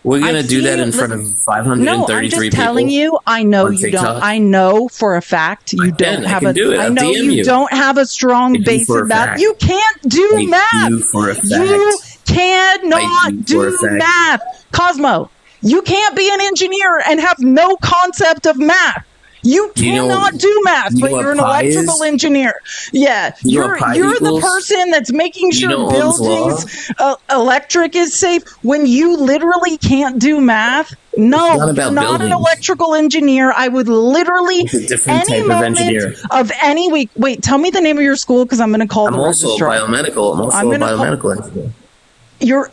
We're going to do that in front of 533 people. No, I'm just telling you, I know you don't. I know for a fact you don't have a. I know you don't have a strong base in math. You can't do math. You cannot do math. Cosmo, you can't be an engineer and have no concept of math. You cannot do math, but you're an electrical engineer. Yeah, you're the person that's making sure buildings electric is safe when you literally can't do math. No, you're not an electrical engineer. I would literally any moment of any week. Wait, tell me the name of your school because I'm going to call the registrar. I'm also a biomedical engineer.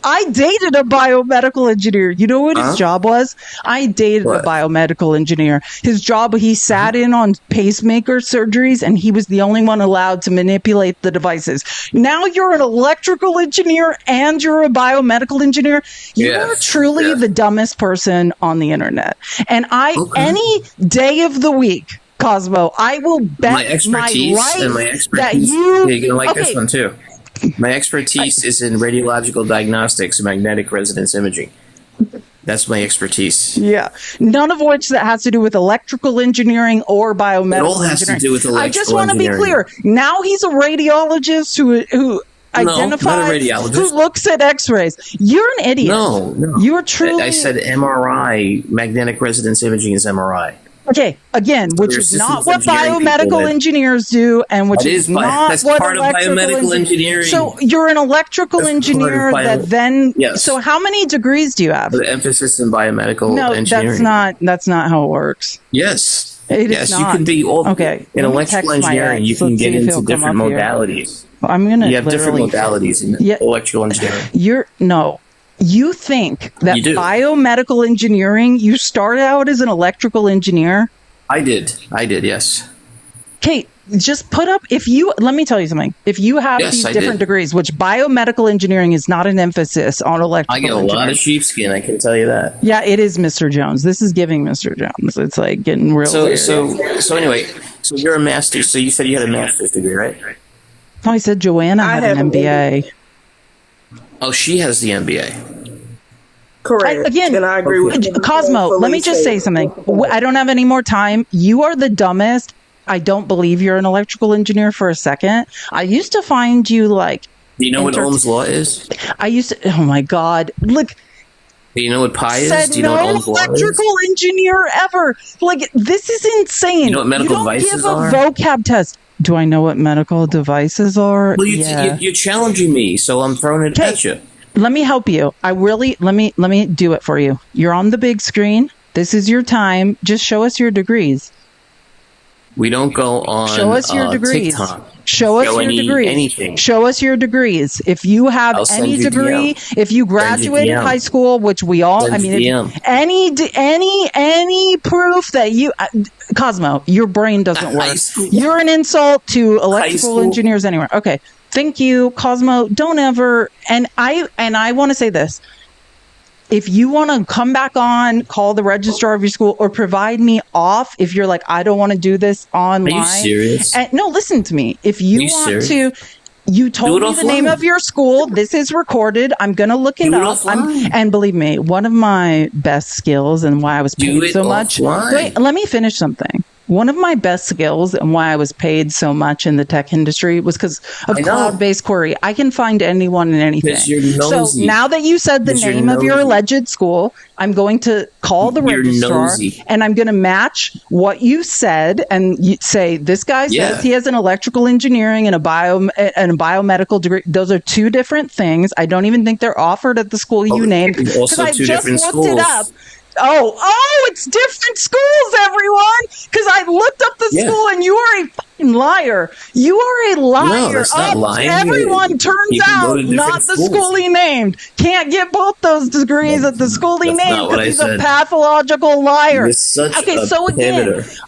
I dated a biomedical engineer. You know what his job was? I dated a biomedical engineer. His job, he sat in on pacemaker surgeries, and he was the only one allowed to manipulate the devices. Now you're an electrical engineer and you're a biomedical engineer. You are truly the dumbest person on the internet. And any day of the week, Cosmo, I will bet my life that you're going to like this one too. My expertise is in radiological diagnostics and magnetic resonance imaging. That's my expertise. Yeah. None of which that has to do with electrical engineering or biomedical engineering. It all has to do with electrical engineering. I just want to be clear. Now he's a radiologist who identifies, not a radiologist. who looks at X-rays. You're an idiot. No. You are truly. I said MRI, magnetic resonance imaging is MRI. Okay, again, which is not what biomedical engineers do, and which is not that's what part of biomedical engineering. So you're an electrical engineer that then. Yes. So how many degrees do you have? The emphasis in biomedical engineering. No, that's not how it works. Yes. Yes, you can be in electrical engineering. You can get into different modalities. I'm gonna. You have different modalities in electrical engineering. You think that biomedical engineering, you started out as an electrical engineer? I did, yes. Okay, just put up, let me tell you something. If you have these different degrees, which biomedical engineering is not an emphasis on electrical engineering. I get a lot of sheepskin, I can tell you that. Yeah, it is Mr. Jones. This is giving Mr. Jones. It's like getting real weird. So anyway, so you're a master's, so you said you had a master's degree, right? No, I said Joanna had an MBA. Oh, she has the MBA. Correct. And I agree with you. Cosmo, let me just say something. I don't have any more time. You are the dumbest. I don't believe you're an electrical engineer for a second. I used to find you like... Do you know what Ohm's law is? I used to... Oh my God. Look... Do you know what pi is? Do you know what Ohm's law is? Electrical engineer ever. Like, this is insane. You know what medical devices are? You don't give a vocab test. Do I know what medical devices are? Well, you're challenging me, so I'm throwing it at you. Let me help you. Let me do it for you. You're on the big screen. This is your time. Just show us your degrees. We don't go on Show us your degrees. TikTok. Show us your degrees. Anything. Show us your degrees. If you have any degree, if you graduated high school, which we all, any proof that you, Cosmo, your brain doesn't work. You're an insult to electrical engineers anywhere. Okay. Thank you, Cosmo. Don't ever, and I want to say this. If you want to come back on, call the registrar of your school or provide me off if you're like, I don't want to do this online. Are you serious? No, listen to me. If you want to, you told me the name of your school. This is recorded. I'm going to look it up. And believe me, one of my best skills and why I was paid so much. Wait, let me finish something. One of my best skills and why I was paid so much in the tech industry was because of cloud-based query. I can find anyone and anything. So now that you said the name of your alleged school, I'm going to call the registrar and I'm going to match what you said and you say, this guy says he has an electrical engineering and a biomedical degree. Those are two different things. I don't even think they're offered at the school you named. Also two different schools. It up. Oh, it's different schools, everyone. Because I looked up the school and you are a fucking liar. You are a liar. No, that's not lying. Everyone turns out not the school he named. Can't get both those degrees at the school he named because he's a pathological liar. You're such a pivoter.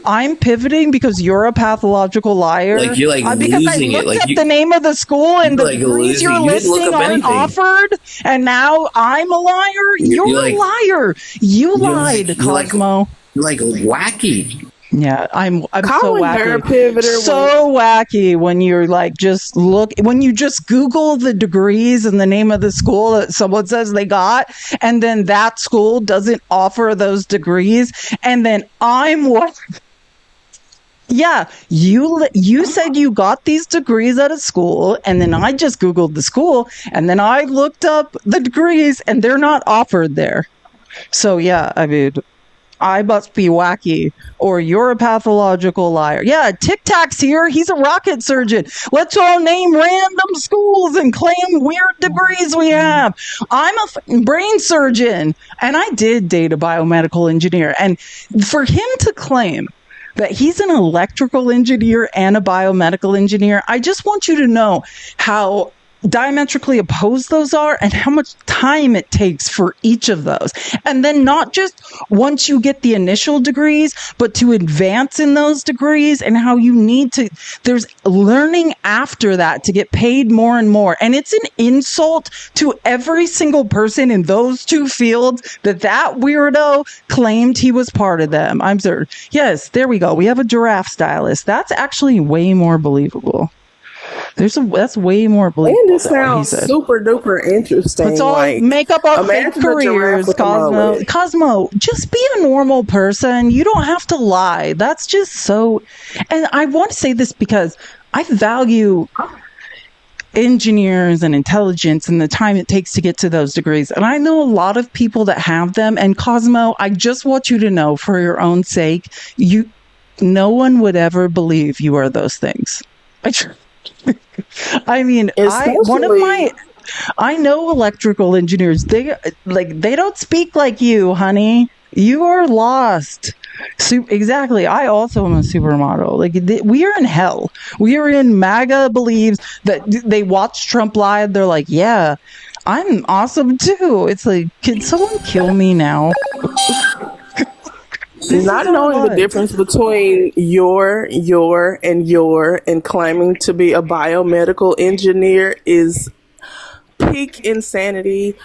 I'm pivoting because you're a pathological liar. Like you're because losing I looked it. up the name of the school and the degrees you're listing aren't offered, and now I'm a liar. You're a liar. You lied, Cosmo. You're like wacky. Yeah, I'm so wacky. Pivoter so wacky when you're like when you just Google the degrees and the name of the school that someone says they got, and then that school doesn't offer those degrees, and then I'm what? Yeah, you said you got these degrees at a school, and then I just Googled the school, and then I looked up the degrees, and they're not offered there. So yeah, I mean, I must be wacky, or you're a pathological liar. Yeah, Tic Tac's here. He's a rocket surgeon. Let's all name random schools and claim weird degrees we have. I'm a brain surgeon, and I did date a biomedical engineer. And for him to claim that he's an electrical engineer and a biomedical engineer, I just want you to know how diametrically opposed those are and how much time it takes for each of those. And then not just once you get the initial degrees, but to advance in those degrees and how you need to, there's learning after that to get paid more and more. And it's an insult to every single person in those two fields that weirdo claimed he was part of them. I'm sorry. Yes, there we go. We have a giraffe stylist. That's actually way more believable. That's way more believable. And it sounds super duper interesting. Let's all make up our fake careers, Cosmo. Cosmo, just be a normal person. You don't have to lie. That's just so. And I want to say this because I value. engineers and intelligence and the time it takes to get to those degrees. And I know a lot of people that have them. And Cosmo, I just want you to know, for your own sake, no one would ever believe you are those things. I mean, I know electrical engineers. They don't speak like you, honey. You are lost. Exactly. I also am a supermodel. We are in hell. We are in MAGA believes that they watch Trump live. They're like, yeah, I'm awesome too. It's like, can someone kill me now? Not knowing the difference between your and claiming to be a biomedical engineer is peak insanity.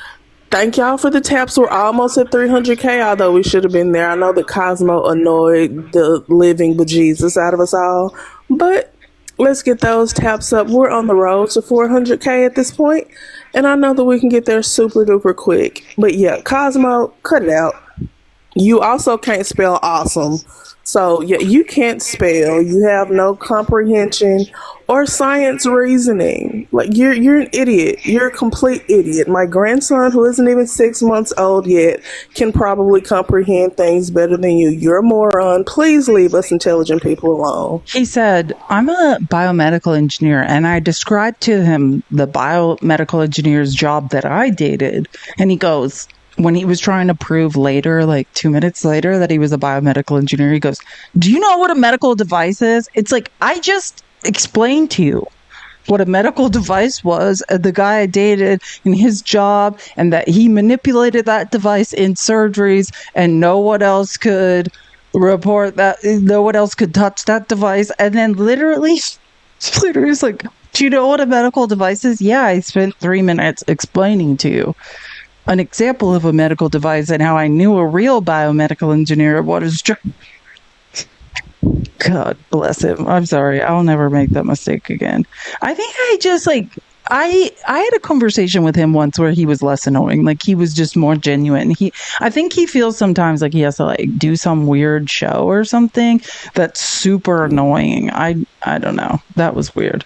Thank y'all for the taps. We're almost at 300K, although we should have been there. I know that Cosmo annoyed the living bejesus out of us all, but let's get those taps up. We're on the road to 400K at this point, and I know that we can get there super duper quick. But yeah, Cosmo, cut it out. You also can't spell awesome. So yeah, you can't spell. You have no comprehension or science reasoning. Like you're an idiot. You're a complete idiot. My grandson, who isn't even 6 months old yet, can probably comprehend things better than you. You're a moron. Please leave us intelligent people alone. He said, I'm a biomedical engineer, and I described to him the biomedical engineer's job that I dated. And he goes, when he was trying to prove later, like 2 minutes later, that he was a biomedical engineer, he goes, do you know what a medical device is? It's like, I just explained to you what a medical device was, the guy I dated in his job, and that he manipulated that device in surgeries, and no one else could report that, no one else could touch that device. And then literally it's like, do you know what a medical device is? Yeah, I spent 3 minutes explaining to you an example of a medical device and how I knew a real biomedical engineer what is true. God bless him. I'm sorry. I'll never make that mistake again. I think I just I had a conversation with him once where he was less annoying. Like, he was just more genuine. I think he feels sometimes like he has to do some weird show or something that's super annoying. I don't know. That was weird.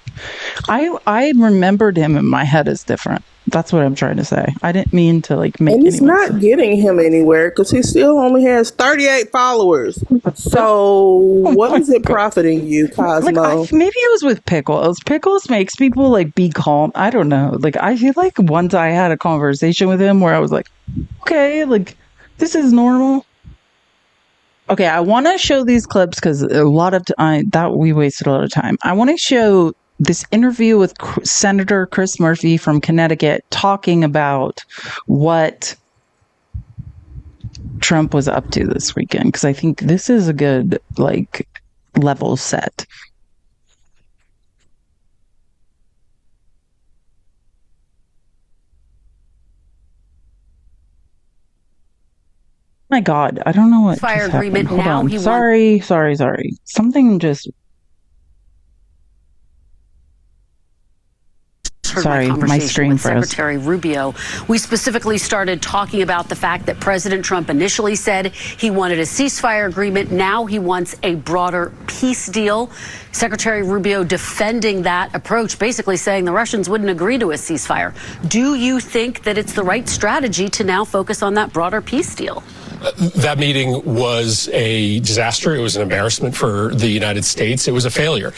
I remembered him in my head as different. That's what I'm trying to say. I didn't mean to make. And it's not getting him anywhere because he still only has 38 followers. So what is it profiting you, Cosmo? Maybe it was with Pickles. Pickles makes people be calm. I don't know. I feel like once I had a conversation with him where I was like, okay, this is normal. Okay, I want to show these clips because a lot of that we wasted a lot of time. I want to show this interview with Senator Chris Murphy from Connecticut talking about what Trump was up to this weekend, because I think this is a good level set. My God, I don't know what fire agreement happened. Hold now. on. Sorry. Something just. Sorry, my screen with froze. Secretary Rubio. We specifically started talking about the fact that President Trump initially said he wanted a ceasefire agreement. Now he wants a broader peace deal. Secretary Rubio defending that approach, basically saying the Russians wouldn't agree to a ceasefire. Do you think that it's the right strategy to now focus on that broader peace deal? That meeting was a disaster. It was an embarrassment for the United States. It was a failure.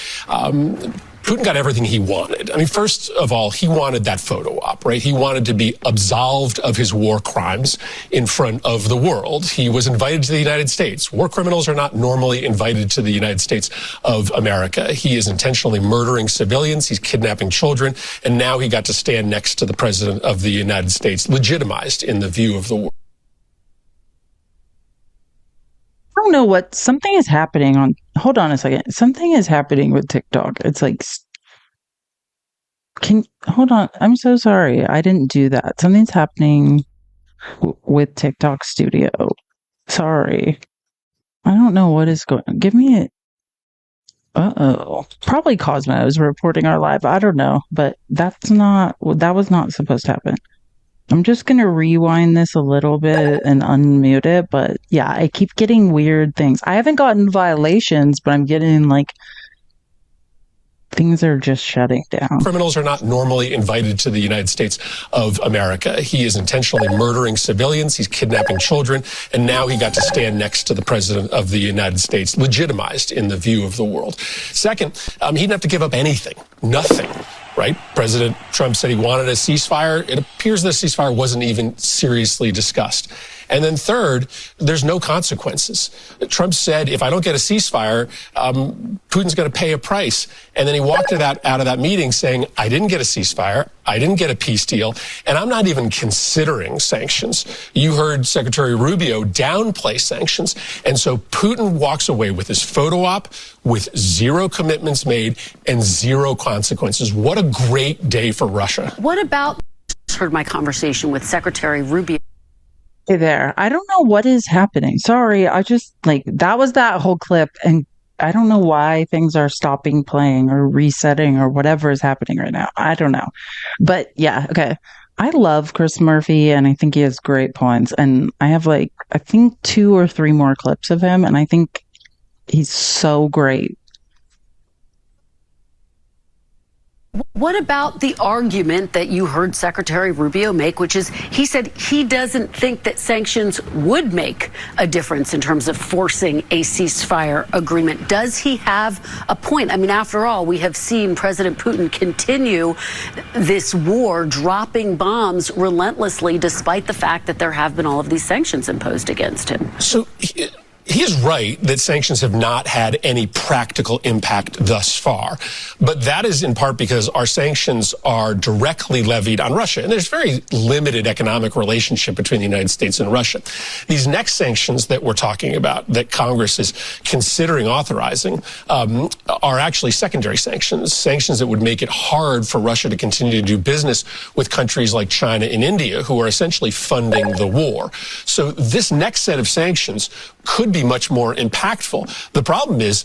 Putin got everything he wanted. I mean, first of all, he wanted that photo op, right? He wanted to be absolved of his war crimes in front of the world. He was invited to the United States. War criminals are not normally invited to the United States of America. He is intentionally murdering civilians. He's kidnapping children. And now he got to stand next to the president of the United States, legitimized in the view of the world. I don't know what something is happening on. Hold on a second. Something is happening with TikTok. It's hold on. I'm so sorry. I didn't do that. Something's happening with TikTok Studio. Sorry. I don't know what is going on. Give me it. Probably Cosmo is reporting our live. I don't know, but that was not supposed to happen. I'm just going to rewind this a little bit and unmute it. But yeah, I keep getting weird things. I haven't gotten violations, but I'm getting things are just shutting down. Criminals are not normally invited to the United States of America. He is intentionally murdering civilians. He's kidnapping children. And now he got to stand next to the president of the United States, legitimized in the view of the world. Second, he didn't have to give up anything, nothing. Right? President Trump said he wanted a ceasefire. It appears the ceasefire wasn't even seriously discussed. And then third, there's no consequences. Trump said, if I don't get a ceasefire, Putin's going to pay a price. And then he walked out of that meeting saying, I didn't get a ceasefire. I didn't get a peace deal. And I'm not even considering sanctions. You heard Secretary Rubio downplay sanctions. And so Putin walks away with his photo op with zero commitments made and zero consequences. What a great day for Russia. What about, heard my conversation with Secretary Rubio. Hey there. I don't know what is happening. Sorry. I just that was that whole clip. And I don't know why things are stopping playing or resetting or whatever is happening right now. I don't know. But yeah. Okay. I love Chris Murphy and I think he has great points. And I have I think 2 or 3 more clips of him. And I think he's so great. What about the argument that you heard Secretary Rubio make, which is he said he doesn't think that sanctions would make a difference in terms of forcing a ceasefire agreement? Does he have a point? I mean, after all, we have seen President Putin continue this war, dropping bombs relentlessly, despite the fact that there have been all of these sanctions imposed against him. So he is right that sanctions have not had any practical impact thus far. But that is in part because our sanctions are directly levied on Russia. And there's very limited economic relationship between the United States and Russia. These next sanctions that we're talking about, that Congress is considering authorizing, are actually secondary sanctions, sanctions that would make it hard for Russia to continue to do business with countries like China and India, who are essentially funding the war. So this next set of sanctions could be much more impactful. The problem is,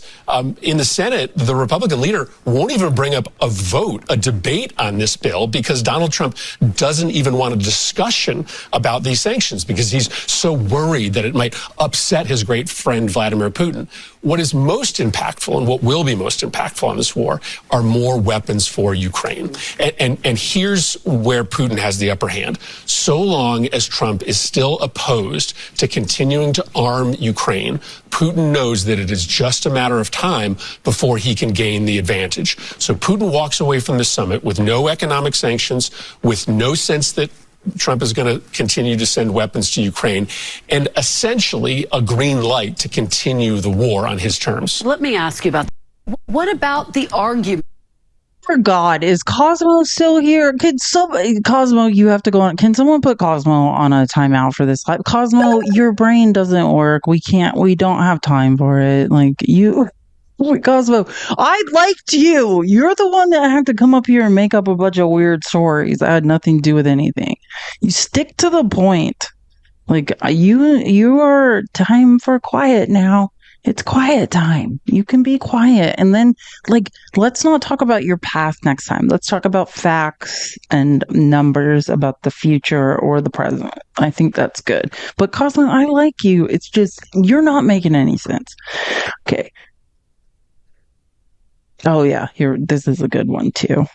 in the Senate, the Republican leader won't even bring up a vote, a debate on this bill, because Donald Trump doesn't even want a discussion about these sanctions because he's so worried that it might upset his great friend Vladimir Putin. What is most impactful and what will be most impactful on this war are more weapons for Ukraine. And here's where Putin has the upper hand. So long as Trump is still opposed to continuing to arm Ukraine, Putin knows that it is just a matter of time before he can gain the advantage. So Putin walks away from the summit with no economic sanctions, with no sense that Trump is going to continue to send weapons to Ukraine, and essentially a green light to continue the war on his terms. Let me ask you about what about the argument? For God, is Cosmo still here? Could somebody, Cosmo, you have to go on. Can someone put Cosmo on a timeout for this? Cosmo, your brain doesn't work. We don't have time for it. Cosmo, I liked you. You're the one that had to come up here and make up a bunch of weird stories that had nothing to do with anything. You stick to the point. You are time for quiet now. It's quiet time. You can be quiet. And then, let's not talk about your past next time. Let's talk about facts and numbers about the future or the present. I think that's good. But Cosmo, I like you. It's just, you're not making any sense. Okay. Oh yeah, this is a good one too.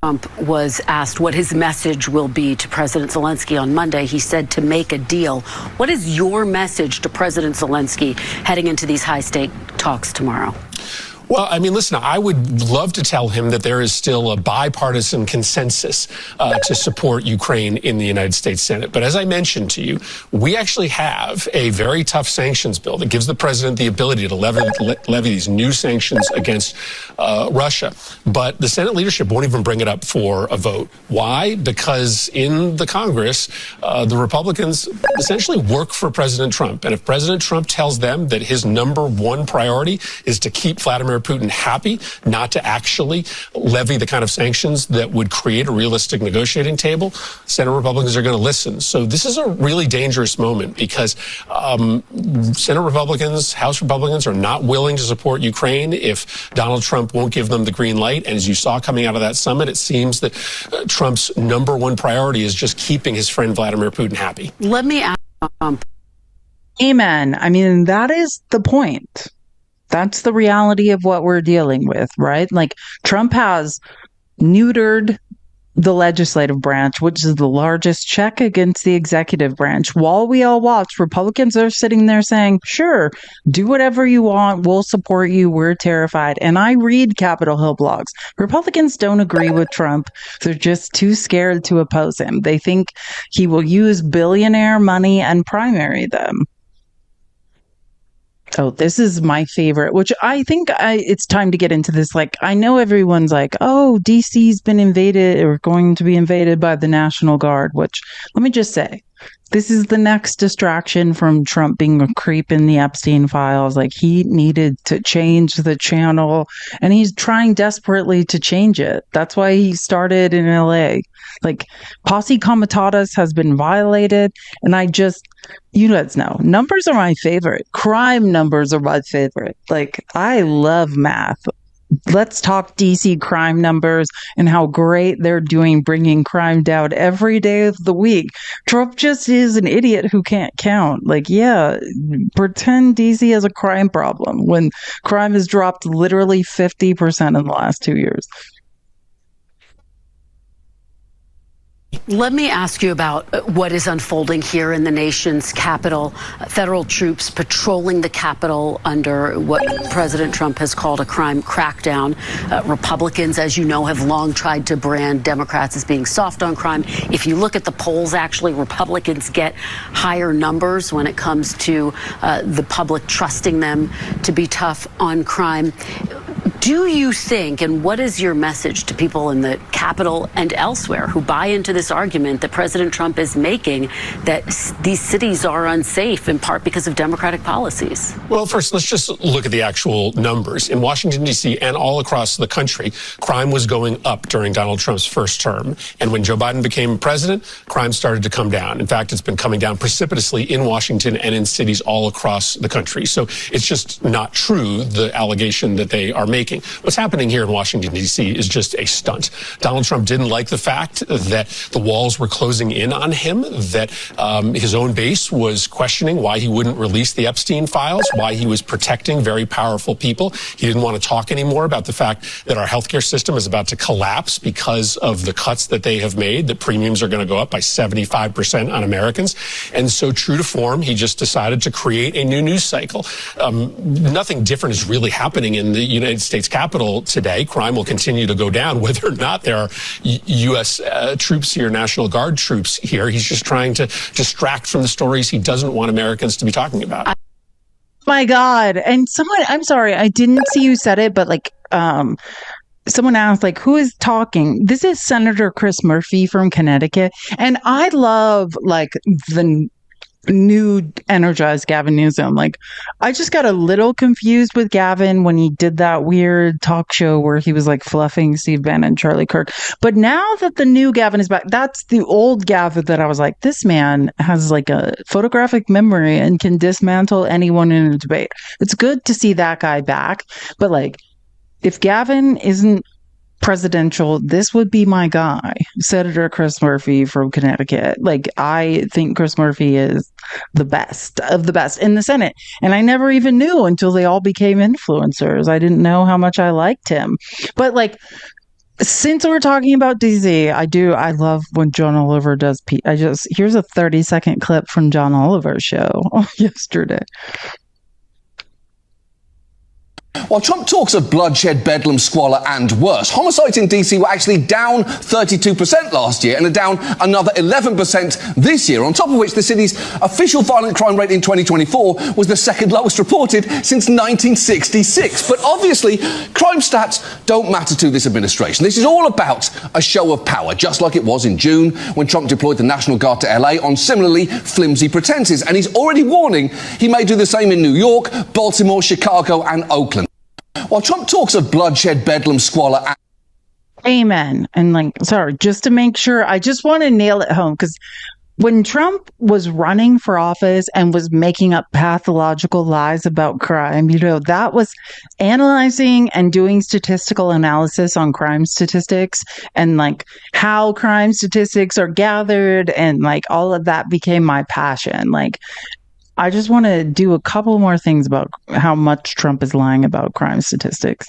Trump was asked what his message will be to President Zelensky on Monday. He said to make a deal. What is your message to President Zelensky heading into these high-stake talks tomorrow? Well, I mean, listen, I would love to tell him that there is still a bipartisan consensus to support Ukraine in the United States Senate. But as I mentioned to you, we actually have a very tough sanctions bill that gives the president the ability to levy these new sanctions against Russia. But the Senate leadership won't even bring it up for a vote. Why? Because in the Congress, the Republicans essentially work for President Trump. And if President Trump tells them that his #1 priority is to keep Vladimir Putin happy, not to actually levy the kind of sanctions that would create a realistic negotiating table, Senate Republicans are going to listen. So this is a really dangerous moment because Senate Republicans, House Republicans are not willing to support Ukraine if Donald Trump won't give them the green light. And as you saw coming out of that summit, it seems that Trump's #1 priority is just keeping his friend Vladimir Putin happy. Let me ask Amen. I mean, that is the point. That's the reality of what we're dealing with, right? Like Trump has neutered the legislative branch, which is the largest check against the executive branch. While we all watch, Republicans are sitting there saying, sure, do whatever you want. We'll support you. We're terrified. And I read Capitol Hill blogs. Republicans don't agree with Trump. They're just too scared to oppose him. They think he will use billionaire money and primary them. Oh, this is my favorite, which I think it's time to get into this. Like, I know everyone's like, oh, DC's been invaded or going to be invaded by the National Guard, which let me just say, this is the next distraction from Trump being a creep in the Epstein files. Like, he needed to change the channel and he's trying desperately to change it. That's why he started in LA. Like, posse comitatus has been violated. And you guys know, numbers are my favorite. Crime numbers are my favorite. Like, I love math. Let's talk DC crime numbers and how great they're doing bringing crime down every day of the week. Trump just is an idiot who can't count. Like, yeah, pretend DC has a crime problem when crime has dropped literally 50% in the last 2 years. Let me ask you about what is unfolding here in the nation's capital. Federal troops patrolling the Capitol under what President Trump has called a crime crackdown. Republicans, as you know, have long tried to brand Democrats as being soft on crime. If you look at the polls, actually, Republicans get higher numbers when it comes to the public trusting them to be tough on crime. Do you think, and what is your message to people in the Capitol and elsewhere who buy into this argument that President Trump is making, that these cities are unsafe in part because of Democratic policies? Well, first, let's just look at the actual numbers. In Washington, D.C. and all across the country, crime was going up during Donald Trump's first term. And when Joe Biden became president, crime started to come down. In fact, it's been coming down precipitously in Washington and in cities all across the country. So it's just not true, the allegation that they are making. What's happening here in Washington, D.C. is just a stunt. Donald Trump didn't like the fact that the walls were closing in on him, that his own base was questioning why he wouldn't release the Epstein files, why he was protecting very powerful people. He didn't want to talk anymore about the fact that our healthcare system is about to collapse because of the cuts that they have made, that premiums are going to go up by 75% on Americans. And so, true to form, he just decided to create a new news cycle. Nothing different is really happening in the United States Capitol today. Crime will continue to go down whether or not there are U.S. Troops here, National Guard troops here. He's just trying to distract from the stories he doesn't want Americans to be talking about. My God. And I'm sorry, I didn't see you said it, but someone asked, like, who is talking? This is Senator Chris Murphy from Connecticut. And I love, like, the new energized Gavin Newsom. Like, I just got a little confused with Gavin when he did that weird talk show where he was like fluffing Steve Bannon and Charlie Kirk. But now that the new Gavin is back, that's the old Gavin that I was like, this man has like a photographic memory and can dismantle anyone in a debate. It's good to see that guy back. But like, if Gavin isn't presidential, this would be my guy, Senator Chris Murphy from Connecticut. Like, I think Chris Murphy is the best of the best in the Senate. And I never even knew until they all became influencers. I didn't know how much I liked him. But like, since we're talking about DC, I love when John Oliver does. Here's a 30-second clip from John Oliver's show yesterday. While Trump talks of bloodshed, bedlam, squalor and worse, homicides in DC were actually down 32% last year and are down another 11% this year, on top of which the city's official violent crime rate in 2024 was the second lowest reported since 1966. But obviously, crime stats don't matter to this administration. This is all about a show of power, just like it was in June when Trump deployed the National Guard to LA on similarly flimsy pretenses. And he's already warning he may do the same in New York, Baltimore, Chicago and Oakland. While Trump talks of bloodshed, bedlam, squalor... Amen. And like, sorry, just to make sure, I just want to nail it home, because when Trump was running for office and was making up pathological lies about crime, that was analyzing and doing statistical analysis on crime statistics and like how crime statistics are gathered, and like all of that became my passion. Like, I just want to do a couple more things about how much Trump is lying about crime statistics.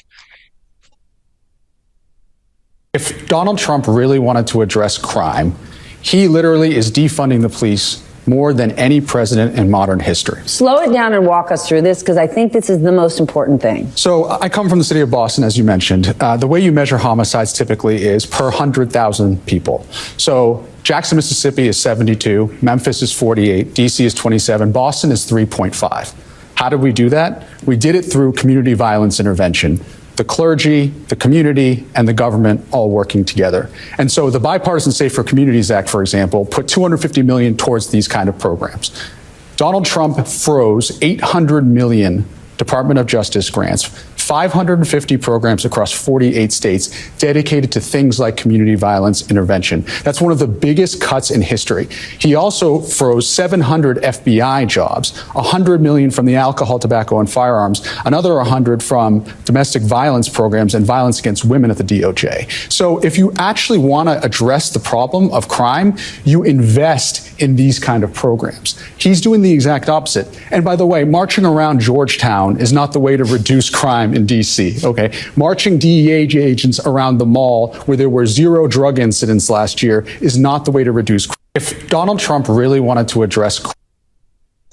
If Donald Trump really wanted to address crime, he literally is defunding the police more than any president in modern history. Slow it down and walk us through this, because I think this is the most important thing. So I come from the city of Boston, as you mentioned. The way you measure homicides typically is per 100,000 people. So Jackson, Mississippi is 72, Memphis is 48, DC is 27, Boston is 3.5. How did we do that? We did it through community violence intervention. The clergy, the community, and the government all working together. And so the Bipartisan Safer Communities Act, for example, put $250 million towards these kind of programs. Donald Trump froze $800 million Department of Justice grants, 550 programs across 48 states dedicated to things like community violence intervention. That's one of the biggest cuts in history. He also froze 700 FBI jobs, 100 million from the alcohol, tobacco, and firearms, another 100 from domestic violence programs and violence against women at the DOJ. So if you actually want to address the problem of crime, you invest in these kind of programs. He's doing the exact opposite. And by the way, marching around Georgetown is not the way to reduce crime in DC, okay? Marching DEA agents around the mall where there were 0 drug incidents last year is not the way to reduce crime. If Donald Trump really wanted to address crime,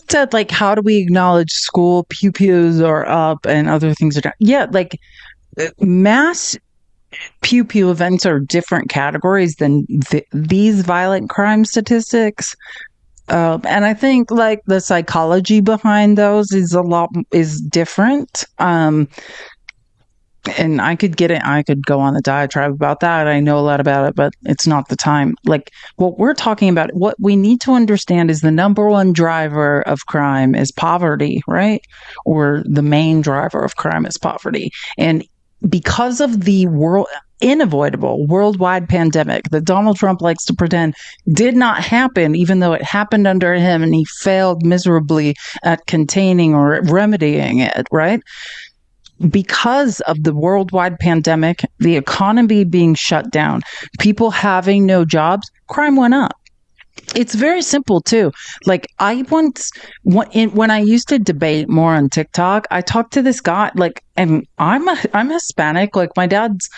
said, like, how do we acknowledge school pew-pews are up and other things are down? Yeah, like, mass pew-pew events are different categories than these violent crime statistics. And I think, like, the psychology behind those is different. And I could go on the diatribe about that. I know a lot about it, but it's not the time. Like, what we're talking about, what we need to understand is the number one driver of crime is poverty, right? Or the main driver of crime is poverty. And because of the unavoidable worldwide pandemic that Donald Trump likes to pretend did not happen, even though it happened under him and he failed miserably at containing or remedying it, right? Because of the worldwide pandemic, the economy being shut down, people having no jobs, crime went up. It's very simple too. Like, I once, when I used to debate more on TikTok, I talked to this guy, like, and I'm Hispanic. Like, my dad's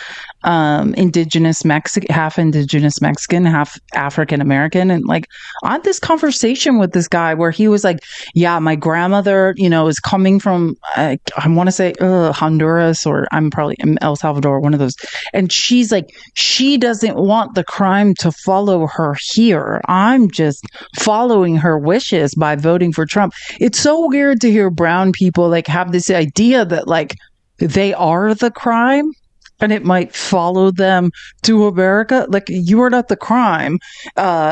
indigenous Mexican, half indigenous Mexican, half African American, and like, I had this conversation with this guy where he was like, "Yeah, my grandmother, is coming from I want to say Honduras, or I'm probably El Salvador, one of those," and she's like, she doesn't want the crime to follow her here. I'm just following her wishes by voting for Trump. It's so weird to hear brown people like have this idea that like they are the crime and it might follow them to America. Like, you are not the crime.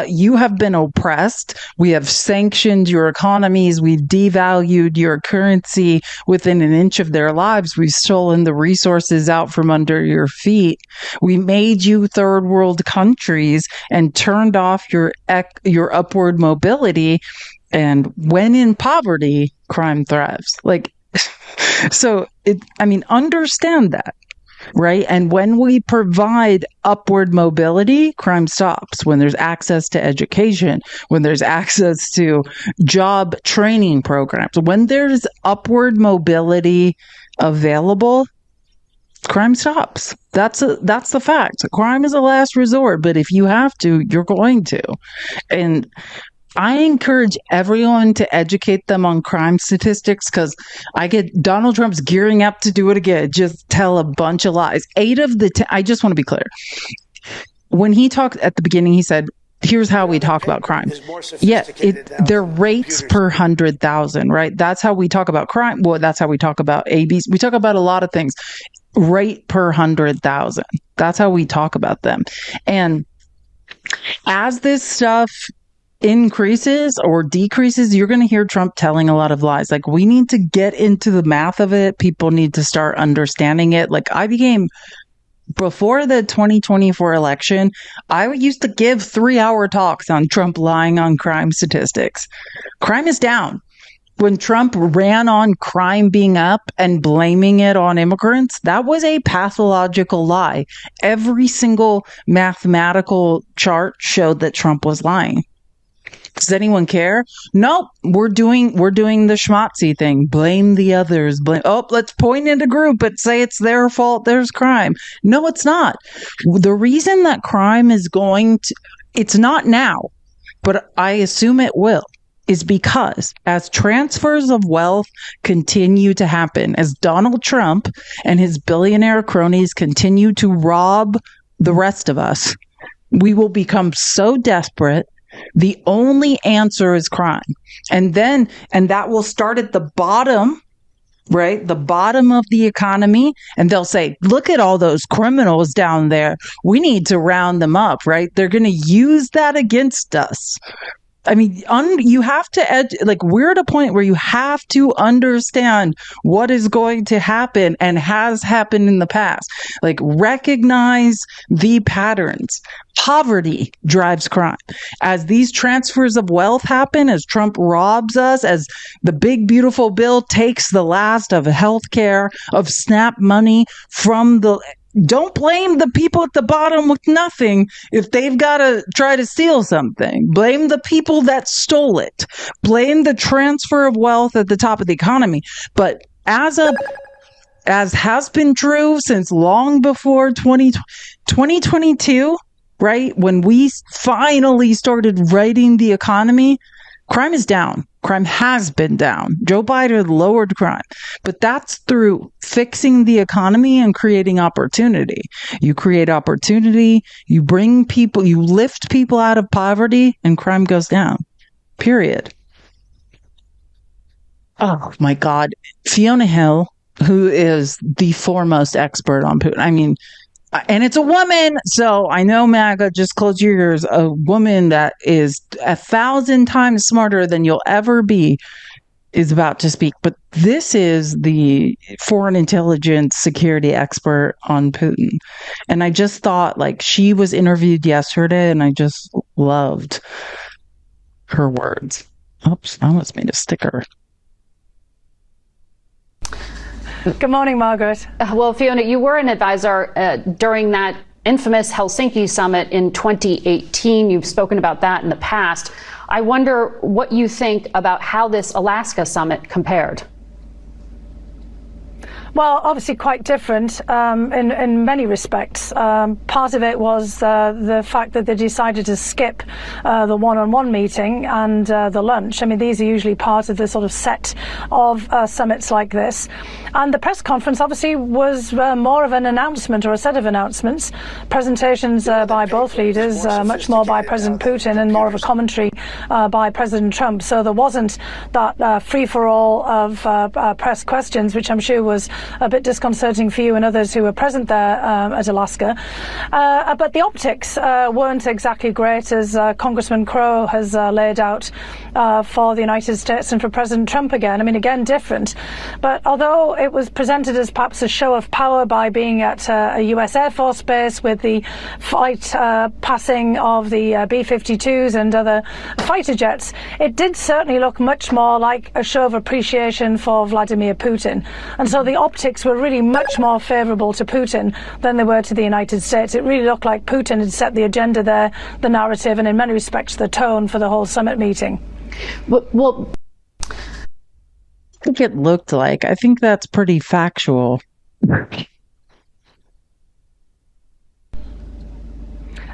You have been oppressed. We have sanctioned your economies. We've devalued your currency within an inch of their lives. We've stolen the resources out from under your feet. We made you third world countries and turned off your upward mobility. And when in poverty, crime thrives. Like, so understand that. Right. And when we provide upward mobility, crime stops. When there's access to education, when there's access to job training programs, when there's upward mobility available, crime stops. That's the fact. Crime is a last resort, but if you have to, you're going to. And I encourage everyone to educate them on crime statistics, because I get Donald Trump's gearing up to do it again. Just tell a bunch of lies. 8 of the 10, I just want to be clear. When he talked at the beginning, he said, here's how we talk about crime. Yeah, they're rates per 100,000, right? That's how we talk about crime. Well, that's how we talk about ABs. We talk about a lot of things. Rate per 100,000. That's how we talk about them. And as this stuff increases or decreases, you're going to hear Trump telling a lot of lies. Like, we need to get into the math of it. People need to start understanding it. Like, before the 2024 election, I used to give 3-hour talks on Trump lying on crime statistics. Crime is down. When Trump ran on crime being up and blaming it on immigrants, that was a pathological lie. Every single mathematical chart showed that Trump was lying. Does anyone care? Nope. We're doing the schmatzy thing. Blame the others. Let's point at a group and say it's their fault. There's crime. No, it's not. The reason that crime is it's not now, but I assume it will, is because as transfers of wealth continue to happen, as Donald Trump and his billionaire cronies continue to rob the rest of us, we will become so desperate. The only answer is crime. And that will start at the bottom, right? The bottom of the economy. And they'll say, look at all those criminals down there. We need to round them up, right? They're going to use that against us. I mean, you have to we're at a point where you have to understand what is going to happen and has happened in the past. Like, recognize the patterns. Poverty drives crime. As these transfers of wealth happen, as Trump robs us, as the big, beautiful bill takes the last of healthcare, of SNAP money from don't blame the people at the bottom with nothing if they've got to try to steal something. Blame the people that stole it. Blame the transfer of wealth at the top of the economy. But as has been true since long before 2022, right? When we finally started righting the economy, crime is down. Crime has been down. Joe Biden lowered crime, but that's through fixing the economy and creating opportunity. You create opportunity, you lift people out of poverty, and crime goes down. Period. Oh my God. Fiona Hill, who is the foremost expert on Putin. I mean, and it's a woman, so I know, MAGA, just close your ears. A woman that is 1,000 times smarter than you'll ever be is about to speak. But this is the foreign intelligence security expert on Putin. And I just thought, she was interviewed yesterday, and I just loved her words. Oops, I almost made a sticker. Good morning, Margaret. Well, Fiona, you were an advisor during that infamous Helsinki summit in 2018. You've spoken about that in the past. I wonder what you think about how this Alaska summit compared. Well, obviously quite different in many respects. Part of it was the fact that they decided to skip the one-on-one meeting and the lunch. I mean, these are usually part of the sort of set of summits like this. And the press conference obviously was more of an announcement or a set of announcements, presentations by both leaders, much more by President Putin and more of a commentary by President Trump. So there wasn't that free-for-all of press questions, which I'm sure was a bit disconcerting for you and others who were present there at Alaska. But the optics weren't exactly great, as Congressman Crow has laid out for the United States and for President Trump again. I mean, again, different. But although it was presented as perhaps a show of power by being at a US Air Force base with the flight passing of the B-52s and other fighter jets, it did certainly look much more like a show of appreciation for Vladimir Putin. And so the optics were really much more favourable to Putin than they were to the United States. It really looked like Putin had set the agenda there, the narrative, and in many respects the tone for the whole summit meeting. Well, I think it looked like. I think that's pretty factual.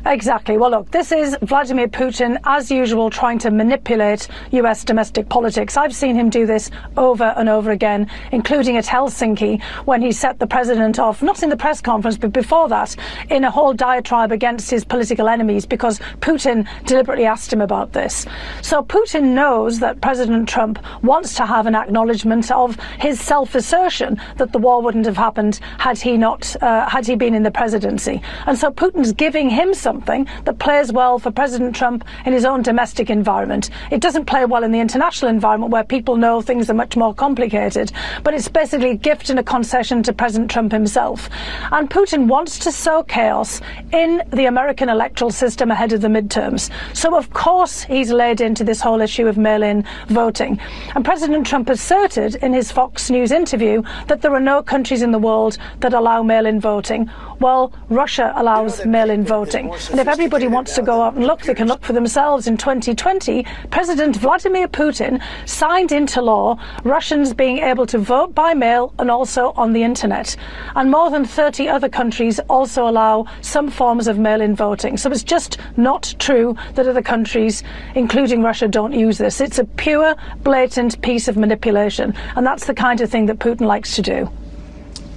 Exactly. Well, look, this is Vladimir Putin, as usual, trying to manipulate US domestic politics. I've seen him do this over and over again, including at Helsinki, when he set the president off, not in the press conference, but before that, in a whole diatribe against his political enemies, because Putin deliberately asked him about this. So Putin knows that President Trump wants to have an acknowledgement of his self-assertion that the war wouldn't have happened had he been in the presidency. And so Putin's giving him something that plays well for President Trump in his own domestic environment. It doesn't play well in the international environment, where people know things are much more complicated, but it's basically a gift and a concession to President Trump himself. And Putin wants to sow chaos in the American electoral system ahead of the midterms. So of course he's laid into this whole issue of mail-in voting. And President Trump asserted in his Fox News interview that there are no countries in the world that allow mail-in voting. Well, Russia allows mail-in voting. And if everybody wants to go out and look, they can look for themselves. In 2020, President Vladimir Putin signed into law Russians being able to vote by mail and also on the internet. And more than 30 other countries also allow some forms of mail-in voting. So it's just not true that other countries, including Russia, don't use this. It's a pure, blatant piece of manipulation. And that's the kind of thing that Putin likes to do.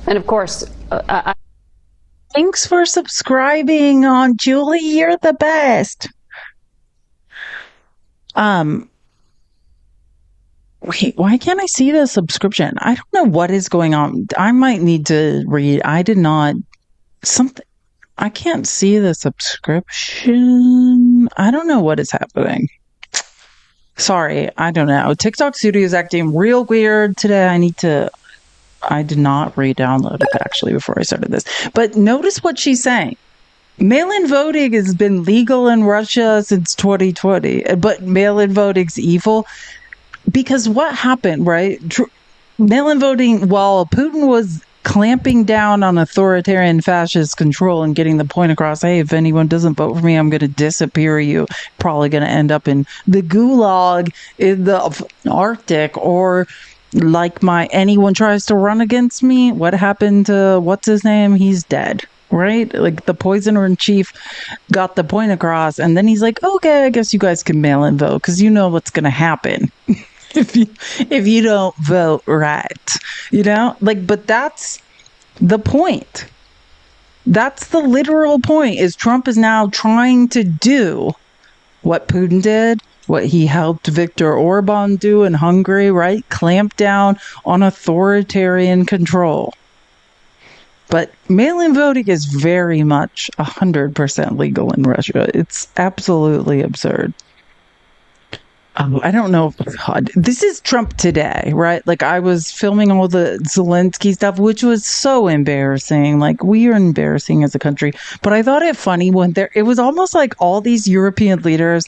And of course, thanks for subscribing on Julie. You're the best. Wait, why can't I see the subscription? I don't know what is going on. I might need to read. I can't see the subscription. I don't know what is happening. Sorry, I don't know. TikTok Studio is acting real weird today. I did not re-download it actually before I started this. But notice what she's saying. Mail-in voting has been legal in Russia since 2020, but mail-in voting's evil. Because what happened, right? Mail-in voting, while Putin was clamping down on authoritarian fascist control and getting the point across, hey, if anyone doesn't vote for me, I'm going to disappear you. Probably going to end up in the gulag in the Arctic, or like anyone tries to run against me. What happened to, what's his name? He's dead, right? Like the poisoner in chief got the point across, and then he's like, okay, I guess you guys can mail in vote because you know what's going to happen if you don't vote right, but that's the point. That's the literal point, is Trump is now trying to do what Putin did, what he helped Viktor Orban do in Hungary, right? Clamp down on authoritarian control. But mail-in voting is very much 100% legal in Russia. It's absolutely absurd. I don't know. God, this is Trump today, right? Like, I was filming all the Zelensky stuff, which was so embarrassing. Like, we are embarrassing as a country. But I thought it funny when it was almost like all these European leaders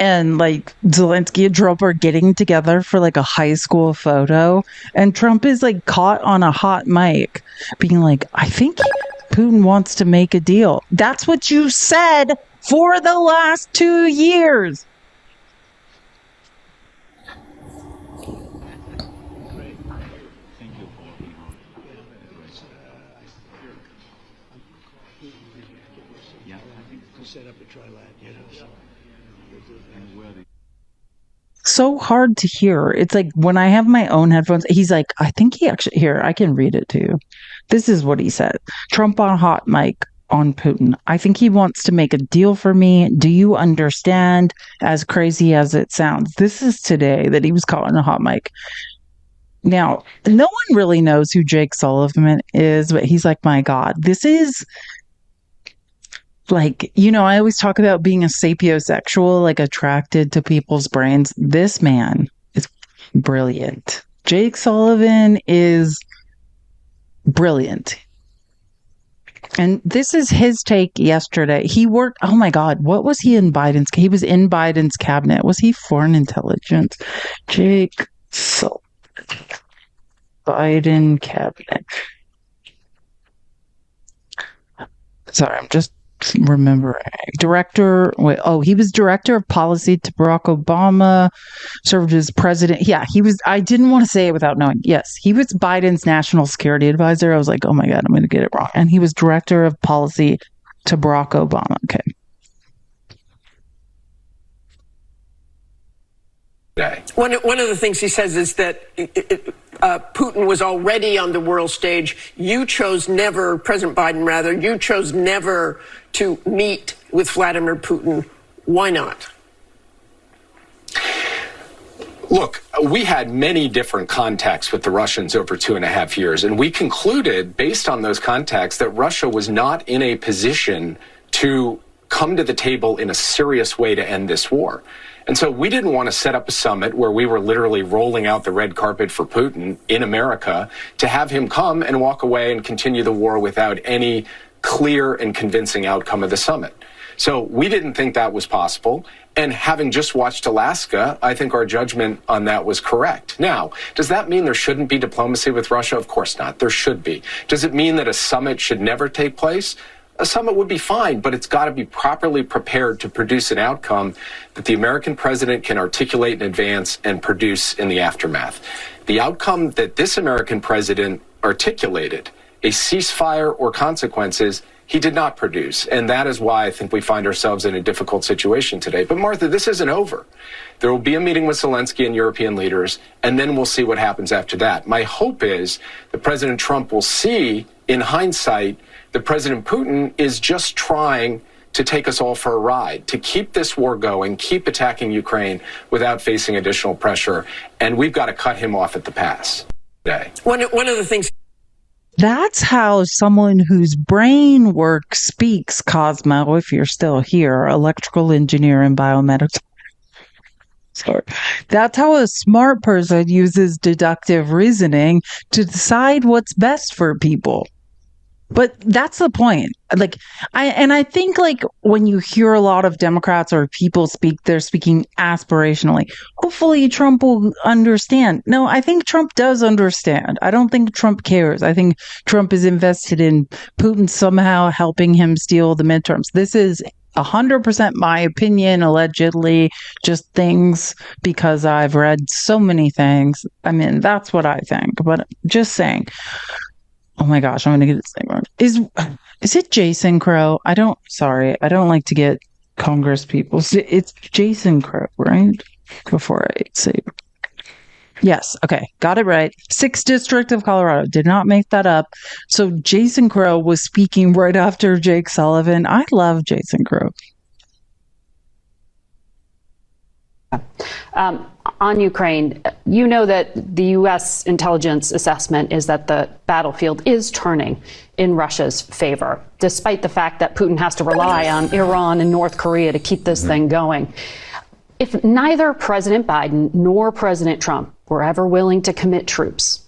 and like Zelensky and Trump are getting together for like a high school photo. And Trump is like caught on a hot mic being like, I think Putin wants to make a deal. That's what you said for the last 2 years. So hard to hear. It's like when I have my own headphones, he's like, I think he actually, here, I can read it to you. This is what he said. Trump on hot mic on Putin. I think he wants to make a deal for me. Do you understand? As crazy as it sounds. This is today that he was caught on a hot mic. Now, no one really knows who Jake Sullivan is, but he's like, my God, this is like, I always talk about being a sapiosexual, like attracted to people's brains. This man is brilliant. Jake Sullivan is brilliant. And this is his take yesterday. He worked, oh my God, what was he in Biden's? He was in Biden's cabinet. Was he foreign intelligence? Jake Sullivan. Biden cabinet. Sorry, I'm just remembering. He was director of policy to Barack Obama, served as president. Yeah, he was, I didn't want to say it without knowing. Yes, he was Biden's national security advisor. I was like, oh my God, I'm going to get it wrong. And he was director of policy to Barack Obama. Okay. One of the things he says is that Putin was already on the world stage. President Biden rather, you chose never to meet with Vladimir Putin. Why not? Look, we had many different contacts with the Russians over 2.5 years, and we concluded, based on those contacts, that Russia was not in a position to come to the table in a serious way to end this war. And so we didn't want to set up a summit where we were literally rolling out the red carpet for Putin in America to have him come and walk away and continue the war without any clear and convincing outcome of the summit. So we didn't think that was possible. And having just watched Alaska, I think our judgment on that was correct. Now, does that mean there shouldn't be diplomacy with Russia? Of course not. There should be. Does it mean that a summit should never take place? a summit would be fine, but it's got to be properly prepared to produce an outcome that the American president can articulate in advance and produce in the aftermath. The outcome that this American president articulated, a ceasefire or consequences, he did not produce. And that is why I think we find ourselves in a difficult situation today. But Martha, this isn't over. There will be a meeting with Zelensky and European leaders, and then we'll see what happens after that. My hope is that President Trump will see, in hindsight, that President Putin is just trying to take us all for a ride, to keep this war going, keep attacking Ukraine without facing additional pressure. And we've got to cut him off at the pass today. One of the things. That's how someone whose brain work speaks, Cosmo, if you're still here, electrical engineer and biomedical. Sorry. That's how a smart person uses deductive reasoning to decide what's best for people. But that's the point. I think when you hear a lot of Democrats or people speak, they're speaking aspirationally. Hopefully Trump will understand. No, I think Trump does understand. I don't think Trump cares. I think Trump is invested in Putin somehow helping him steal the midterms. This is 100% my opinion, allegedly, just things because I've read so many things. I mean, that's what I think, but just saying. Oh my gosh, I'm going to get his name wrong. Is it Jason Crow? I don't like to get Congress people. It's Jason Crow, right? Before I say. Yes, okay, got it right. 6th District of Colorado. Did not make that up. So Jason Crow was speaking right after Jake Sullivan. I love Jason Crow. On Ukraine, you know that the U.S. intelligence assessment is that the battlefield is turning in Russia's favor, despite the fact that Putin has to rely on Iran and North Korea to keep this thing going. If neither President Biden nor President Trump were ever willing to commit troops,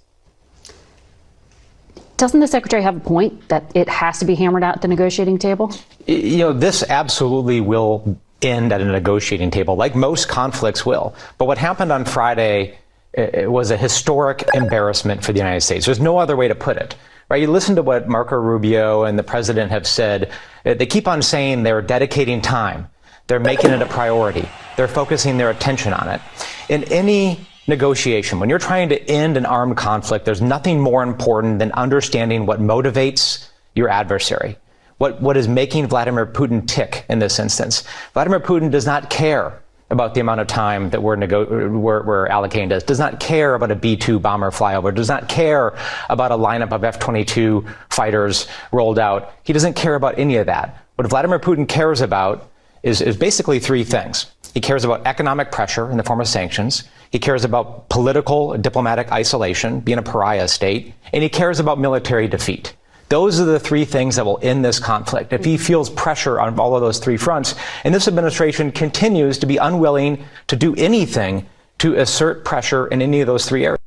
doesn't the Secretary have a point that it has to be hammered out at the negotiating table? You know, this absolutely will end at a negotiating table, like most conflicts will. But what happened on Friday was a historic embarrassment for the United States. There's no other way to put it. Right? You listen to what Marco Rubio and the president have said. They keep on saying they're dedicating time. They're making it a priority. They're focusing their attention on it. In any negotiation, when you're trying to end an armed conflict, there's nothing more important than understanding what motivates your adversary. What is making Vladimir Putin tick in this instance? Vladimir Putin does not care about the amount of time that we're allocating to this, does not care about a B-2 bomber flyover, does not care about a lineup of F-22 fighters rolled out. He doesn't care about any of that. What Vladimir Putin cares about is basically three things. He cares about economic pressure in the form of sanctions. He cares about political, diplomatic isolation, being a pariah state, and he cares about military defeat. Those are the three things that will end this conflict. If he feels pressure on all of those three fronts, and this administration continues to be unwilling to do anything to assert pressure in any of those three areas.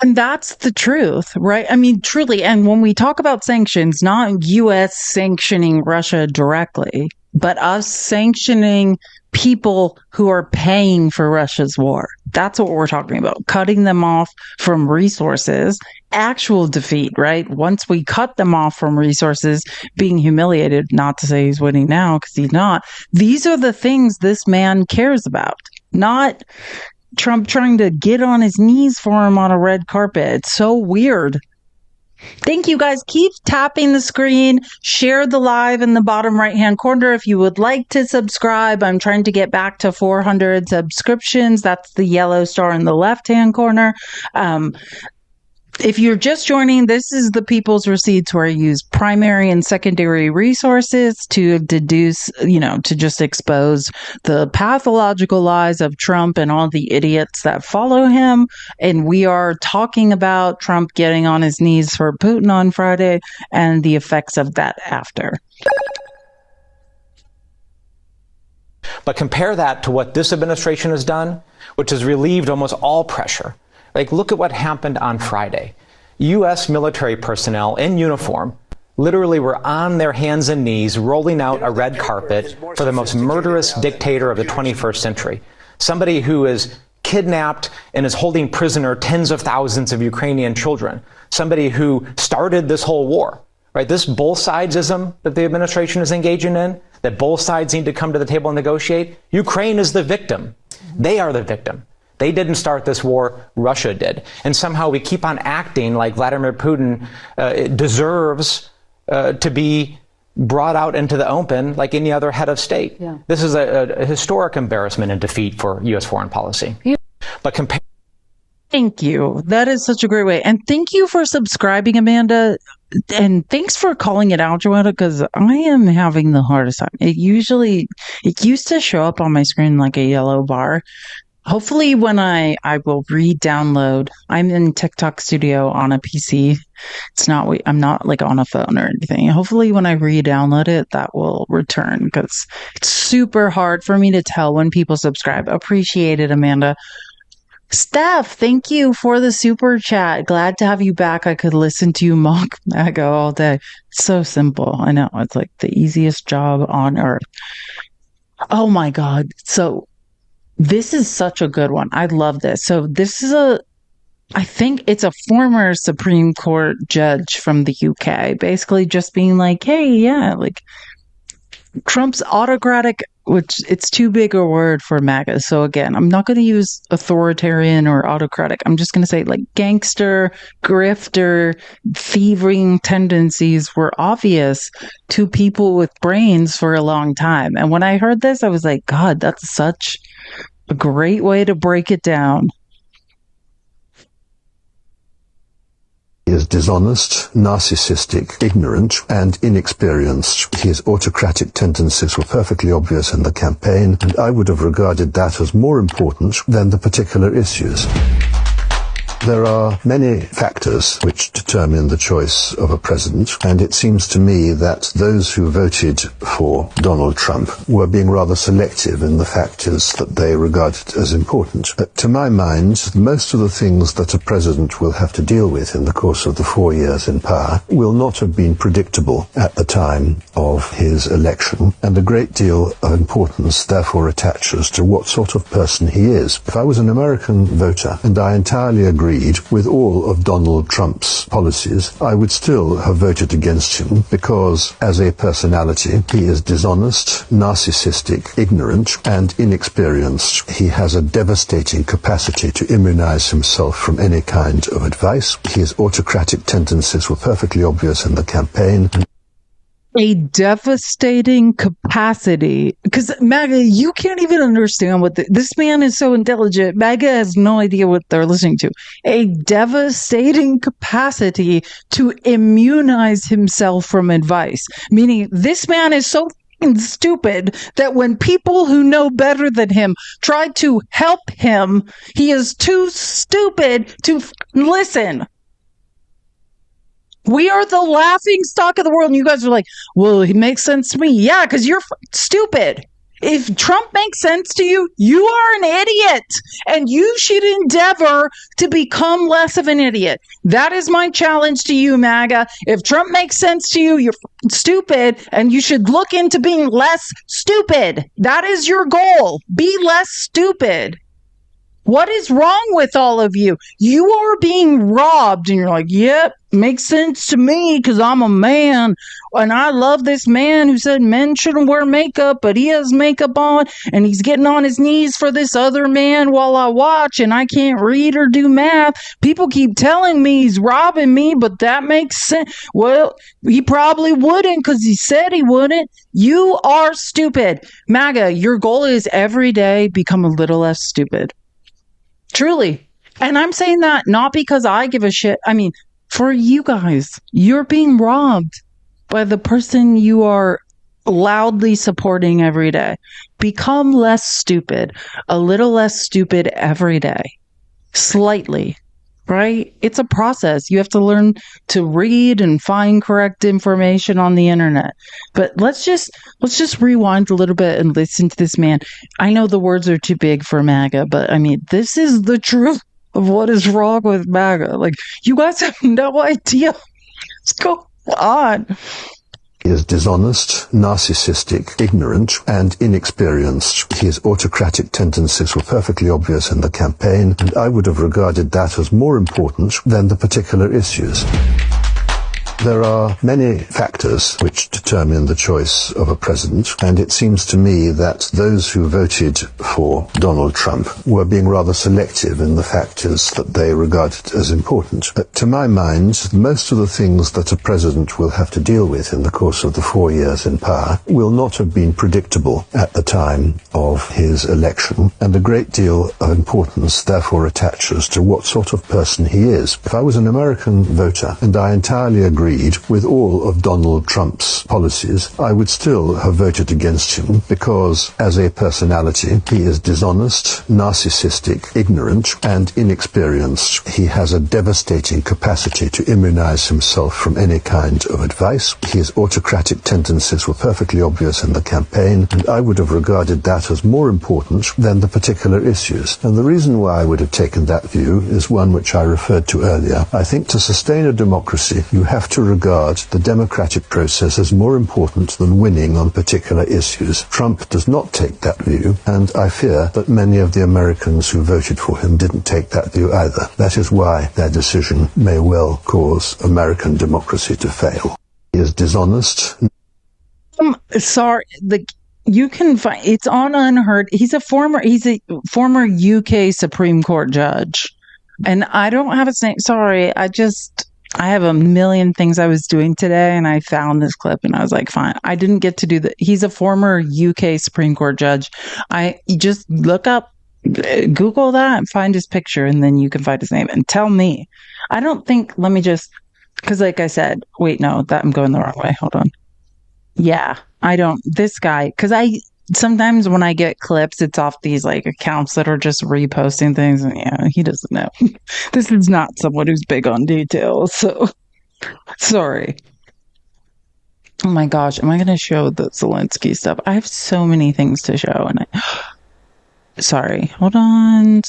And that's the truth, right? I mean, truly. And when we talk about sanctions, not U.S. sanctioning Russia directly, but us sanctioning people who are paying for Russia's war. That's what we're talking about. Cutting them off from resources, actual defeat, right? Once we cut them off from resources, being humiliated, not to say he's winning now because he's not. These are the things this man cares about, not Trump trying to get on his knees for him on a red carpet. It's so weird. Thank you, guys. Keep tapping the screen. Share the live in the bottom right-hand corner if you would like to subscribe. I'm trying to get back to 400 subscriptions. That's the yellow star in the left-hand corner. If you're just joining, this is the People's Receipts where I use primary and secondary resources to deduce, to just expose the pathological lies of Trump and all the idiots that follow him. And we are talking about Trump getting on his knees for Putin on Friday and the effects of that after. But compare that to what this administration has done, which has relieved almost all pressure. Like, look at what happened on Friday. U.S. military personnel in uniform literally were on their hands and knees rolling out a red carpet for the most murderous dictator of the 21st century. Somebody who is kidnapped and is holding prisoner tens of thousands of Ukrainian children. Somebody who started this whole war right? This both sidesism that the administration is engaging in, that both sides need to come to the table and negotiate. Ukraine is the victim. They are the victim. They didn't start this war, Russia did. And somehow we keep on acting like Vladimir Putin deserves to be brought out into the open like any other head of state. Yeah. This is a historic embarrassment and defeat for U.S. foreign policy. But Thank you. That is such a great way. And thank you for subscribing, Amanda. And thanks for calling it out, Joanna, because I am having the hardest time. It used to show up on my screen like a yellow bar. Hopefully when I will re-download, I'm in TikTok Studio on a PC. I'm not like on a phone or anything. Hopefully when I re-download it, that will return, because it's super hard for me to tell when people subscribe. Appreciate it, Amanda. Steph, thank you for the super chat. Glad to have you back. I could listen to you mock MAGA all day. It's so simple. I know. It's like the easiest job on earth. Oh my God. So this is such a good one. I love this. So this is I think it's a former Supreme Court judge from the UK, basically just being like, hey, yeah, like Trump's autocratic, which it's too big a word for MAGA. So again, I'm not going to use authoritarian or autocratic. I'm just going to say like gangster, grifter, thieving tendencies were obvious to people with brains for a long time. And when I heard this, I was like, God, that's such a great way to break it down. He is dishonest, narcissistic, ignorant, and inexperienced. His autocratic tendencies were perfectly obvious in the campaign, and I would have regarded that as more important than the particular issues. There are many factors which determine the choice of a president, and it seems to me that those who voted for Donald Trump were being rather selective in the factors that they regarded as important. To my mind, most of the things that a president will have to deal with in the course of the 4 years in power will not have been predictable at the time of his election, and a great deal of importance therefore attaches to what sort of person he is. If I was an American voter and I entirely agreed with all of Donald Trump's policies, I would still have voted against him because, as a personality, he is dishonest, narcissistic, ignorant, and inexperienced. He has a devastating capacity to immunize himself from any kind of advice. His autocratic tendencies were perfectly obvious in the campaign. A devastating capacity, because MAGA, you can't even understand what this man is so intelligent. MAGA has no idea what they're listening to. A devastating capacity to immunize himself from advice, meaning this man is so stupid that when people who know better than him try to help him, he is too stupid to listen. We are the laughing stock of the world. And you guys are like, well, it makes sense to me. Yeah, because you're stupid. If Trump makes sense to you, you are an idiot. And you should endeavor to become less of an idiot. That is my challenge to you, MAGA. If Trump makes sense to you, you're stupid. And you should look into being less stupid. That is your goal. Be less stupid. What is wrong with all of you? You are being robbed, and you're like, yep, makes sense to me because I'm a man, and I love this man who said men shouldn't wear makeup, but he has makeup on, and he's getting on his knees for this other man while I watch, and I can't read or do math. People keep telling me he's robbing me, but that makes sense. Well, he probably wouldn't because he said he wouldn't. You are stupid. MAGA, your goal is every day become a little less stupid. Truly. And I'm saying that not because I give a shit. I mean, for you guys, you're being robbed by the person you are loudly supporting every day. Become less stupid, a little less stupid every day. Slightly, right? It's a process. You have to learn to read and find correct information on the internet. But let's just rewind a little bit and listen to this man. I know the words are too big for MAGA, but I mean, this is the truth of what is wrong with MAGA. Like, you guys have no idea what's going on. He is dishonest, narcissistic, ignorant, and inexperienced. His autocratic tendencies were perfectly obvious in the campaign, and I would have regarded that as more important than the particular issues. There are many factors which determine the choice of a president, and it seems to me that those who voted for Donald Trump were being rather selective in the factors that they regarded as important. To my mind, most of the things that a president will have to deal with in the course of the 4 years in power will not have been predictable at the time of his election, and a great deal of importance therefore attaches to what sort of person he is. If I was an American voter and I entirely agreed with all of Donald Trump's policies, I would still have voted against him because, as a personality, he is dishonest, narcissistic, ignorant, and inexperienced. He has a devastating capacity to immunize himself from any kind of advice. His autocratic tendencies were perfectly obvious in the campaign, and I would have regarded that as more important than the particular issues. And the reason why I would have taken that view is one which I referred to earlier. I think to sustain a democracy, you have to regard the democratic process as more important than winning on particular issues. Trump does not take that view, and I fear that many of the Americans who voted for him didn't take that view either. That is why their decision may well cause American democracy to fail. He is dishonest. Sorry, you can find it's on Unheard. He's a former UK Supreme Court judge, and I don't have his name. Sorry, I have a million things I was doing today, and I found this clip, and I was like, fine. I didn't get to do that. He's a former UK Supreme Court judge. You just look up, Google that, and find his picture, and then you can find his name and tell me. I don't think. Let me just, because like I said, wait, no, that I'm going the wrong way. Hold on. Yeah, I don't. This guy, because sometimes when I get clips, it's off these like accounts that are just reposting things, and yeah, he doesn't know. This is not someone who's big on details, so sorry. Oh my gosh, am I going to show the Zelensky stuff? I have so many things to show, and sorry, hold on.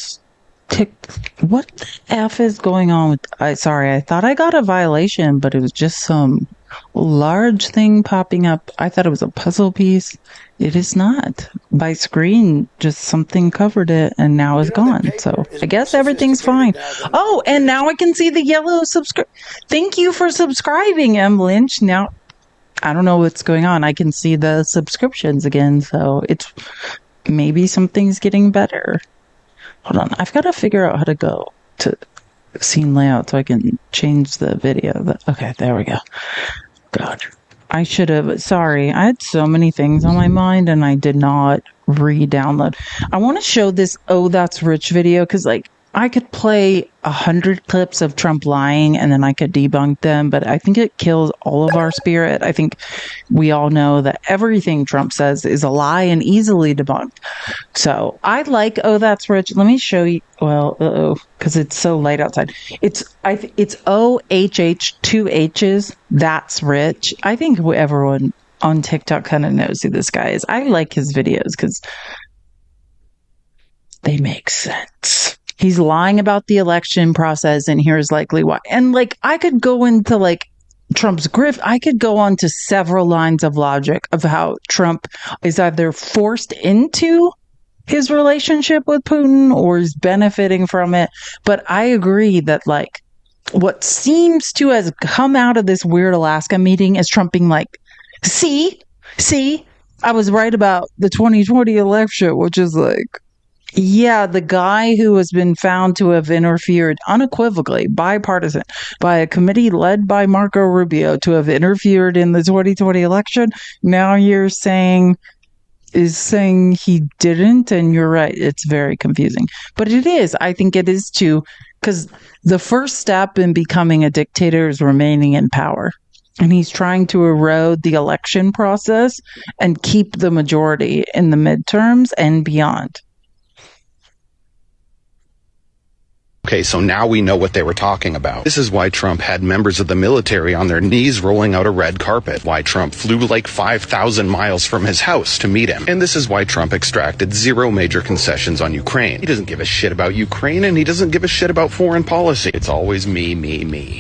What the F is going on with? Sorry, I thought I got a violation, but it was just some large thing popping up. I thought it was a puzzle piece. It is not. By screen, just something covered it and now it's gone. So I guess everything's fine. Oh, and now I can see the yellow subscribe. Thank you for subscribing, M. Lynch. Now, I don't know what's going on. I can see the subscriptions again. So it's maybe something's getting better. Hold on. I've got to figure out how to go to scene layout so I can change the video. Okay, there we go. God, I should have. Sorry, I had so many things on my mind and I did not re-download. I want to show this "Oh, That's Rich" video because, like, I could play 100 clips of Trump lying and then I could debunk them, but I think it kills all of our spirit. I think we all know that everything Trump says is a lie and easily debunked. So I like "Oh, That's Rich." Let me show you. Well, because it's so light outside. It's OHH, 2 H's. That's Rich. I think everyone on TikTok kind of knows who this guy is. I like his videos because they make sense. He's lying about the election process, and here's likely why. And like, I could go into like Trump's grift. I could go on to several lines of logic of how Trump is either forced into his relationship with Putin or is benefiting from it. But I agree that like what seems to have come out of this weird Alaska meeting is Trump being like, see, I was right about the 2020 election, which is like, yeah, the guy who has been found to have interfered unequivocally, bipartisan, by a committee led by Marco Rubio to have interfered in the 2020 election. Now you're saying he didn't, and you're right. It's very confusing. But it is. I think it is too, because the first step in becoming a dictator is remaining in power. And he's trying to erode the election process and keep the majority in the midterms and beyond. Okay, so now we know what they were talking about. This is why Trump had members of the military on their knees rolling out a red carpet. Why Trump flew like 5,000 miles from his house to meet him. And this is why Trump extracted 0 major concessions on Ukraine. He doesn't give a shit about Ukraine, and he doesn't give a shit about foreign policy. It's always me.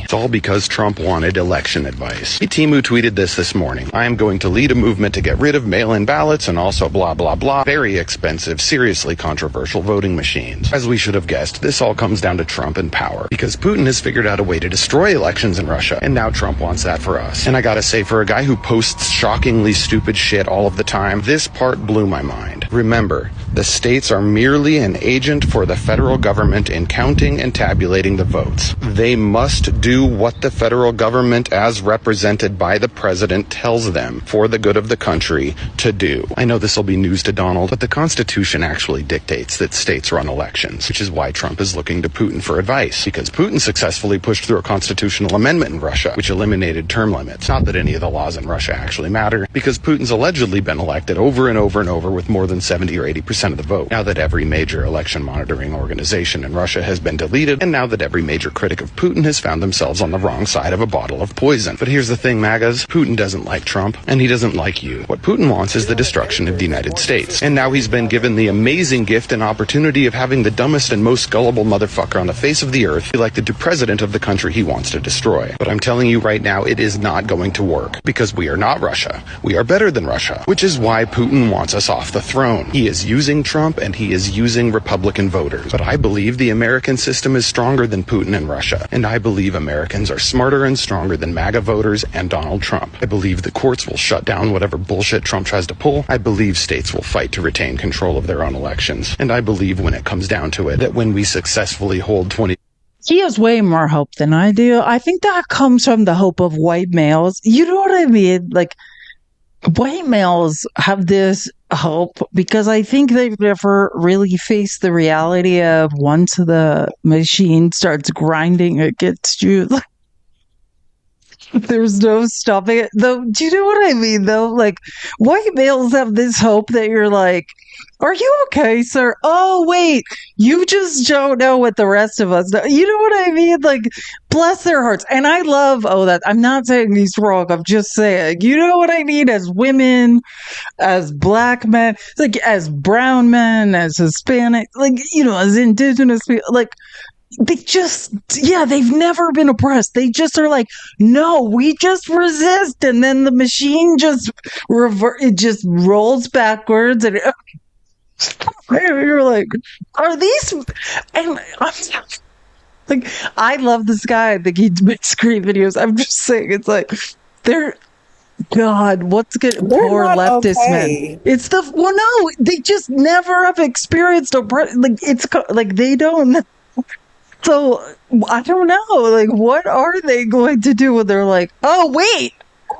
It's all because Trump wanted election advice. Timu tweeted this morning. I am going to lead a movement to get rid of mail-in ballots and also blah, blah, blah. Very expensive, seriously controversial voting machines. As we should have guessed, this all comes down down to Trump in power. Because Putin has figured out a way to destroy elections in Russia, and now Trump wants that for us. And I gotta say, for a guy who posts shockingly stupid shit all of the time, this part blew my mind. Remember, the states are merely an agent for the federal government in counting and tabulating the votes. They must do what the federal government, as represented by the president, tells them for the good of the country to do. I know this will be news to Donald, but the Constitution actually dictates that states run elections, which is why Trump is looking to Putin for advice, because Putin successfully pushed through a constitutional amendment in Russia, which eliminated term limits. Not that any of the laws in Russia actually matter, because Putin's allegedly been elected over and over and over with more than 70 or 80% of the vote. Now that every major election monitoring organization in Russia has been deleted, and now that every major critic of Putin has found themselves on the wrong side of a bottle of poison. But here's the thing, MAGAs. Putin doesn't like Trump, and he doesn't like you. What Putin wants is the destruction of the United States. And now he's been given the amazing gift and opportunity of having the dumbest and most gullible motherfucker on the face of the earth elected to president of the country he wants to destroy. But I'm telling you right now, it is not going to work, because we are not Russia. We are better than Russia, which is why Putin wants us off the throne. He is using Trump, and he is using Republican voters. But I believe the American system is stronger than Putin and Russia. And I believe Americans are smarter and stronger than MAGA voters and Donald Trump. I believe the courts will shut down whatever bullshit Trump tries to pull. I believe states will fight to retain control of their own elections. And I believe when it comes down to it, that when we successfully hold 20... He has way more hope than I do. I think that comes from the hope of white males. You know what I mean? Like, white males have this hope because I think they've never really faced the reality of once the machine starts grinding against you, there's no stopping it. Though, do you know what I mean, though? Like, white males have this hope that you're like, are you okay, sir? Oh, wait, you just don't know what the rest of us know. You know what I mean? Like, bless their hearts. And I love, that. I'm not saying he's wrong. I'm just saying, you know what I mean? As women, as black men, like, as brown men, as Hispanic, like, as indigenous people, like, they've never been oppressed. They just are like, no, we just resist. And then the machine just it just rolls backwards. And you're like, are these? And I'm like, I love this guy. I think he makes great videos. I'm just saying, it's like, God, what's good? Poor leftist men. It's no, they just never have experienced oppression. Like, it's like they don't. So, I don't know, like, what are they going to do when they're like, oh, wait,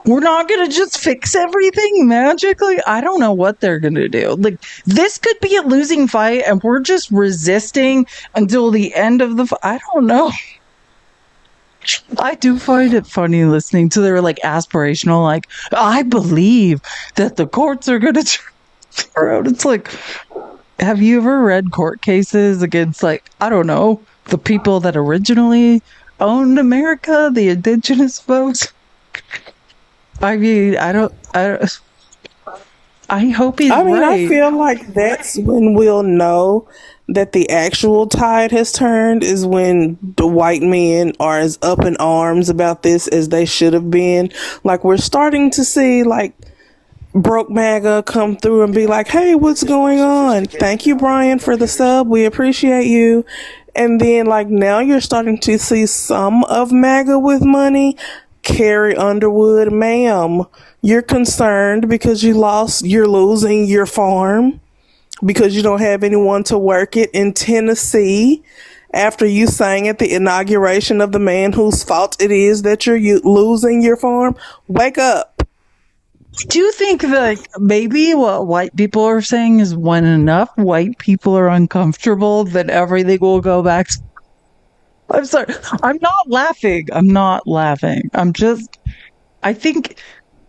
we're not going to just fix everything magically? I don't know what they're going to do. Like, this could be a losing fight, and we're just resisting until the end of the fight. I don't know. I do find it funny listening to their, like, aspirational, like, I believe that the courts are going to turn around. It's like, have you ever read court cases against, like, I don't know, the people that originally owned America, the indigenous folks? I mean, I hope he's right. I feel like that's when we'll know that the actual tide has turned, is when the white men are as up in arms about this as they should have been. Like, we're starting to see, like, Broke MAGA come through and be like, hey, what's going on? Thank you, Brian, for the sub. We appreciate you. And then, like, now you're starting to see some of MAGA with money. Carrie Underwood, ma'am, you're concerned because you're losing your farm because you don't have anyone to work it in Tennessee after you sang at the inauguration of the man whose fault it is that you're losing your farm. Wake up. Do you think that maybe what white people are saying is when enough white people are uncomfortable, then everything will go back? I'm sorry. I'm not laughing. I think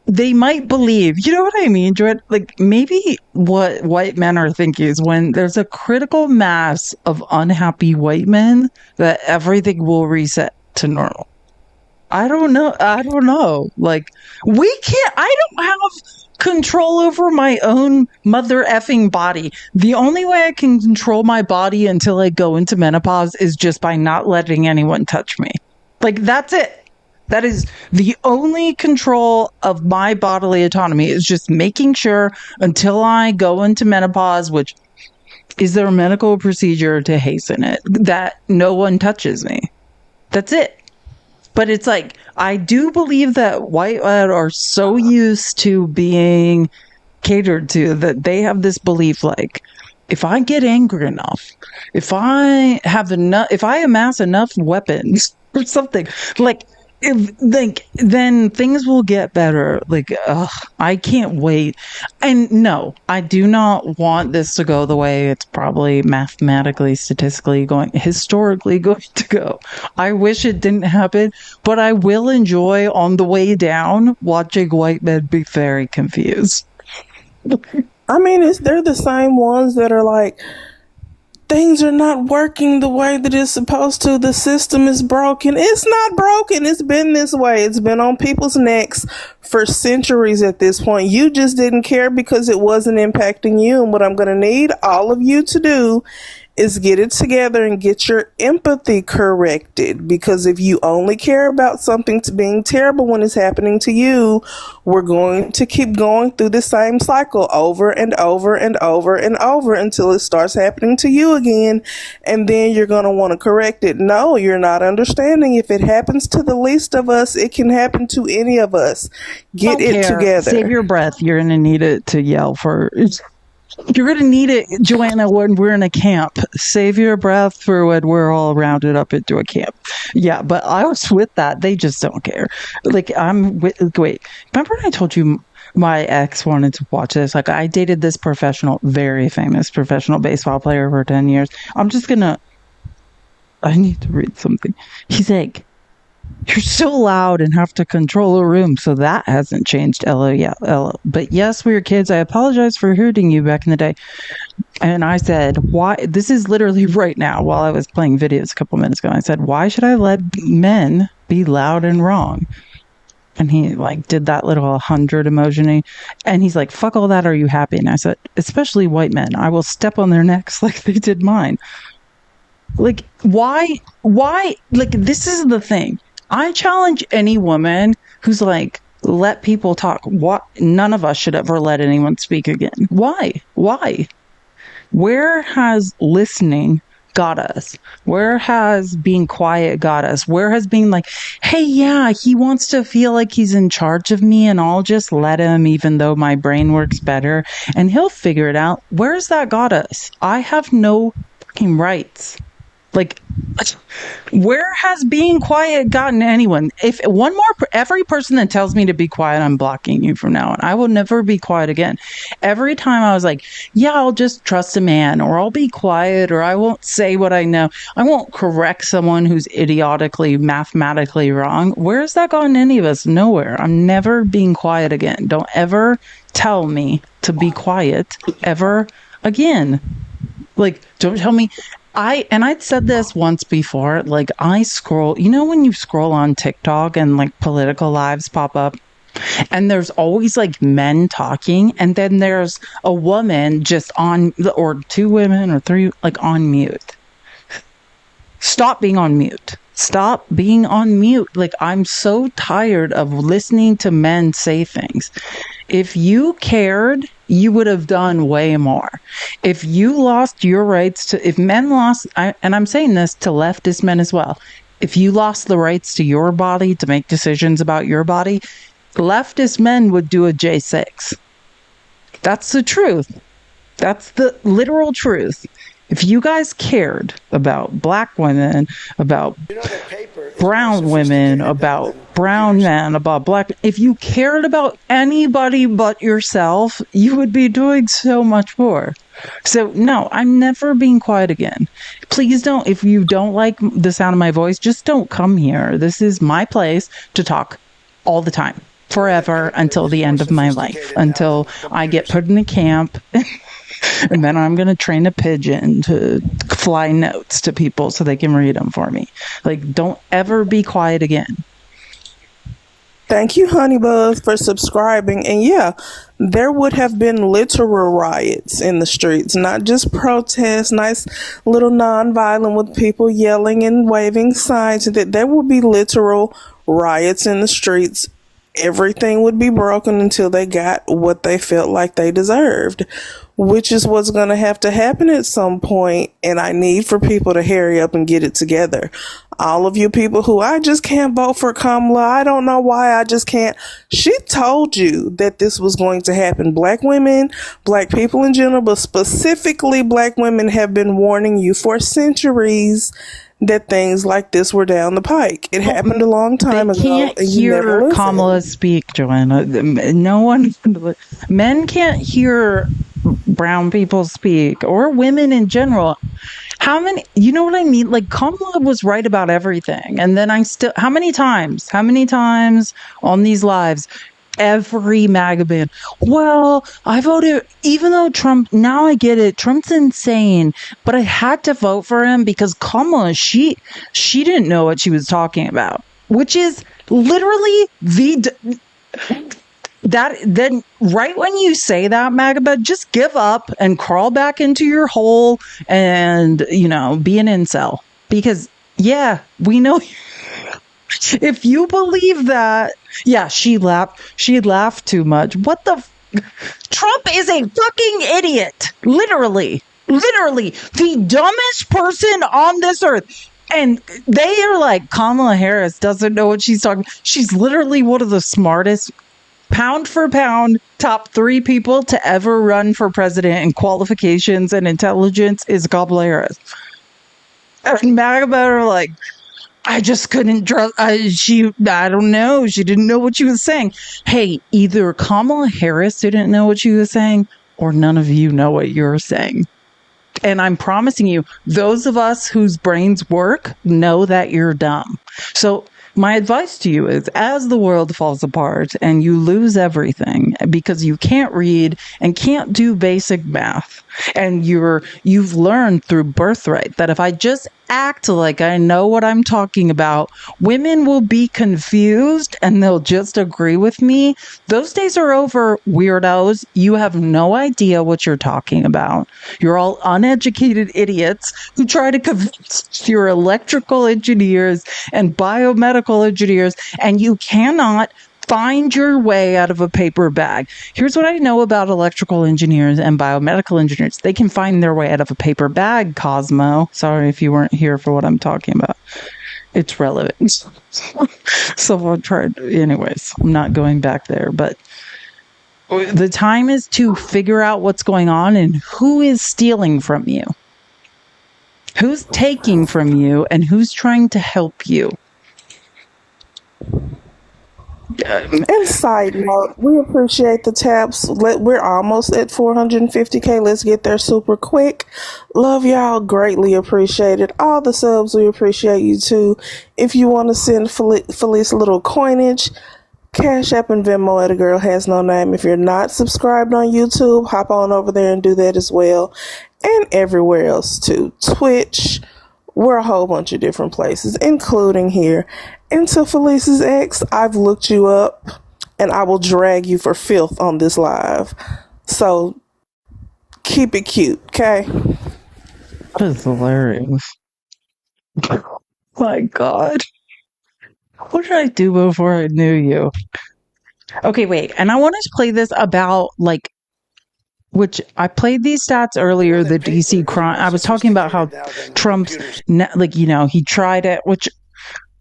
they might believe, you know what I mean, Jordan? Like, maybe what white men are thinking is when there's a critical mass of unhappy white men, that everything will reset to normal. I don't know. Like, I don't have control over my own mother effing body. The only way I can control my body until I go into menopause is just by not letting anyone touch me. Like, that's it. That is the only control of my bodily autonomy, is just making sure until I go into menopause, which Is there a medical procedure to hasten it? That no one touches me. That's it. But it's like, I do believe that white men are so used to being catered to that they have this belief like, if I get angry enough, if I amass enough weapons or something, then things will get better. I can't wait. And no, I do not want this to go the way it's probably mathematically, statistically historically going to go. I wish it didn't happen, but I will enjoy on the way down watching white men be very confused. I mean, they're the same ones that are like, things are not working the way that it's supposed to. The system is broken. It's not broken. It's been this way. It's been on people's necks for centuries at this point. You just didn't care because it wasn't impacting you. And what I'm going to need all of you to do is get it together and get your empathy corrected. Because if you only care about something being terrible when it's happening to you, we're going to keep going through the same cycle over and over and over and over until it starts happening to you again. And then you're going to want to correct it. No, you're not understanding. If it happens to the least of us, it can happen to any of us. Get it together. Save your breath. You're going to need it to yell for... You're going to need it, Joanna, when we're in a camp. Save your breath for when we're all rounded up into a camp. Yeah, but I was with that. They just don't care. Wait, remember when I told you my ex wanted to watch this? Like, I dated this very famous professional baseball player for 10 years. I need to read something. He's like, you're so loud and have to control a room, so that hasn't changed. Yeah, but yes, we were kids. I apologize for hurting you back in the day. And I said, why? This is literally right now while I was playing videos a couple minutes ago. I said, why should I let men be loud and wrong? And he did that little 100 emoji. And he's like, fuck all that. Are you happy? And I said, especially white men. I will step on their necks like they did mine. Why? This is the thing. I challenge any woman who's like, let people talk. None of us should ever let anyone speak again. Why? Where has listening got us? Where has being quiet got us? Where has being like, hey, yeah, he wants to feel like he's in charge of me and I'll just let him even though my brain works better and he'll figure it out. Where's that got us? I have no fucking rights. Where has being quiet gotten anyone? If every person that tells me to be quiet, I'm blocking you from now on. I will never be quiet again. Every time I was like, yeah, I'll just trust a man, or I'll be quiet, or I won't say what I know. I won't correct someone who's idiotically, mathematically wrong. Where's that gotten any of us? Nowhere. I'm never being quiet again. Don't ever tell me to be quiet ever again. Don't tell me. I'd said this once before, I scroll, when you scroll on TikTok and political lives pop up and there's always men talking and then there's a woman just on, or two women or three, on mute. Stop being on mute. Stop being on mute. I'm so tired of listening to men say things. If you cared, you would have done way more. If you lost your rights if men lost, and I'm saying this to leftist men as well, if you lost the rights to your body, to make decisions about your body, leftist men would do a J6. That's the truth. That's the literal truth. If you guys cared about black women, about brown women, about brown men, about black, if you cared about anybody but yourself, you would be doing so much more. So no, I'm never being quiet again. Please don't, if you don't like the sound of my voice, just don't come here. This is my place to talk all the time, forever, until the end of my life, until I get put in a camp. And then I'm going to train a pigeon to fly notes to people so they can read them for me. Don't ever be quiet again. Thank you, Honeybuzz, for subscribing. And yeah, there would have been literal riots in the streets, not just protests, nice little non-violent with people yelling and waving signs. That there would be literal riots in the streets. Everything would be broken until they got what they felt like they deserved. which is what's going to have to happen at some point. And I need for people to hurry up and get it together. All of you people who I just can't vote for Kamala, I don't know why I just can't. She told you that this was going to happen. Black women, black people in general, but specifically black women have been warning you for centuries that things like this were down the pike. It happened a long time ago. Can't and you never hear listened. Kamala speak, Joanna. No one, men can't hear brown people speak, or women in general. How many, you know what I mean? Like, Kamala was right about everything. And then how many times on these lives, every MAGA man, well, I voted, even though Trump, now I get it, Trump's insane, but I had to vote for him because Kamala, she didn't know what she was talking about, which is literally then right when you say that, MAGA, just give up and crawl back into your hole and, be an incel. Because, yeah, we know if you believe that, yeah, she laughed too much. What the? Trump is a fucking idiot. Literally, the dumbest person on this earth. And they are like, Kamala Harris doesn't know what she's talking. She's literally one of the smartest, pound for pound, top 3 people to ever run for president in qualifications and intelligence is Kamala Harris. And MAGA are like, I just couldn't trust. I don't know. She didn't know what she was saying. Hey, either Kamala Harris didn't know what she was saying, or none of you know what you're saying. And I'm promising you, those of us whose brains work know that you're dumb. So my advice to you is, as the world falls apart and you lose everything because you can't read and can't do basic math, and you've learned through birthright that if I just act like I know what I'm talking about, women will be confused and they'll just agree with me. Those days are over, weirdos. You have no idea what you're talking about. You're all uneducated idiots who try to convince your electrical engineers and biomedical engineers, and you cannot find your way out of a paper bag. Here's what I know about electrical engineers and biomedical engineers. They can find their way out of a paper bag, Cosmo. Sorry if you weren't here for what I'm talking about. It's relevant. Someone tried. Anyways, I'm not going back there, but the time is to figure out what's going on and who is stealing from you. Who's taking from you and who's trying to help you. And side note, we appreciate the taps. We're almost at 450K. Let's get there super quick. Love y'all. Greatly appreciate it. All the subs, we appreciate you too. If you want to send Felice a little coinage, Cash App and Venmo at A Girl Has No Name. If you're not subscribed on YouTube, hop on over there and do that as well. And everywhere else too. Twitch. We're a whole bunch of different places, including here. And to Felice's ex, I've looked you up, and I will drag you for filth on this live. So, keep it cute, okay? That is hilarious. My God. What did I do before I knew you? Okay, wait. And I want to play this about, which I played these stats earlier, the DC crime. I was talking about how Trump's, he tried it, which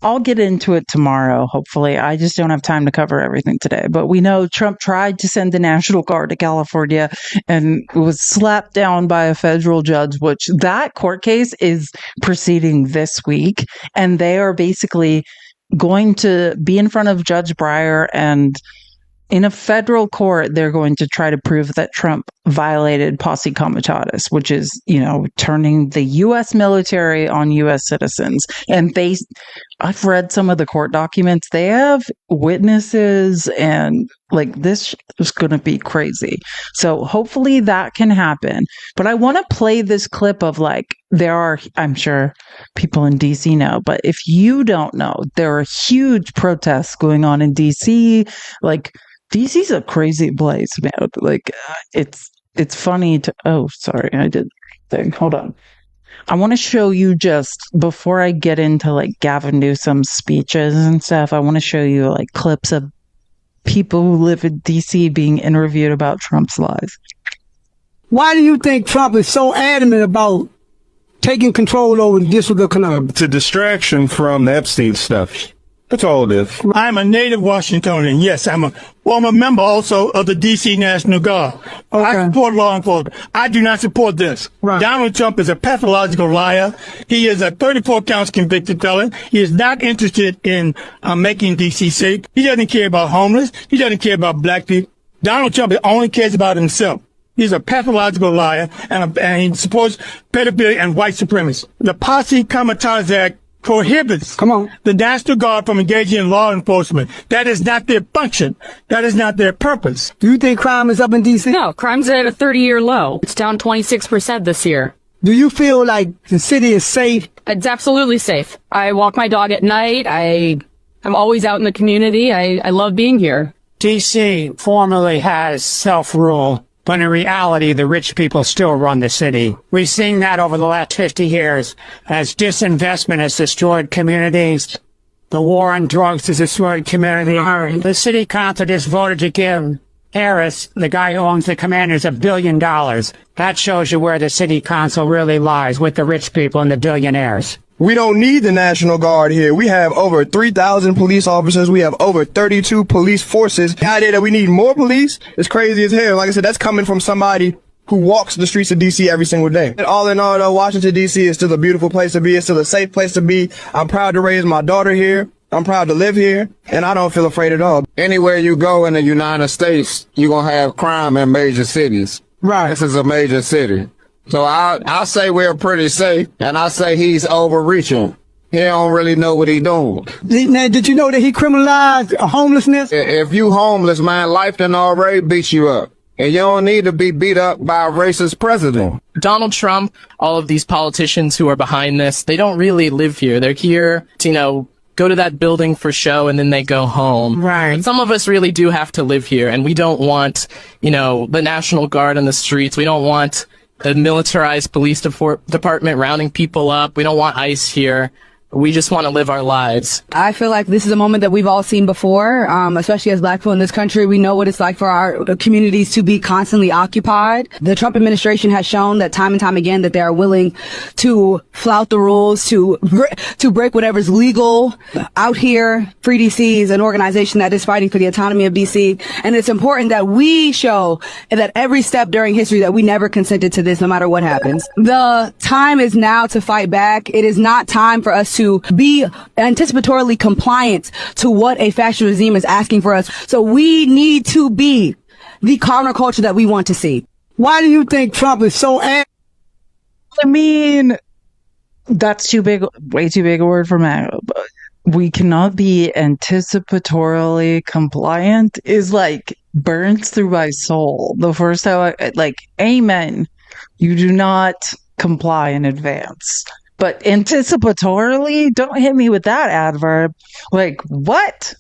I'll get into it tomorrow, hopefully. I just don't have time to cover everything today. But we know Trump tried to send the National Guard to California and was slapped down by a federal judge, which that court case is proceeding this week. And they are basically going to be in front of Judge Breyer, and in a federal court, they're going to try to prove that Trump violated posse comitatus, which is, turning the U.S. military on U.S. citizens. And I've read some of the court documents. They have witnesses, and this is going to be crazy. So hopefully that can happen. But I want to play this clip of there are, I'm sure people in DC know, but if you don't know, there are huge protests going on in DC. DC's a crazy place, man. It's funny to. Oh, sorry, I did thing. Hold on. I want to show you, just before I get into Gavin Newsom's speeches and stuff. I want to show you clips of people who live in DC being interviewed about Trump's lies. Why do you think Trump is so adamant about taking control over the District of Columbia? It's a distraction from the Epstein stuff. That's all it is. I'm a native Washingtonian. Yes, I'm a member also of the D.C. National Guard. Okay. I support law enforcement. I do not support this. Right. Donald Trump is a pathological liar. He is a 34 counts convicted felon. He is not interested in making D.C. safe. He doesn't care about homeless. He doesn't care about black people. Donald Trump only cares about himself. He's a pathological liar, and he supports pedophilia and white supremacy. The Posse Comitatus Act prohibits the National Guard from engaging in law enforcement. That is not their function. That is not their purpose. Do you think crime is up in D.C.? No, crime's at a 30-year low. It's down 26% this year. Do you feel like the city is safe? It's absolutely safe. I walk my dog at night. I'm always out in the community. I love being here. D.C. formally has self-rule, but in reality, the rich people still run the city. We've seen that over the last 50 years as disinvestment has destroyed communities. The war on drugs has destroyed communities. The city council just voted to give Harris, the guy who owns the Commanders, $1 billion. That shows you where the city council really lies, with the rich people and the billionaires. We don't need the National Guard here. We have over 3,000 police officers. We have over 32 police forces. The idea that we need more police is crazy as hell. Like I said, that's coming from somebody who walks the streets of D.C. every single day. And all in all, though, Washington, D.C. is still a beautiful place to be. It's still a safe place to be. I'm proud to raise my daughter here. I'm proud to live here, and I don't feel afraid at all. Anywhere you go in the United States, you're going to have crime in major cities. Right. This is a major city. So I'll say we're pretty safe, and I say he's overreaching. He don't really know what he's doing. Now, did you know that he criminalized homelessness? If you homeless, man, life done already beat you up. And you don't need to be beat up by a racist president. Donald Trump, all of these politicians who are behind this, they don't really live here. They're here to, go to that building for show and then they go home. Right. And some of us really do have to live here, and we don't want, the National Guard on the streets. We don't want the militarized police department rounding people up. We don't want ICE here. We just want to live our lives. I feel like this is a moment that we've all seen before, especially as Black people in this country. We know what it's like for our communities to be constantly occupied. The Trump administration has shown that time and time again that they are willing to flout the rules, to break whatever's legal out here. Free DC is an organization that is fighting for the autonomy of DC. And it's important that we show that every step during history that we never consented to this, no matter what happens. The time is now to fight back. It is not time for us to be anticipatorily compliant to what a fascist regime is asking for us. So we need to be the counterculture that we want to see. Why do you think Trump is so I mean, that's way too big a word for me. We cannot be anticipatorily compliant is like burns through my soul. The first time amen. You do not comply in advance. But anticipatorily, don't hit me with that adverb. Like, what?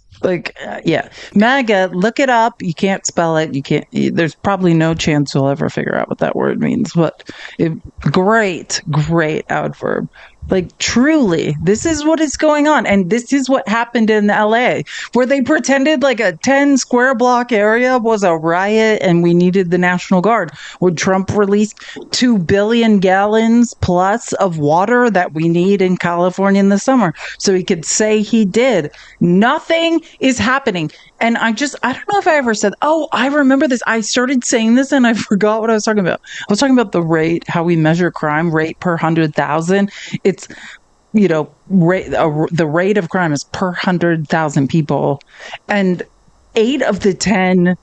Yeah. MAGA, look it up. You can't spell it. There's probably no chance you'll ever figure out what that word means. But great adverb. Truly, this is what is going on. And this is what happened in LA, where they pretended like a 10 square block area was a riot and we needed the National Guard. Would Trump release 2 billion gallons plus of water that we need in California in the summer so he could say he did? Nothing is happening. And I don't know if I ever said, I remember this. I started saying this and I forgot what I was talking about. I was talking about the rate, how we measure crime rate per 100,000. It's, the rate of crime is per 100,000 people. And 8 of the 10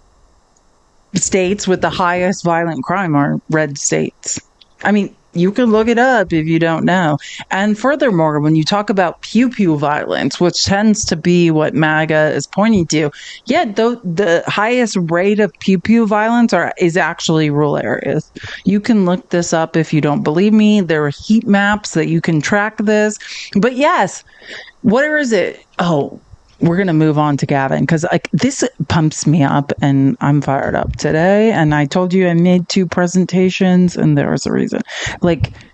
states with the highest violent crime are red states. I mean, you can look it up if you don't know. And furthermore, when you talk about pew-pew violence, which tends to be what MAGA is pointing to, the highest rate of pew-pew violence is actually rural areas. You can look this up if you don't believe me. There are heat maps that you can track this. But yes, where is it? We're going to move on to Gavin because this pumps me up and I'm fired up today. And I told you I made 2 presentations and there was a reason.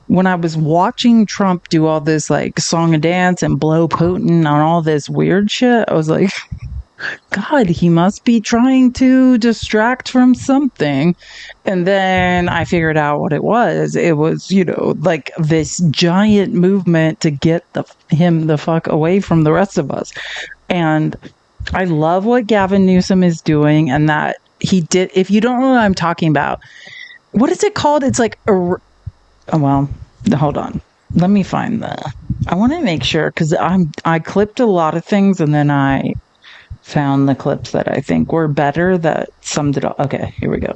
When I was watching Trump do all this song and dance and blow Putin on all this weird shit, I was like, God, he must be trying to distract from something. And then I figured out what it was. It was, like this giant movement to get him the fuck away from the rest of us. And I love what Gavin Newsom is doing, and that he did. If you don't know what I'm talking about, what is it called? It's like hold on. Let me find I want to make sure, because I clipped a lot of things and then I found the clips that I think were better that summed it up. Okay, here we go.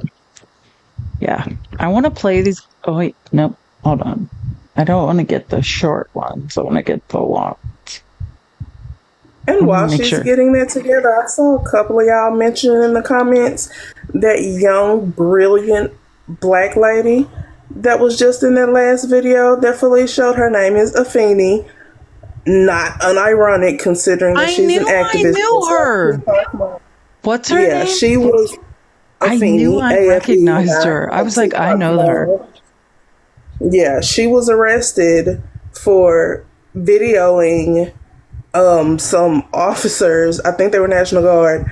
Yeah, I want to play these. Oh wait, nope. Hold on. I don't want to get the short ones. I want to get the long. And while she's getting that together, I saw a couple of y'all mention in the comments that young, brilliant black lady that was just in that last video that Felice showed. Her name is Afeni. Not unironic, considering that she's an activist. I knew her. What's her name? Yeah, she was Afeni. I knew I recognized her. I was like, I know her. Yeah, she was arrested for videoing some officers, I think they were National Guard,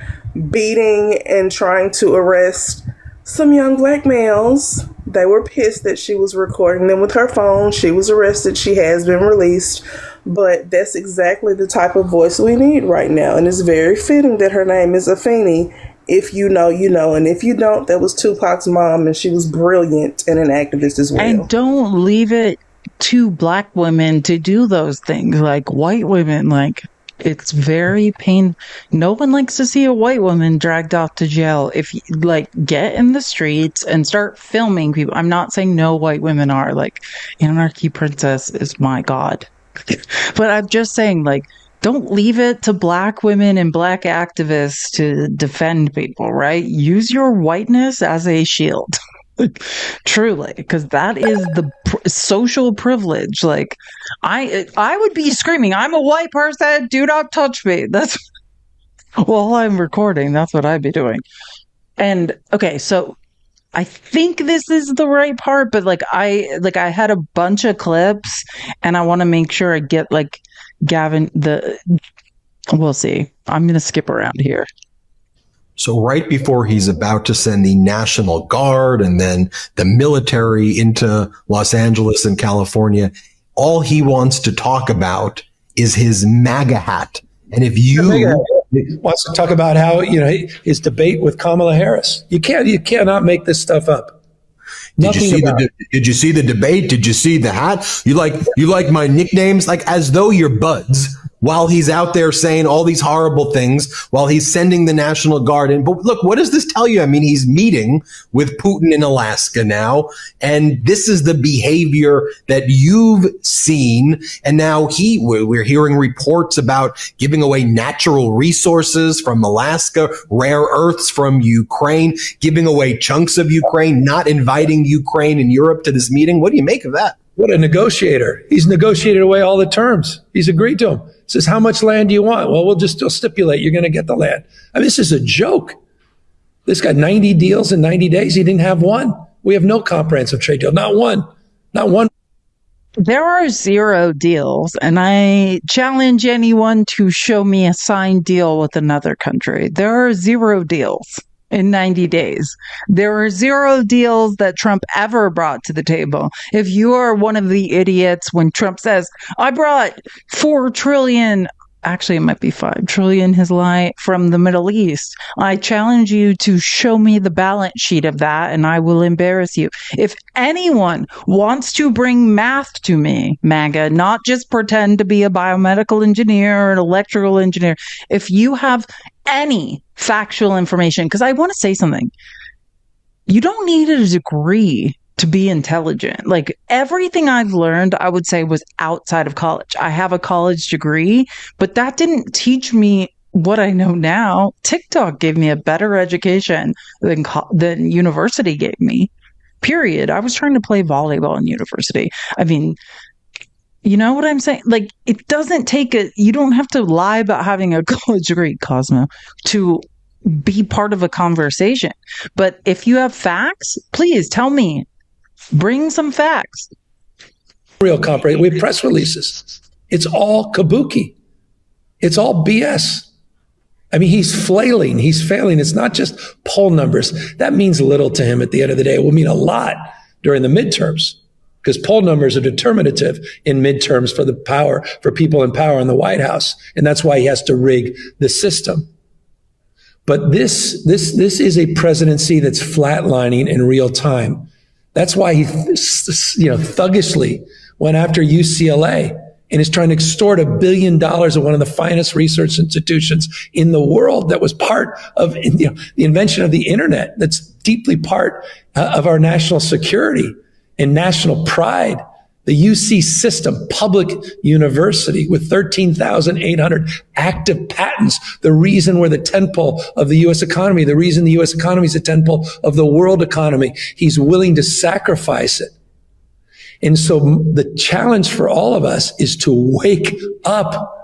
beating and trying to arrest some young black males. They were pissed that she was recording them with her phone. She was arrested. She has been released. But that's exactly the type of voice we need right now. And it's very fitting that her name is Afeni. If you know, you know. And if you don't, that was Tupac's mom, and she was brilliant and an activist as well. And don't leave it to black women to do those things. Like white women, like, it's very no one likes to see a white woman dragged off to jail. If you get in the streets and start filming people. I'm not saying no white women are, like, Anarchy Princess is my god. But I'm just saying, don't leave it to black women and black activists to defend people, right? Use your whiteness as a shield. Truly, because that is the social privilege. I would be screaming, I'm a white person, do not touch me. That's while I'm recording, that's what I'd be doing. And okay, so I think this is the right part, but I had a bunch of clips and I want to make sure I get Gavin we'll see. I'm going to skip around here. So right before he's about to send the National Guard and then the military into Los Angeles and California, all he wants to talk about is his MAGA hat. And if you wants to talk about how, his debate with Kamala Harris, you cannot make this stuff up. Did you see the debate? Did you see the hat? You like my nicknames? Like, as though you're buds, while he's out there saying all these horrible things, while he's sending the National Guard in. But look, what does this tell you? I mean, he's meeting with Putin in Alaska now, and this is the behavior that you've seen. And now we're hearing reports about giving away natural resources from Alaska, rare earths from Ukraine, giving away chunks of Ukraine, not inviting Ukraine and Europe to this meeting. What do you make of that? What a negotiator. He's negotiated away all the terms. He's agreed to them. Says, how much land do you want? Well, we'll stipulate you're going to get the land. I mean, this is a joke. This got 90 deals in 90 days. He didn't have one. We have no comprehensive trade deal. Not one. Not one. There are 0 deals, and I challenge anyone to show me a signed deal with another country. There are 0 deals in 90 days. There are 0 deals that Trump ever brought to the table. If you are one of the idiots when Trump says, I brought 4 trillion, actually it might be 5 trillion, his lie, from the Middle East, I challenge you to show me the balance sheet of that and I will embarrass you. If anyone wants to bring math to me, MAGA, not just pretend to be a biomedical engineer or an electrical engineer, if you have any factual information, because I want to say something. You don't need a degree to be intelligent. Like, everything I've learned, I would say, was outside of college. I have a college degree, but that didn't teach me what I know now. TikTok gave me a better education than university gave me. Period. I was trying to play volleyball in university. I mean, you know what I'm saying? Like, it doesn't take you don't have to lie about having a college degree, Cosmo, to be part of a conversation. But if you have facts, please tell me. Bring some facts. Real comprehensive. We have press releases. It's all kabuki. It's all BS. I mean, he's flailing. He's failing. It's not just poll numbers. That means little to him at the end of the day. It will mean a lot during the midterms because poll numbers are determinative in midterms for the power, for people in power in the White House. And that's why he has to rig the system. But this is a presidency that's flatlining in real time. That's why he, thuggishly went after UCLA and is trying to extort $1 billion of one of the finest research institutions in the world that was part of the invention of the internet. That's deeply part of our national security and national pride. The UC system, public university with 13,800 active patents, the reason we're the tentpole of the U.S. economy, the reason the U.S. economy is the tentpole of the world economy. He's willing to sacrifice it. And so the challenge for all of us is to wake up,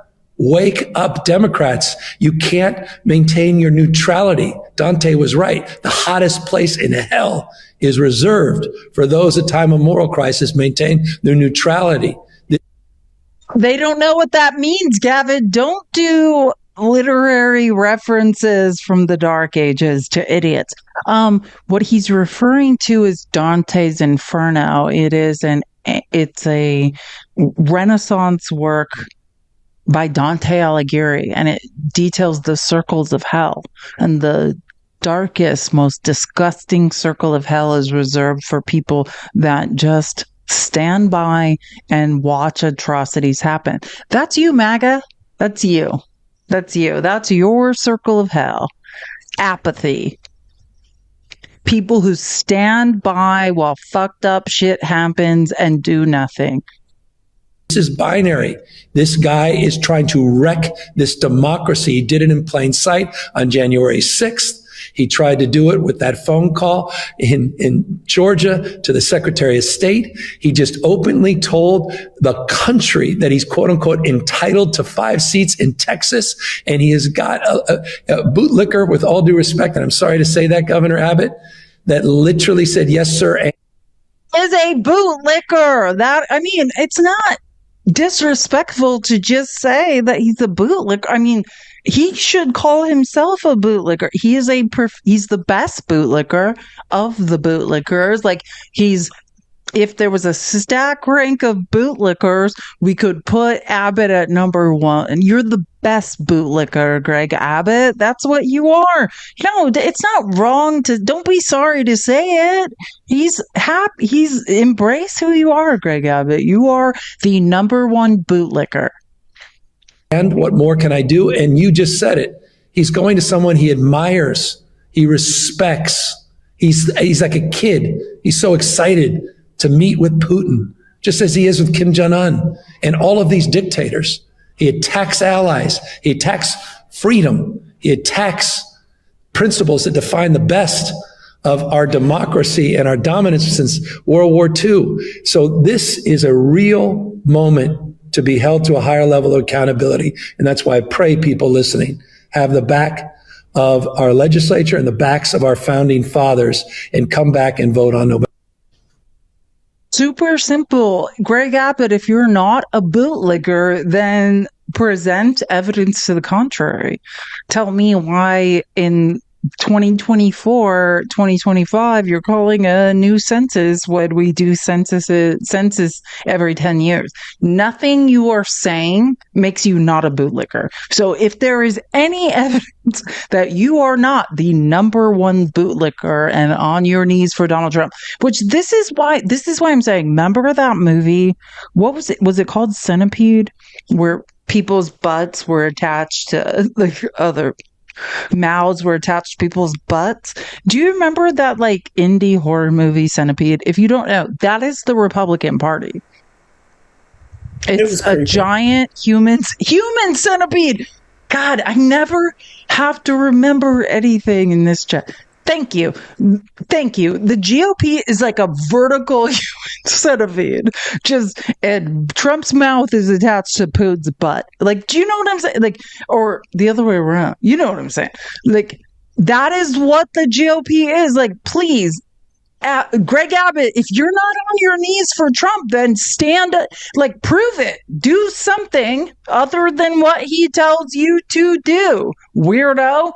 Democrats. You can't maintain your neutrality. Dante was right. The hottest place in hell is reserved for those at time of moral crisis maintain their neutrality. They don't know what that means, Gavin. Don't do literary references from the Dark Ages to idiots. What he's referring to is Dante's Inferno. It's a Renaissance work by Dante Alighieri, and it details the circles of hell. And the darkest, most disgusting circle of hell is reserved for people that just stand by and watch atrocities happen. That's you, MAGA. That's you. That's you. That's your circle of hell. Apathy. People who stand by while fucked up shit happens and do nothing. This is binary. This guy is trying to wreck this democracy. He did it in plain sight on January 6th. He tried to do it with that phone call in Georgia to the Secretary of State. He just openly told the country that he's, quote unquote, entitled to 5 seats in Texas. And he has got a bootlicker, with all due respect, and I'm sorry to say that, Governor Abbott, that literally said, yes, sir. Is a bootlicker. It's not disrespectful to just say that he's a bootlicker. I mean, he should call himself a bootlicker. He's the best bootlicker of the bootlickers. Like, if there was a stack rank of bootlickers, we could put Abbott at number 1. And you're the best bootlicker, Greg Abbott. That's what you are. No, it's not wrong don't be sorry to say it. He's embrace who you are, Greg Abbott. You are the number 1 bootlicker. And what more can I do? And you just said it. He's going to someone he admires, he respects. He's like a kid. He's so excited to meet with Putin, just as he is with Kim Jong-un and all of these dictators. He attacks allies. He attacks freedom. He attacks principles that define the best of our democracy and our dominance since World War II. So this is a real moment to be held to a higher level of accountability. And that's why I pray people listening have the back of our legislature and the backs of our founding fathers and come back and vote on November. Super simple. Greg Abbott, if you're not a bootlicker, then present evidence to the contrary. Tell me why in 2024, 2025, you're calling a new census when we do census every 10 years. Nothing you are saying makes you not a bootlicker. So if there is any evidence that you are not the number 1 bootlicker and on your knees for Donald Trump, which this is why I'm saying, remember that movie? What was it? Was it called Centipede? Where people's butts were attached to the other mouths were attached to people's butts. Do you remember that indie horror movie Centipede? If you don't know, that is the Republican Party. It's a giant human centipede. God, I never have to remember anything in this chat. Thank you. The GOP is like a vertical human centipede. And Trump's mouth is attached to Putin's butt. Do you know what I'm saying? Or the other way around. You know what I'm saying? That is what the GOP is. Please, Greg Abbott, if you're not on your knees for Trump, then stand, prove it. Do something other than what he tells you to do. weirdo.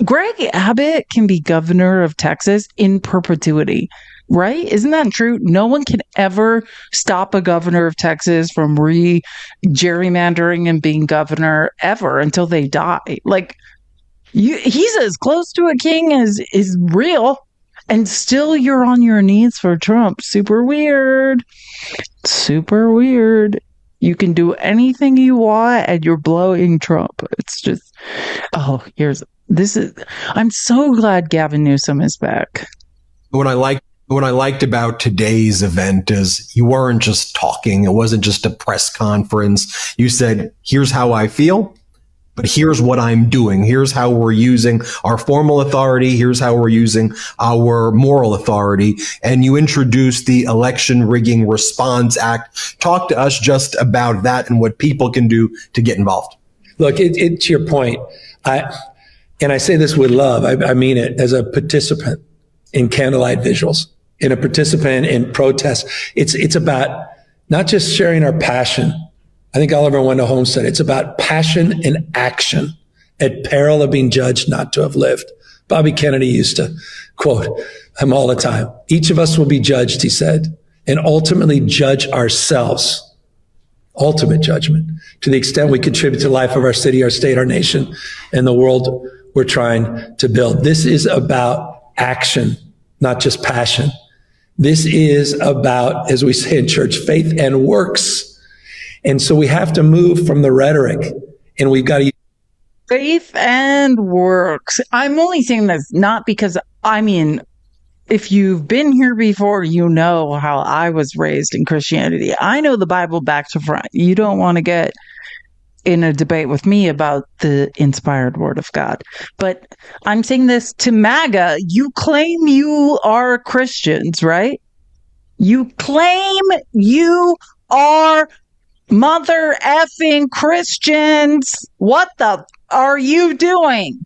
Greg Abbott can be governor of Texas in perpetuity, right? Isn't that true? No one can ever stop a governor of Texas from gerrymandering and being governor ever until they die. Like, he's as close to a king as is real, and still you're on your knees for Trump. Super weird. Super weird. You can do anything you want and you're blowing Trump. It's just, I'm so glad Gavin Newsom is back. What I liked about today's event is you weren't just talking. It wasn't just a press conference. You said, here's how I feel, but here's what I'm doing. Here's how we're using our formal authority. Here's how we're using our moral authority. And you introduced the Election Rigging Response Act. Talk to us just about that and what people can do to get involved. Look, to your point, and I say this with love, I mean it, as a participant in candlelight visuals, in a participant in protests. It's about not just sharing our passion. I think Oliver Wendell Holmes said it's about passion and action at peril of being judged not to have lived. Bobby Kennedy used to quote him all the time. Each of us will be judged, he said, and ultimately judge ourselves. Ultimate judgment to the extent we contribute to the life of our city, our state, our nation, and the world we're trying to build. This is about action, not just passion. This is about, as we say in church, faith and works. And so we have to move from the rhetoric, and we've got to faith and works. I'm only saying this not because, if you've been here before, you know how I was raised in Christianity. I know the Bible back to front. You don't want to get in a debate with me about the inspired word of God. But I'm saying this to MAGA. You claim you are Christians, right? You claim you are mother effing Christians. What the are you doing?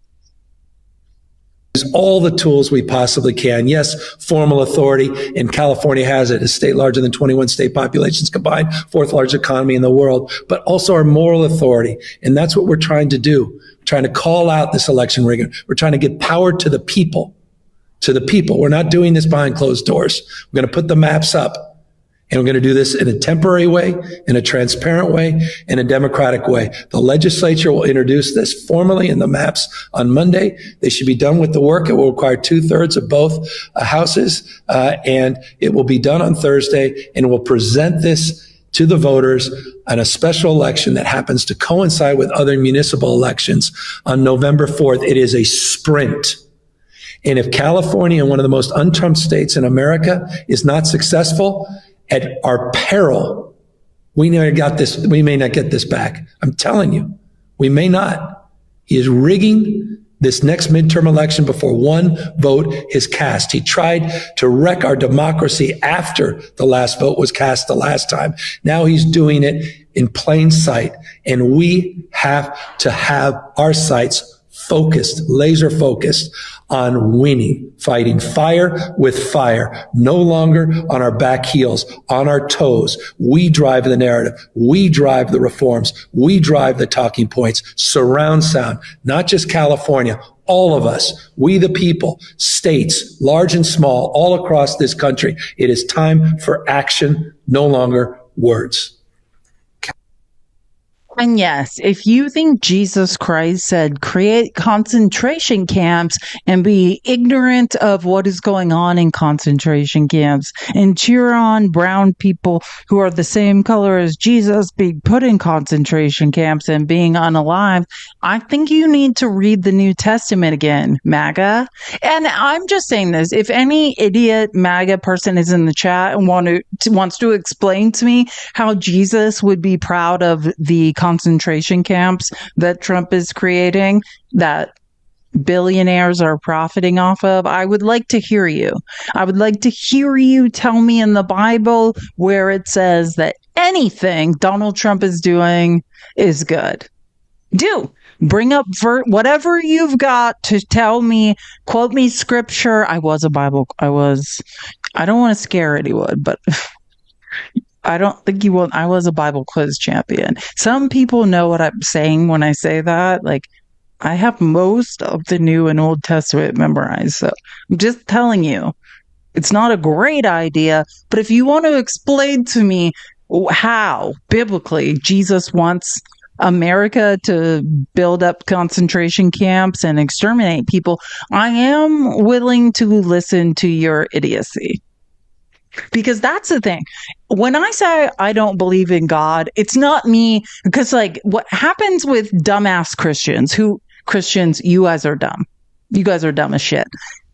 Use all the tools we possibly can. Yes, formal authority, and California has it, a state larger than 21 state populations combined, fourth largest economy in the world, but also our moral authority. And that's what we're trying to do. We're trying to call out this election rigging. We're trying to give power to the people, We're not doing this behind closed doors. We're going to put the maps up. And we're going to do this in a temporary way, in a transparent way, in a democratic way. The legislature will introduce this formally in the maps on Monday. They should be done with the work. It will require 2/3 of both houses, and it will be done on Thursday. And we'll present this to the voters on a special election that happens to coincide with other municipal elections on November 4th. It is a sprint. And if California, one of the most un-Trump states in America, is not successful, at our peril, we may not get this back. I'm telling you, we may not. He is rigging this next midterm election before one vote is cast. He tried to wreck our democracy after the last vote was cast the last time. Now he's doing it in plain sight. And we have to have our sights focused, laser focused on winning, fighting fire with fire, no longer on our back heels, on our toes. We drive the narrative. We drive the reforms. We drive the talking points, surround sound, not just California, all of us, we the people, states, large and small, all across this country. It is time for action, no longer words. And yes, if you think Jesus Christ said create concentration camps and be ignorant of what is going on in concentration camps and cheer on brown people who are the same color as Jesus being put in concentration camps and being unalive, I think you need to read the New Testament again, MAGA. And I'm just saying this, if any idiot MAGA person is in the chat and wants to explain to me how Jesus would be proud of the concentration camps that Trump is creating, that billionaires are profiting off of, I would like to hear you. I would like to hear you tell me in the Bible where it says that anything Donald Trump is doing is good. Do bring up whatever you've got to tell me, quote me scripture. I don't want to scare anyone, but I don't think you will. I was a Bible quiz champion. Some people know what I'm saying when I say that. Like, I have most of the New and Old Testament memorized. So I'm just telling you, it's not a great idea. But if you want to explain to me how biblically Jesus wants America to build up concentration camps and exterminate people, I am willing to listen to your idiocy. Because that's the thing. When I say I don't believe in God, it's not me, because like what happens with dumbass Christians, you guys are dumb. You guys are dumb as shit.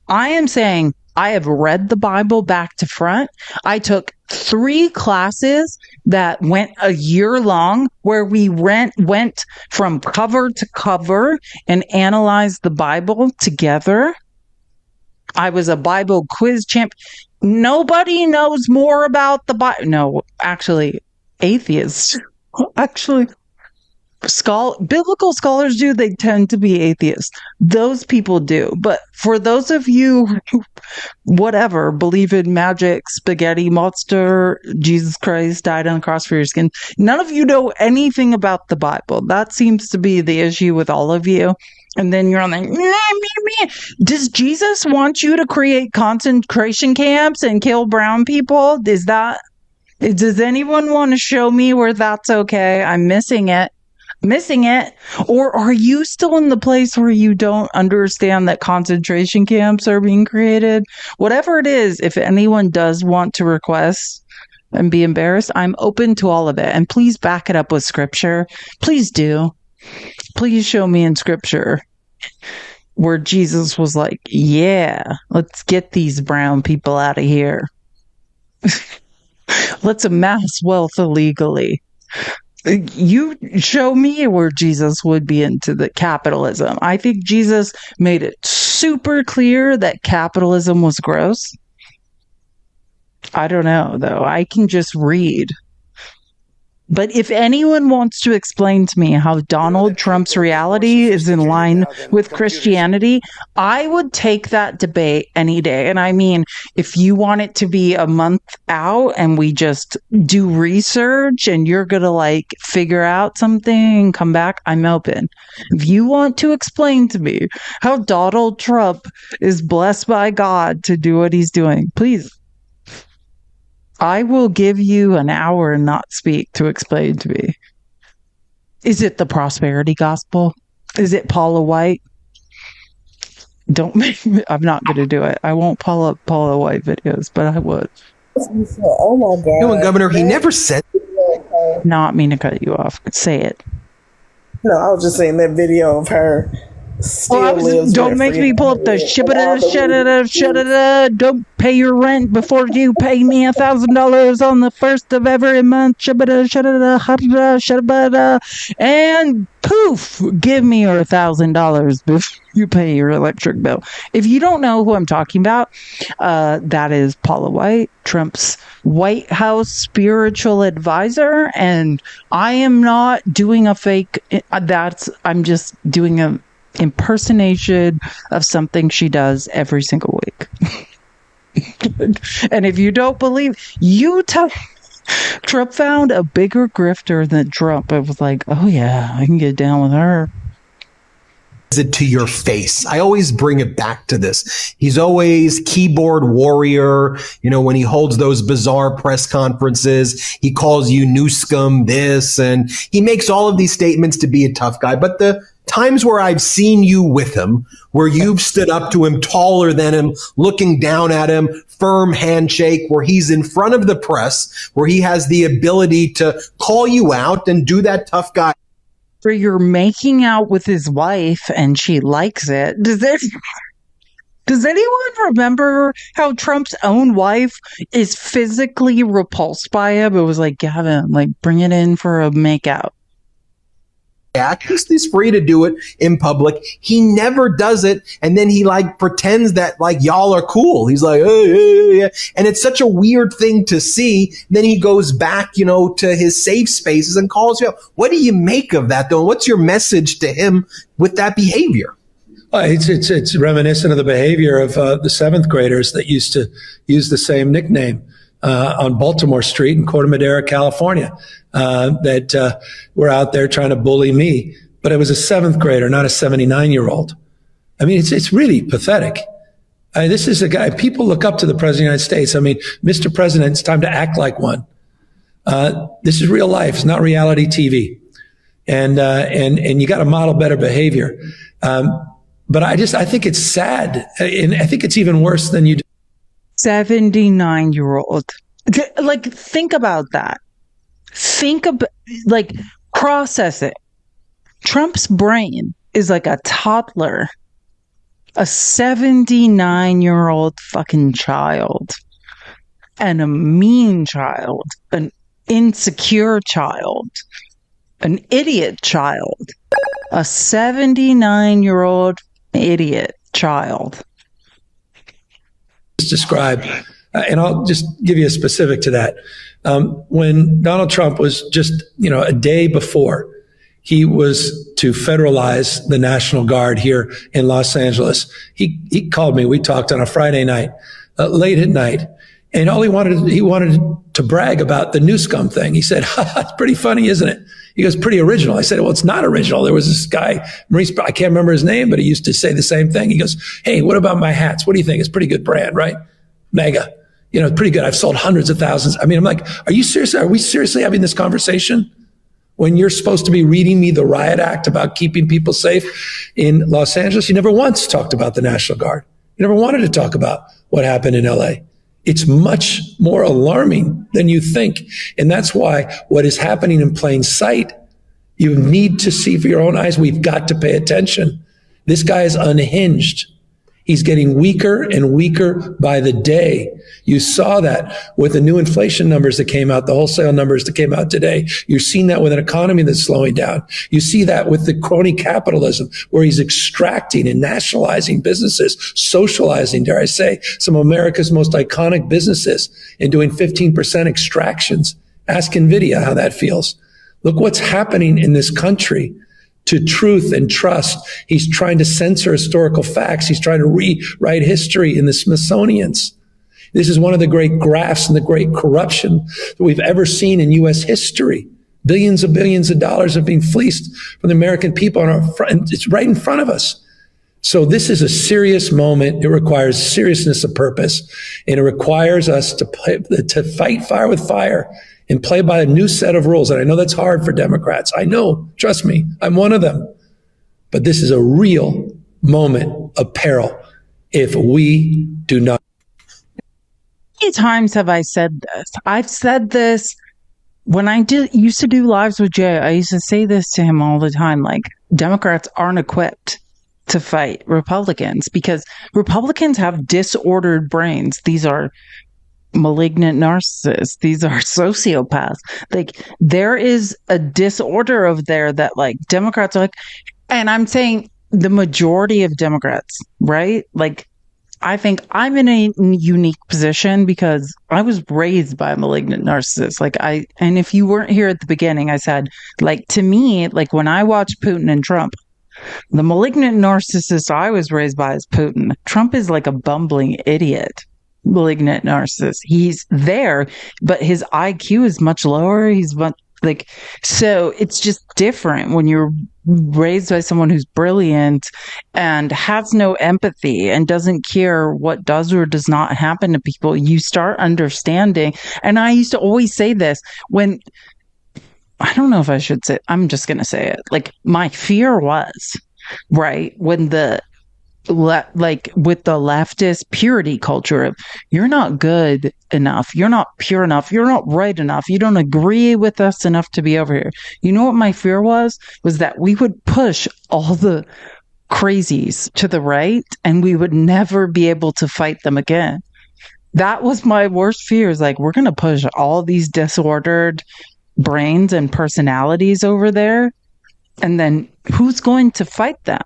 I am saying I have read the Bible back to front. I took 3 classes that went a year long where we went from cover to cover and analyzed the Bible together. I was a Bible quiz champ. Nobody knows more about the Bible. No, actually, atheists. Actually, biblical scholars do. They tend to be atheists. Those people do. But for those of you who, whatever, believe in magic, spaghetti monster, Jesus Christ died on the cross for your skin, none of you know anything about the Bible. That seems to be the issue with all of you. And then you're on like, meh. Does Jesus want you to create concentration camps and kill brown people? Does anyone want to show me where that's okay? I'm missing it. Or are you still in the place where you don't understand that concentration camps are being created? Whatever it is, if anyone does want to request and be embarrassed, I'm open to all of it. And please back it up with scripture. Please do. Please show me in scripture where Jesus was like, yeah, let's get these brown people out of here. Let's amass wealth illegally. You show me where Jesus would be into the capitalism. I think Jesus made it super clear that capitalism was gross. I don't know, though. I can just read. But if anyone wants to explain to me how Donald Trump's reality is in line with Christianity, I would take that debate any day. And I mean, if you want it to be a month out and we just do research and you're going to like figure out something and come back, I'm open. If you want to explain to me how Donald Trump is blessed by God to do what he's doing, please. I will give you an hour and not speak to explain to me. Is it the prosperity gospel? Is it Paula White? Don't make me, I'm not going to do it. I won't pull up Paula White videos, but I would. Oh my God. You know what, Governor, he never said. Not mean to cut you off. Say it. No, I was just saying that video of her. Don't make me pull up the don't pay your rent before you pay me $1,000 on the first of every month. And poof, give me your $1,000 before you pay your electric bill. If you don't know who I'm talking about, that is Paula White, Trump's White House spiritual advisor. And I am not doing a fake. I'm just doing a impersonation of something she does every single week. And if you don't believe, Trump found a bigger grifter than Trump. I was like, oh yeah, I can get down with her. It to your face. I always bring it back to this. He's always keyboard warrior. You know, when he holds those bizarre press conferences, he calls you new scum this, and he makes all of these statements to be a tough guy. But the times where I've seen you with him, where you've stood up to him, taller than him, looking down at him, firm handshake, where he's in front of the press, where he has the ability to call you out and do that tough guy. Where you're making out with his wife and she likes it. Does anyone remember how Trump's own wife is physically repulsed by him? It was like, Gavin, like, bring it in for a makeout. He's free to do it in public. He never does it. And then he like pretends that like y'all are cool. He's like, hey. And it's such a weird thing to see. Then he goes back, you know, to his safe spaces and calls you out. What do you make of that though? What's your message to him with that behavior? It's reminiscent of the behavior of the 7th graders that used to use the same nickname on Baltimore Street in Corte Madera, California, that were out there trying to bully me. but it was a 7th grader, not a 79-year-old. I mean, it's really pathetic. This is a guy, people look up to the President of the United States. I mean, Mr. President, it's time to act like one. This is real life. It's not reality TV. And you got to model better behavior. But I think it's sad. And I think it's even worse than you do. 79-year-old. Like, think about that. Process it. Trump's brain is like a toddler. A 79-year-old fucking child. And a mean child. An insecure child. An idiot child. A 79-year-old idiot child. Describe, and I'll just give you a specific to that. When Donald Trump was just, a day before, he was to federalize the National Guard here in Los Angeles. He called me. We talked on a Friday night, late at night, and he wanted to brag about the Newscom thing. He said, "It's pretty funny, isn't it?" He goes, "Pretty original." I said, "Well, it's not original. There was this guy, Maurice, I can't remember his name, but he used to say the same thing." He goes, "Hey, what about my hats? What do you think? It's a pretty good brand, right? Mega. Pretty good. I've sold hundreds of thousands." I mean, I'm like, are you serious? Are we seriously having this conversation when you're supposed to be reading me the riot act about keeping people safe in Los Angeles? You never once talked about the National Guard. You never wanted to talk about what happened in LA. It's much more alarming than you think. And that's why what is happening in plain sight, you need to see for your own eyes. We've got to pay attention. This guy is unhinged. He's getting weaker and weaker by the day. You saw that with the new inflation numbers that came out, the wholesale numbers that came out today. You're seeing that with an economy that's slowing down. You see that with the crony capitalism, where he's extracting and nationalizing businesses, socializing, dare I say, some of America's most iconic businesses, and doing 15% extractions. Ask NVIDIA how that feels. Look what's happening in this country to truth and trust. He's trying to censor historical facts. He's trying to rewrite history in the Smithsonian's. This is one of the great grafts and the great corruption that we've ever seen in U.S. history. Billions of dollars have been fleeced from the American people on our front. It's right in front of us. So this is a serious moment. It requires seriousness of purpose, and it requires us to fight fire with fire and play by a new set of rules. And I know that's hard for Democrats. I know, trust me, I'm one of them. But this is a real moment of peril if we do not. How many times have I said this? I've said this when I used to do lives with Jay. I used to say this to him all the time, like, Democrats aren't equipped to fight Republicans because Republicans have disordered brains. These are malignant narcissists. These are sociopaths. Like, there is a disorder over there that, like, Democrats are like, and I'm saying the majority of Democrats, right? Like, I think I'm in a unique position because I was raised by a malignant narcissist. And if you weren't here at the beginning, I said, like, to me, like, when I watch Putin and Trump, the malignant narcissist I was raised by is Putin. Trump is like a bumbling idiot. Malignant narcissist. He's there, but his IQ is much lower. So it's just different when you're raised by someone who's brilliant and has no empathy and doesn't care what does or does not happen to people. You start understanding. And I used to always say this when, I don't know if I should say, I'm just going to say it. Like, my fear was, right, when with the leftist purity culture of, you're not good enough, you're not pure enough, you're not right enough, you don't agree with us enough to be over here. You know what my fear was that we would push all the crazies to the right and we would never be able to fight them again. That was my worst fear, is like, we're going to push all these disordered brains and personalities over there, and then who's going to fight them?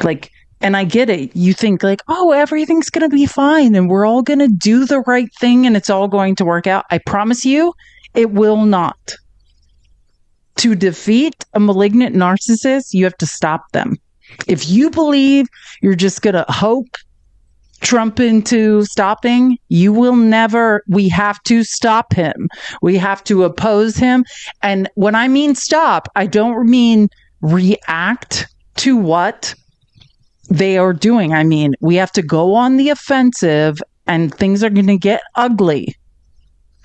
Like, and I get it. You think like, oh, everything's going to be fine and we're all going to do the right thing and it's all going to work out. I promise you, it will not. To defeat a malignant narcissist, you have to stop them. If you believe you're just going to hope Trump into stopping, you will never. We have to stop him. We have to oppose him. And when I mean stop, I don't mean react to what they are doing. I mean, we have to go on the offensive and things are going to get ugly.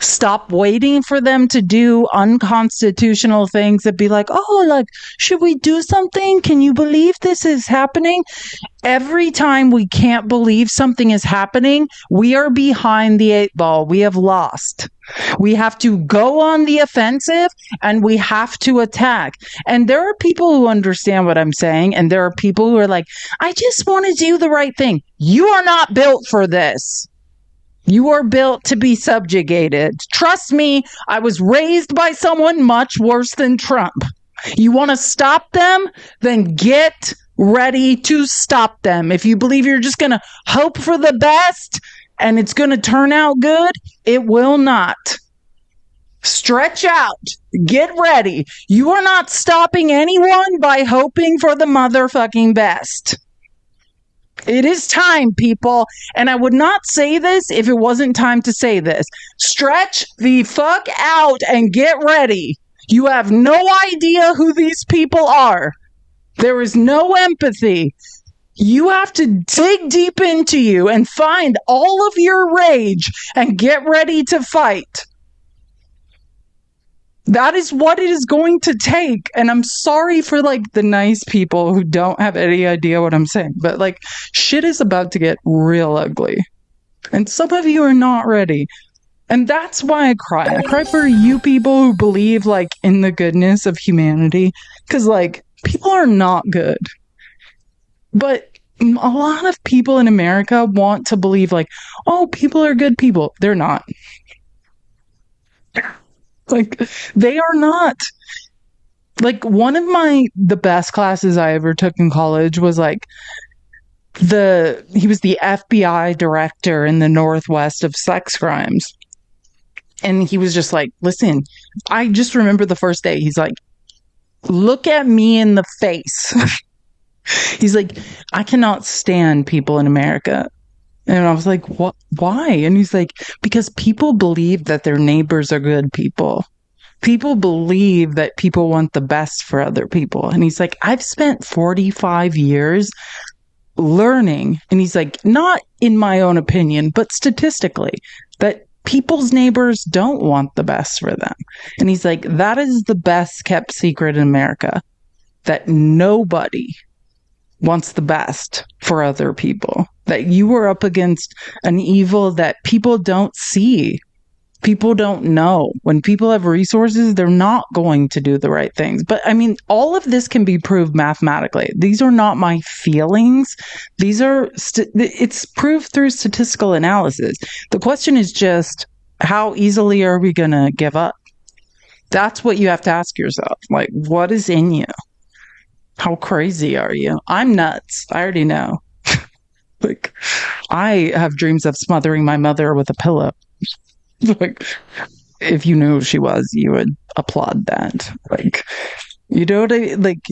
Stop waiting for them to do unconstitutional things that be like, oh, like, should we do something? Can you believe this is happening? Every time we can't believe something is happening, we are behind the 8 ball. We have lost. We have to go on the offensive and we have to attack. And there are people who understand what I'm saying. And there are people who are like, I just want to do the right thing. You are not built for this. You are built to be subjugated. Trust me, I was raised by someone much worse than Trump. You want to stop them? Then get ready to stop them. If you believe you're just going to hope for the best and it's going to turn out good, it will not. Stretch out. Get ready. You are not stopping anyone by hoping for the motherfucking best. It is time, people. And I would not say this if it wasn't time to say this. Stretch the fuck out and get ready. You have no idea who these people are. There is no empathy. You have to dig deep into you and find all of your rage and get ready to fight. That is what it is going to take. And I'm sorry for like the nice people who don't have any idea what I'm saying. But like shit is about to get real ugly. And some of you are not ready. And that's why I cry. I cry for you people who believe like in the goodness of humanity. Because like people are not good. But a lot of people in America want to believe like, oh, people are good people. They're not. Like, they are not. Like, one of the best classes I ever took in college was like, he was the FBI director in the Northwest of sex crimes. And he was just like, listen, I just remember the first day, he's like, look at me in the face. He's like, I cannot stand people in America. And I was like, what? Why? And he's like, because people believe that their neighbors are good people. People believe that people want the best for other people. And he's like, I've spent 45 years learning. And he's like, not in my own opinion, but statistically, that people's neighbors don't want the best for them. And he's like, that is the best kept secret in America, that nobody wants the best for other people. That you are up against an evil that people don't see. People don't know. When people have resources, they're not going to do the right things. But I mean, all of this can be proved mathematically. These are not my feelings. These are, it's proved through statistical analysis. The question is just, how easily are we going to give up? That's what you have to ask yourself. Like, what is in you? How crazy are you? I'm nuts. I already know. Like, I have dreams of smothering my mother with a pillow. Like, if you knew who she was, you would applaud that. Like, you know what like,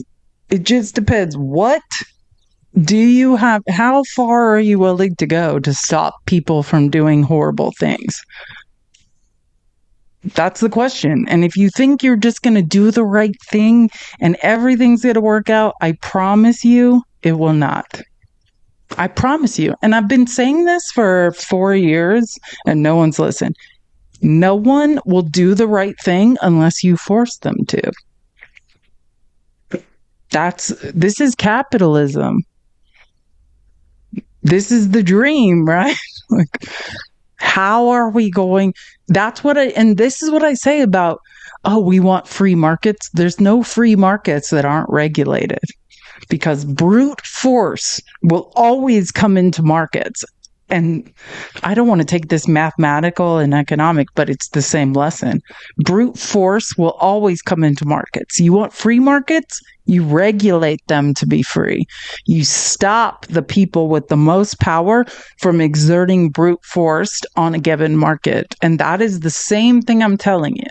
it just depends. What do you have? How far are you willing to go to stop people from doing horrible things? That's the question. And if you think you're just going to do the right thing and everything's going to work out, I promise you it will not. I promise you. And I've been saying this for 4 years and no one's listened. No one will do the right thing unless you force them to. This is capitalism. This is the dream, right? Like, how are we going? And this is what I say about, oh, we want free markets. There's no free markets that aren't regulated, because brute force will always come into markets. And I don't want to take this mathematical and economic, but it's the same lesson. Brute force will always come into markets. You want free markets? You regulate them to be free. You stop the people with the most power from exerting brute force on a given market. And that is the same thing I'm telling you.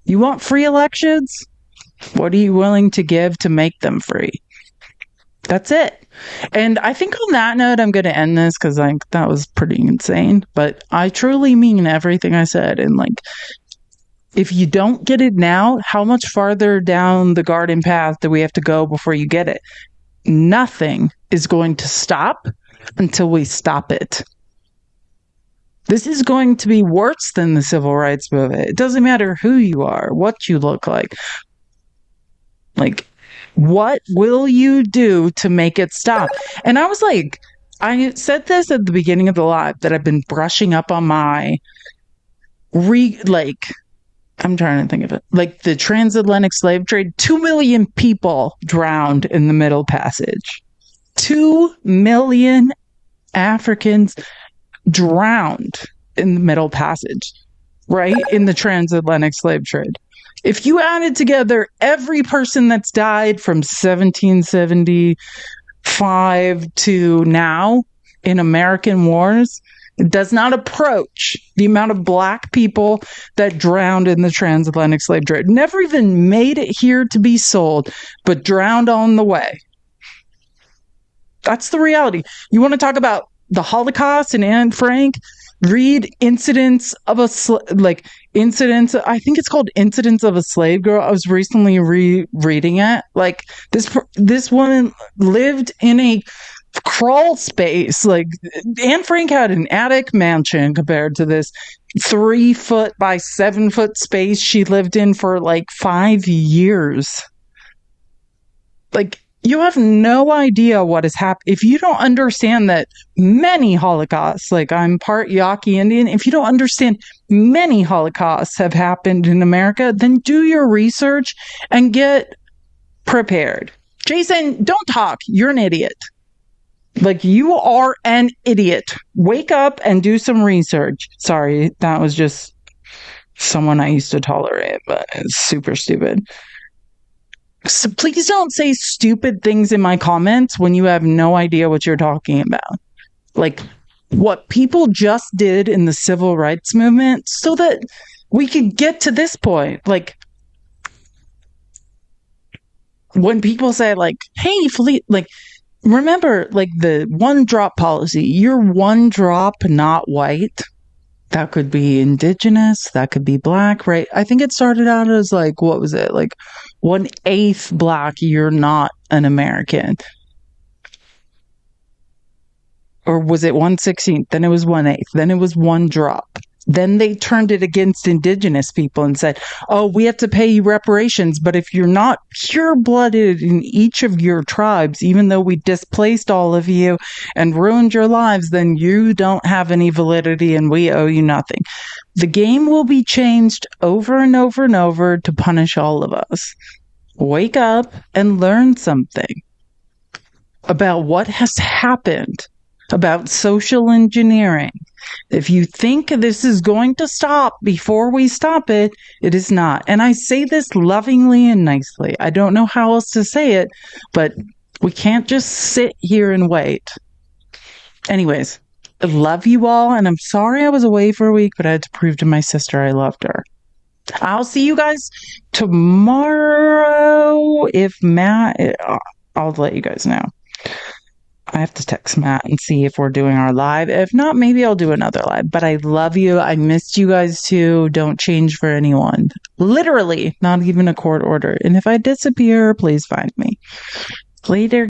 You want free elections? What are you willing to give to make them free? That's it. And I think on that note, I'm going to end this because that was pretty insane. But I truly mean everything I said. And like, If you don't get it now, how much farther down the garden path do we have to go before you get it? Nothing is going to stop until we stop it. This is going to be worse than the civil rights movement. It doesn't matter who you are, what you look like. Like, what will you do to make it stop? And I was like, I said this at the beginning of the live, that I've been brushing up on my I'm trying to think of it. Like the transatlantic slave trade, 2 million people drowned in the Middle Passage. 2 million Africans drowned in the Middle Passage, right? In the transatlantic slave trade. If you added together every person that's died from 1775 to now in American wars, it does not approach the amount of black people that drowned in the transatlantic slave trade. Never even made it here to be sold, but drowned on the way. That's the reality. You want to talk about the Holocaust and Anne Frank? Read Incidents of a Incidents. I think it's called Incidents of a Slave Girl. I was recently reading it. Like this woman lived in a crawl space. Like Anne Frank had an attic mansion compared to this 3 foot by 7 foot space she lived in for like 5 years. Like, you have no idea what has happened. If you don't understand that many Holocausts, like I'm part Yaqui Indian, if you don't understand many Holocausts have happened in America, then do your research and get prepared. Jason, don't talk. You're an idiot. Like, you are an idiot. Wake up and do some research. Sorry, that was just someone I used to tolerate, but it's super stupid. So please don't say stupid things in my comments when you have no idea what you're talking about. Like what people just did in the civil rights movement so that we could get to this point. Like when people say like, hey, like, remember like the 1 drop policy, you're 1 drop, not white. That could be indigenous, that could be black, right? I think it started out as like, what was it? Like 1/8 black, you're not an American. Or was it 1/16? Then it was 1/8. Then it was 1 drop. Then they turned it against indigenous people and said, oh, we have to pay you reparations. But if you're not pure-blooded in each of your tribes, even though we displaced all of you and ruined your lives, then you don't have any validity and we owe you nothing. The game will be changed over and over and over to punish all of us. Wake up and learn something about what has happened, about social engineering. If you think this is going to stop before we stop it, it is not. And I say this lovingly and nicely. I don't know how else to say it, but we can't just sit here and wait. Anyways, I love you all, and I'm sorry I was away for a week, but I had to prove to my sister I loved her. I'll see you guys tomorrow. If Matt, I'll let you guys know. I have to text Matt and see if we're doing our live. If not, maybe I'll do another live. But I love you. I missed you guys too. Don't change for anyone. Literally, not even a court order. And if I disappear, please find me. Later.